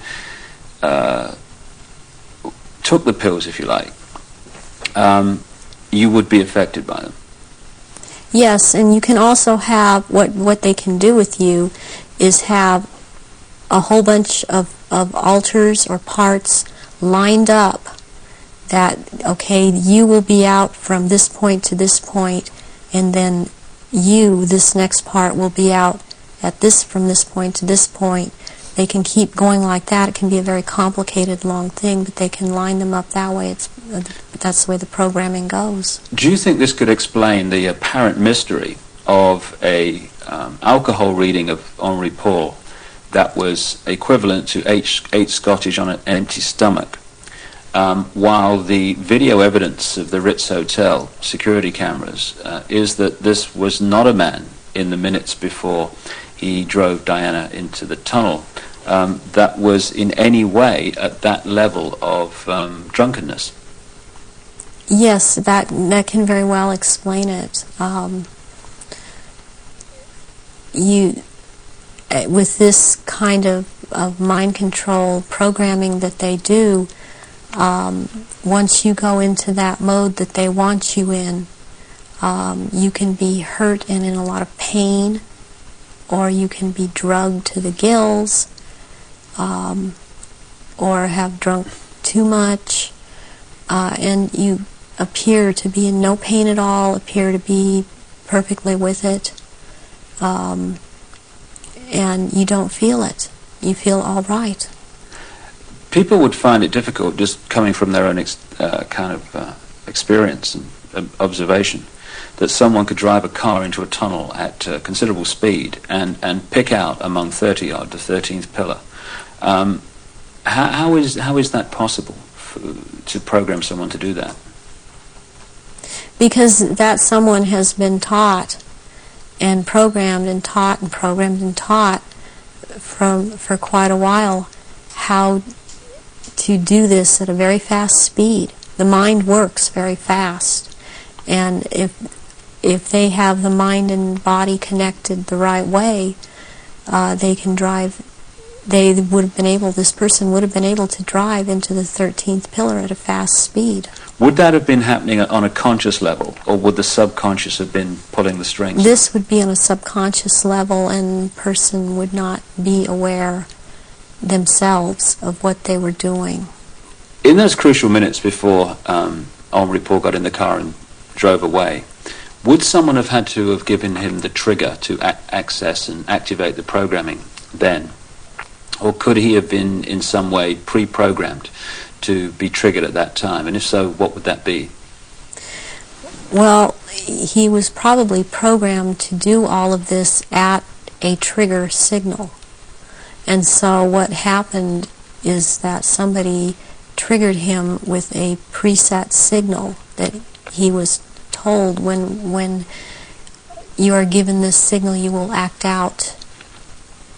took the pills, if you like, you would be affected by them. Yes, and you can also have, what they can do with you is have a whole bunch of altars or parts lined up that, okay, you will be out from this point to this point, and then this next part, will be out at from this point to this point. They can keep going like that. It can be a very complicated, long thing, but they can line them up that way. That's the way the programming goes. Do you think this could explain the apparent mystery of a alcohol reading of Henri Paul that was equivalent to 8 Scottish on an empty stomach, while the video evidence of the Ritz Hotel security cameras is that this was not a man in the minutes before he drove Diana into the tunnel that was in any way at that level of drunkenness? Yes, that can very well explain it. With this kind of mind control programming that they do, once you go into that mode that they want you in, you can be hurt and in a lot of pain, or you can be drugged to the gills, or have drunk too much, and you appear to be in no pain at all, appear to be perfectly with it. and you don't feel it. You feel all right. People would find it difficult, just coming from their own experience and observation, that someone could drive a car into a tunnel at considerable speed and pick out among 30 odd the 13th pillar. How is that possible to program someone to do that? Because that someone has been taught and programmed and taught and programmed and taught for quite a while how to do this at a very fast speed. The mind works very fast, and if they have the mind and body connected the right way, they can drive. This person would have been able to drive into the 13th pillar at a fast speed. Would that have been happening on a conscious level, or would the subconscious have been pulling the strings? This would be on a subconscious level, and the person would not be aware themselves of what they were doing. In those crucial minutes before Henri Paul got in the car and drove away, would someone have had to have given him the trigger to access and activate the programming then? Or could he have been in some way pre-programmed to be triggered at that time? And if so, what would that be? Well, he was probably programmed to do all of this at a trigger signal. And so what happened is that somebody triggered him with a preset signal that he was told, when you are given this signal, you will act out.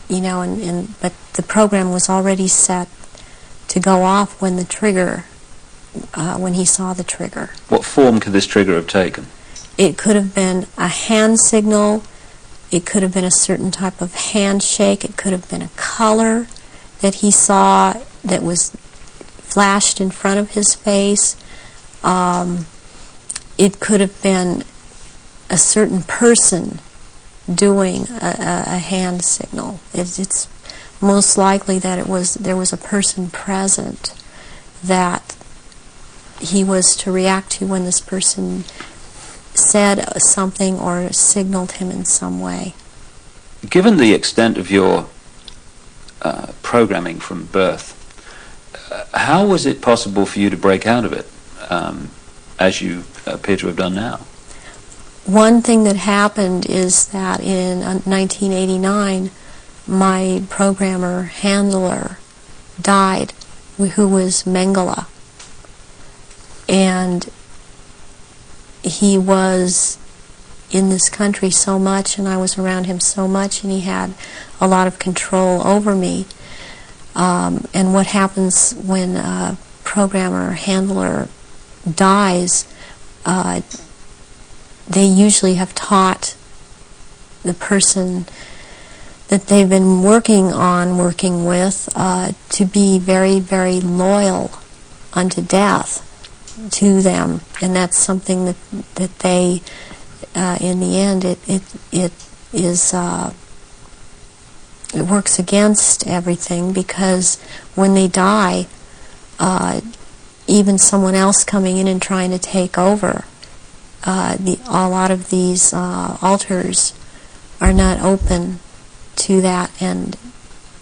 But the program was already set to go off when the trigger, when he saw the trigger. What form could this trigger have taken? It could have been a hand signal. It could have been a certain type of handshake. It could have been a color that he saw that was flashed in front of his face. It could have been a certain person doing a hand signal. It's most likely that there was a person present that he was to react to when this person said something or signaled him in some way. Given the extent of your programming from birth, how was it possible for you to break out of it, as you appear to have done now? One thing that happened is that in 1989, my programmer handler died, who was Mengele. And he was in this country so much, and I was around him so much, and he had a lot of control over me. And what happens when a programmer handler dies, they usually have taught the person that they've been working with, to be very, very loyal unto death to them. And that's something that they, in the end, it works against everything, because when they die, even someone else coming in and trying to take over, a lot of these altars are not open to that and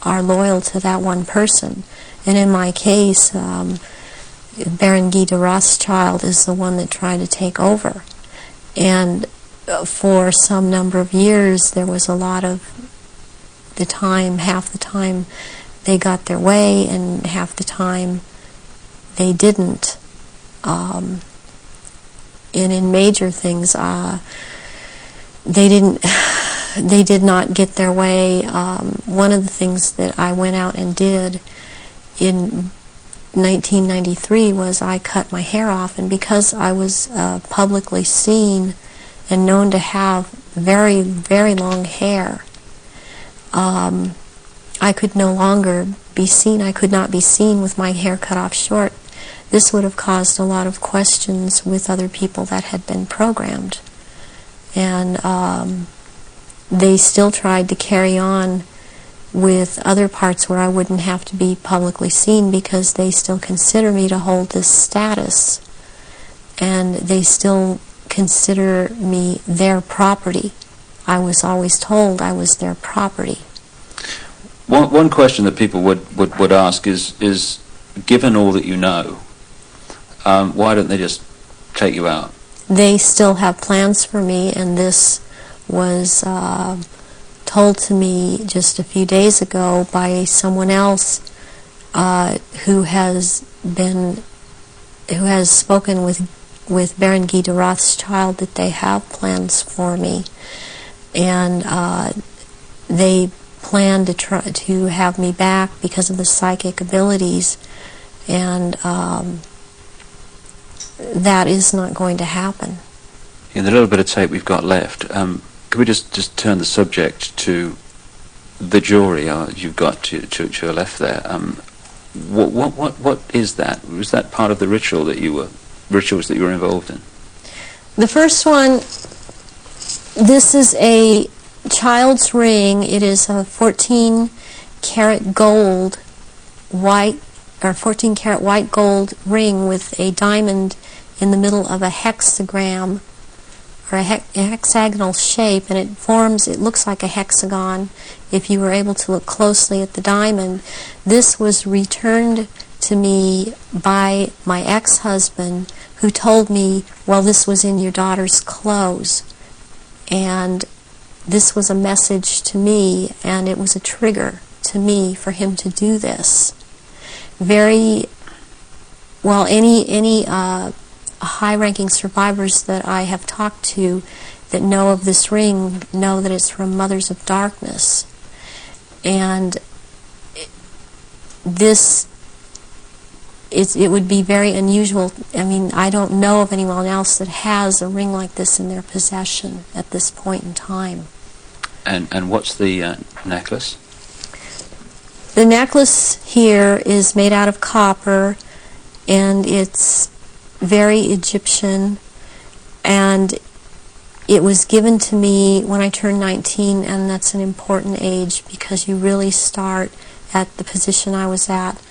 are loyal to that one person. And in my case, Baron Guy de Rothschild is the one that tried to take over. And for some number of years, there was a lot of the time, half the time they got their way, and half the time they didn't. And in major things, they did not get their way. One of the things that I went out and did in 1993 was I cut my hair off, and because I was publicly seen and known to have very, very long hair, I could no longer be seen. I could not be seen with my hair cut off short. This would have caused a lot of questions with other people that had been programmed. And they still tried to carry on with other parts where I wouldn't have to be publicly seen, because they still consider me to hold this status. And they still consider me their property. I was always told I was their property. One question that people would ask is, given all that you know, why don't they just take you out? They still have plans for me, and this was told to me just a few days ago by someone else who has spoken with Baron Guy de Rothschild, that they have plans for me, and they plan to try to have me back because of the psychic abilities, and that is not going to happen. In the little bit of tape we've got left, could we just turn the subject to the jewelry you've got to your left there? What is that? Was that part of the rituals that you were involved in? The first one, this is a child's ring. It is a 14-karat gold white, or 14-karat white gold ring with a diamond in the middle of a hexagram, or a hexagonal shape, and it looks like a hexagon if you were able to look closely at the diamond. This was returned to me by my ex-husband, who told me, well, this was in your daughter's clothes. And this was a message to me, and it was a trigger to me for him to do this. Any high-ranking survivors that I have talked to that know of this ring know that it's from Mothers of Darkness. And it would be very unusual. I mean, I don't know of anyone else that has a ring like this in their possession at this point in time. And what's the necklace? The necklace here is made out of copper, and it's very Egyptian, and it was given to me when I turned 19, and that's an important age because you really start at the position I was at,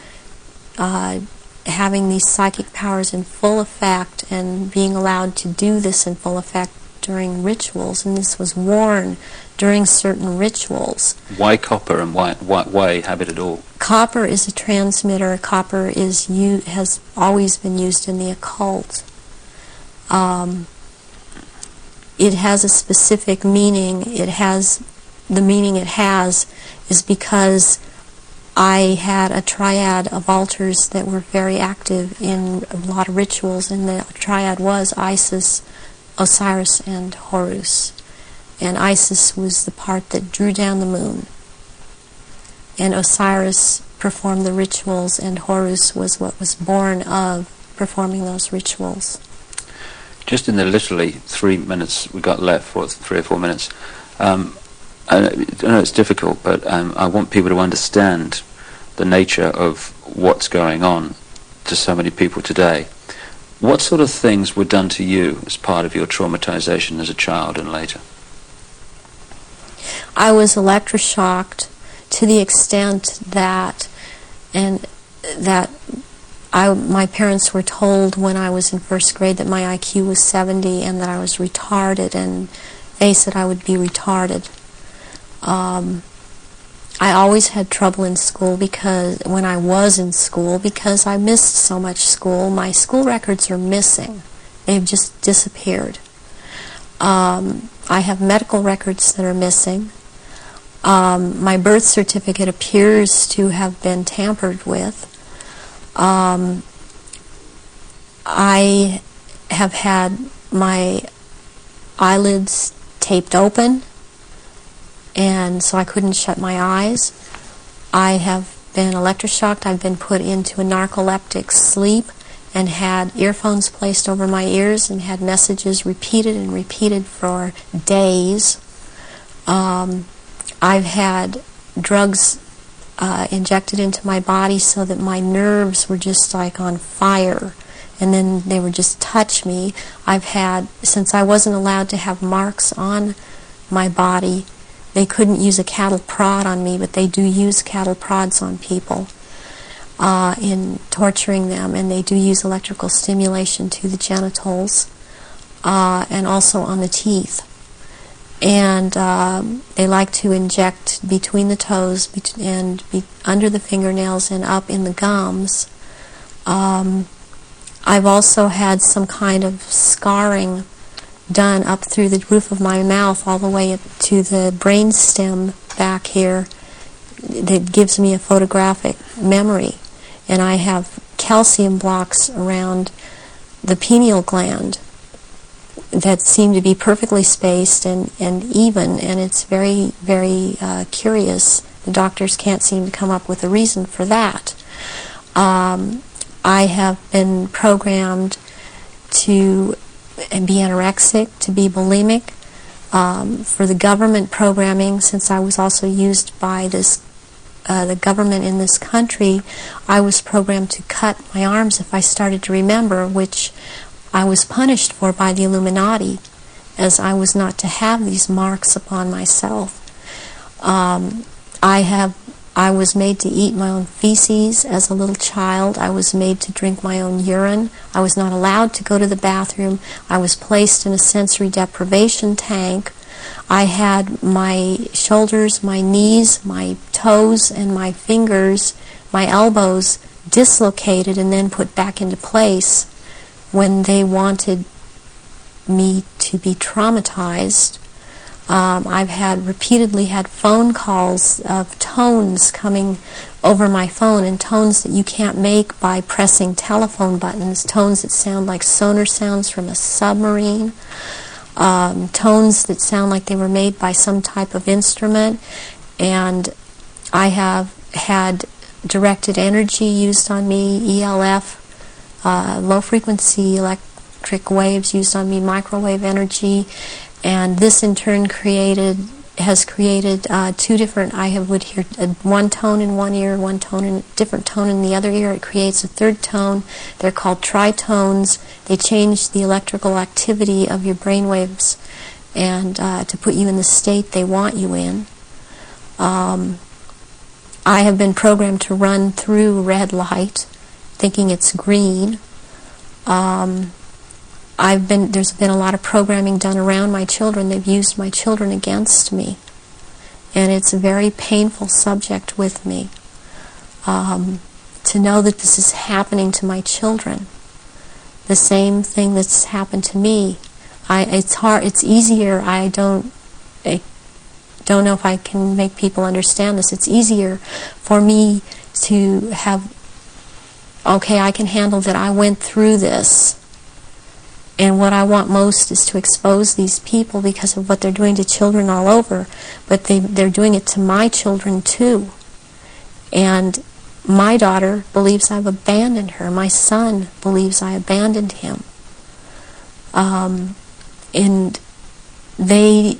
having these psychic powers in full effect and being allowed to do this in full effect during rituals, and this was worn during certain rituals. Why copper, and why have it at all? Copper is a transmitter. Copper has always been used in the occult. It has a specific meaning. The meaning it has is because I had a triad of altars that were very active in a lot of rituals, and the triad was Isis, Osiris, and Horus. And Isis was the part that drew down the moon, and Osiris performed the rituals, and Horus was what was born of performing those rituals. Just in the literally 3 minutes we got left, for 3 or 4 minutes, I know it's difficult, but I want people to understand the nature of what's going on to so many people today. What sort of things were done to you as part of your traumatization as a child and later? I was electroshocked to the extent that my parents were told when I was in first grade that my IQ was 70 and that I was retarded, and they said I would be retarded. I always had trouble in school because I missed so much school. My school records are missing. They've just disappeared. I have medical records that are missing. My birth certificate appears to have been tampered with. I have had my eyelids taped open, and so I couldn't shut my eyes. I have been electroshocked. I've been put into a narcoleptic sleep and had earphones placed over my ears and had messages repeated and repeated for days. I've had drugs injected into my body so that my nerves were just like on fire, and then they would just touch me. Since I wasn't allowed to have marks on my body, they couldn't use a cattle prod on me, but they do use cattle prods on people in torturing them, and they do use electrical stimulation to the genitals and also on the teeth. and they like to inject between the toes and under the fingernails and up in the gums. I've also had some kind of scarring done up through the roof of my mouth all the way up to the brain stem back here that gives me a photographic memory. And I have calcium blocks around the pineal gland that seem to be perfectly spaced and even, and it's very, very curious. The doctors can't seem to come up with a reason for that. I have been programmed to be anorexic, to be bulimic. For the government programming, since I was also used by the government in this country, I was programmed to cut my arms if I started to remember, which I was punished for by the Illuminati, as I was not to have these marks upon myself. I was made to eat my own feces as a little child. I was made to drink my own urine. I was not allowed to go to the bathroom. I was placed in a sensory deprivation tank. I had my shoulders, my knees, my toes, and my fingers, my elbows dislocated and then put back into place when they wanted me to be traumatized. I've repeatedly had phone calls of tones coming over my phone, and tones that you can't make by pressing telephone buttons, tones that sound like sonar sounds from a submarine, tones that sound like they were made by some type of instrument. And I have had directed energy used on me, ELF, low-frequency electric waves used on me, microwave energy, and this in turn has created two different. I would hear one tone in one ear, one tone in different tone in the other ear. It creates a third tone. They're called tritones. They change the electrical activity of your brain waves, and to put you in the state they want you in. I have been programmed to run through red light, thinking it's green. There's been a lot of programming done around my children. They've used my children against me, and it's a very painful subject with me to know that this is happening to my children. The same thing that's happened to me. It's hard. It's easier. I don't know if I can make people understand this. It's easier for me to have. Okay, I can handle that. I went through this. And what I want most is to expose these people because of what they're doing to children all over. But they're doing it to my children too. And my daughter believes I've abandoned her. My son believes I abandoned him. And they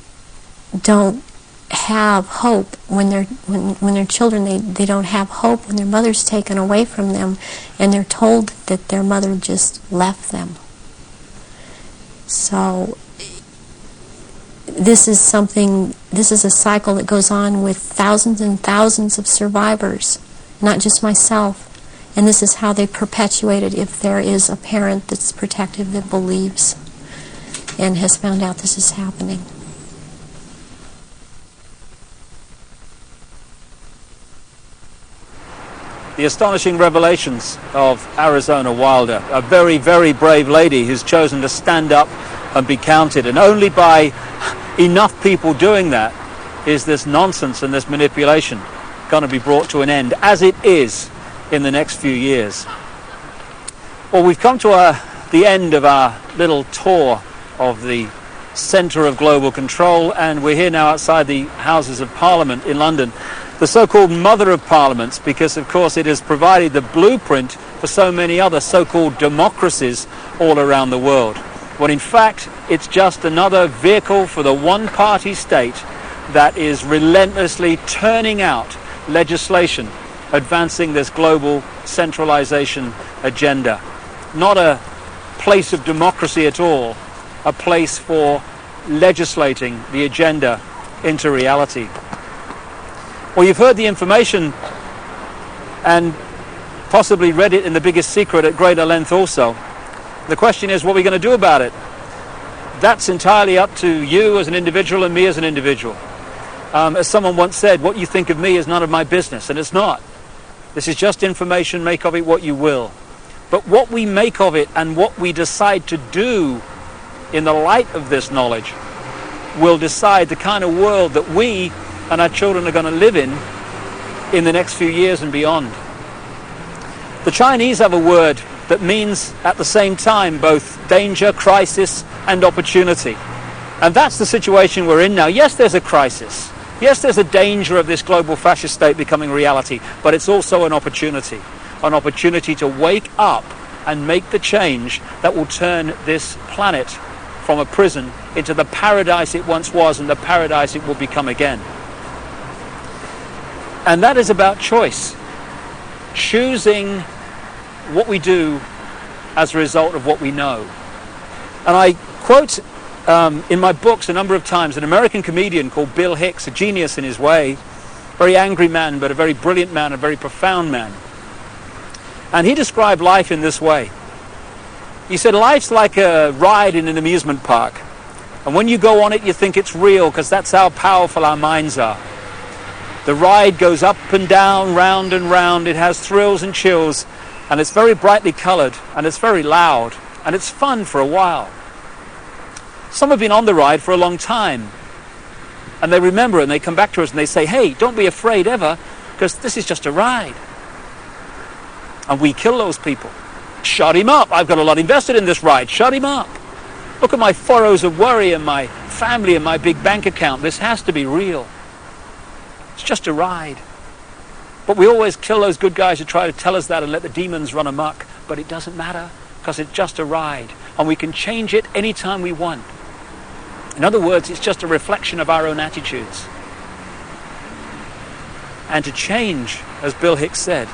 don't have hope when they're children. They don't have hope when their mother's taken away from them and they're told that their mother just left them. So this is a cycle that goes on with thousands and thousands of survivors, not just myself. And this is how they perpetuate it if there is a parent that's protective that believes and has found out this is happening. The astonishing revelations of Arizona Wilder, a very, very brave lady who's chosen to stand up and be counted. And only by enough people doing that is this nonsense and this manipulation going to be brought to an end, as it is in the next few years. Well, we've come to the end of our little tour of the centre of global control, and we're here now outside the Houses of Parliament in London, the so-called mother of parliaments, because of course it has provided the blueprint for so many other so-called democracies all around the world. When in fact it's just another vehicle for the one-party state that is relentlessly turning out legislation advancing this global centralization agenda. Not a place of democracy at all, a place for legislating the agenda into reality. Well, you've heard the information and possibly read it in The Biggest Secret at greater length also. The question is, what are we going to do about it? that's entirely up to you as an individual and me as an individual. As someone once said, what you think of me is none of my business, and it's not. This is just information, make of it what you will. But what we make of it and what we decide to do in the light of this knowledge will decide the kind of world that we and our children are going to live in the next few years and beyond. The Chinese have a word that means at the same time both danger, crisis, and opportunity. And that's the situation we're in now. Yes, there's a crisis. Yes, there's a danger of this global fascist state becoming reality, but it's also an opportunity to wake up and make the change that will turn this planet from a prison into the paradise it once was and the paradise it will become again. And that is about choice. Choosing what we do as a result of what we know. And I quote in my books a number of times an American comedian called Bill Hicks, a genius in his way, very angry man, but a very brilliant man, a very profound man. And he described life in this way. He said, life's like a ride in an amusement park. And when you go on it, you think it's real, because that's how powerful our minds are. The ride goes up and down, round and round. It has thrills and chills, and it's very brightly colored, and it's very loud, and it's fun for a while. Some have been on the ride for a long time, and they remember it, and they come back to us and they say, hey, don't be afraid ever, because this is just a ride. And we kill those people. Shut him up. I've got a lot invested in this ride. Shut him up. Look at my furrows of worry and my family and my big bank account. This has to be real. It's just a ride. But we always kill those good guys who try to tell us that and let the demons run amok. But it doesn't matter, because it's just a ride. And we can change it anytime we want. In other words, it's just a reflection of our own attitudes. And to change, as Bill Hicks said,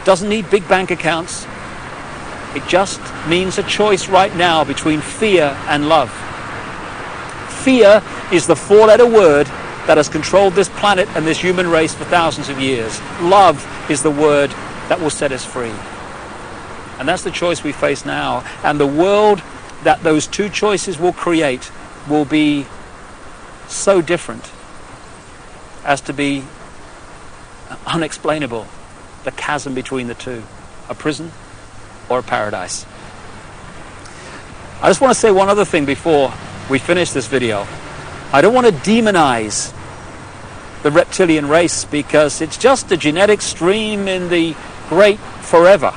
doesn't need big bank accounts. It just means a choice right now between fear and love. Fear is the four-letter word that has controlled this planet and this human race for thousands of years. Love is the word that will set us free. And that's the choice we face now. And the world that those two choices will create will be so different as to be unexplainable. The chasm between the two. A prison or a paradise. I just want to say one other thing before we finish this video. I don't want to demonize the reptilian race, because it's just a genetic stream in the great forever.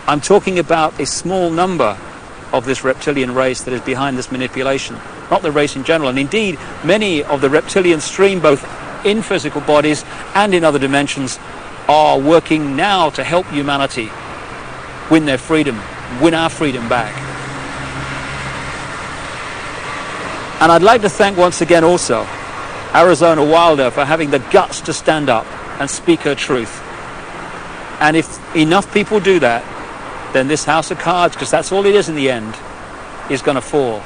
I'm talking about a small number of this reptilian race that is behind this manipulation, not the race in general. And indeed, many of the reptilian stream, both in physical bodies and in other dimensions, are working now to help humanity win their freedom, win our freedom back. And I'd like to thank once again also Arizona Wilder for having the guts to stand up and speak her truth. And if enough people do that, then this house of cards, because that's all it is in the end, is going to fall.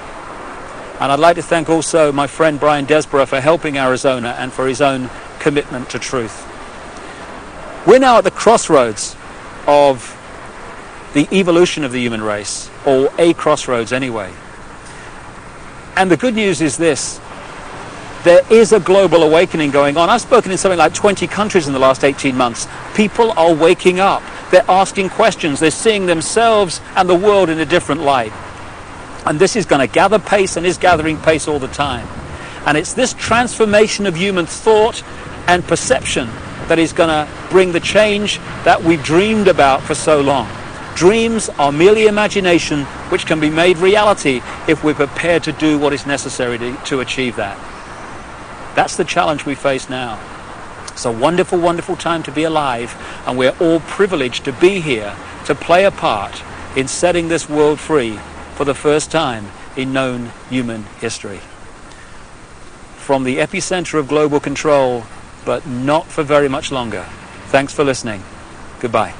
And I'd like to thank also my friend Brian Desborough for helping Arizona and for his own commitment to truth. We're now at the crossroads of the evolution of the human race, or a crossroads anyway. And the good news is this: there is a global awakening going on. I've spoken in something like 20 countries in the last 18 months. People are waking up. They're asking questions. They're seeing themselves and the world in a different light. And this is going to gather pace and is gathering pace all the time. And it's this transformation of human thought and perception that is going to bring the change that we've dreamed about for so long. Dreams are merely imagination, which can be made reality if we're prepared to do what is necessary to achieve that. That's the challenge we face now. It's a wonderful, wonderful time to be alive, and we're all privileged to be here to play a part in setting this world free for the first time in known human history. From the epicenter of global control, but not for very much longer. Thanks for listening. Goodbye.